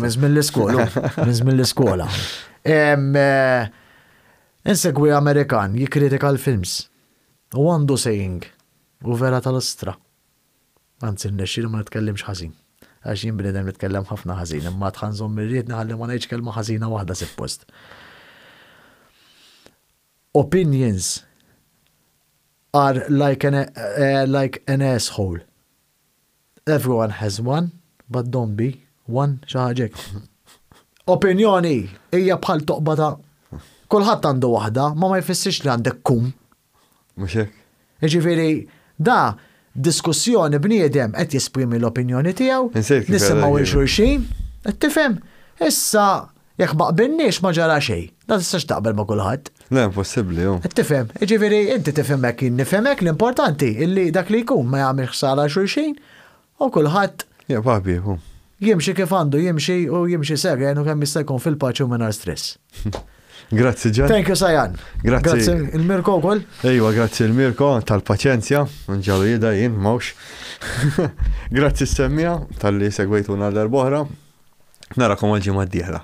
Miz mill-iskola. Insegwi Amerikan jikritika l-films. U għandu saying. U vera tal-istra. Anzi, n-nexxir ma nitkellimx ħażin. Għax jien bnedem nitkellem ħafna ħażin. Imma tħanżom mirriet naħalli ma ngħidx kelma ħażina waħda suppost. Opinions are like an asshole. Everyone has one, but don't be one xaħġek. Opinjoni hija bħal toqbata. Kulħadd għandu waħda, ma jfissirx li għandek kum. Mhux hekk. Jiġifieri da diskussjoni bniedem qed jesprimi l-opinjoni tiegħu, nisimgħu il-xulxin, qed tifhem. Issa jekk ma qbilniex ma ġara xejn. Da tistax taqbel ma' kulħadd. Le, impossibbli, jo. Tifhem, jiġifieri inti tifhemek jien nifhemek l-importanti illi dak li jkun ma jagħmel ħsara xulxin u kulħadd papi, jimxi kif għandu jimxi u jimxi segen u kemm jista' jkun fil-paċi u mingħajr stress. Grazzi Ġan. Thank you Sajan. Grazzi il-Mirko wkoll. Ejwa, grazzi il-Mirko tal-paċenzja, nġalu jida jien mawx. Grazzi s-semmija tal-li segwejtuna l-darbohra. Narakom għal-ġimgħa d-dieħla.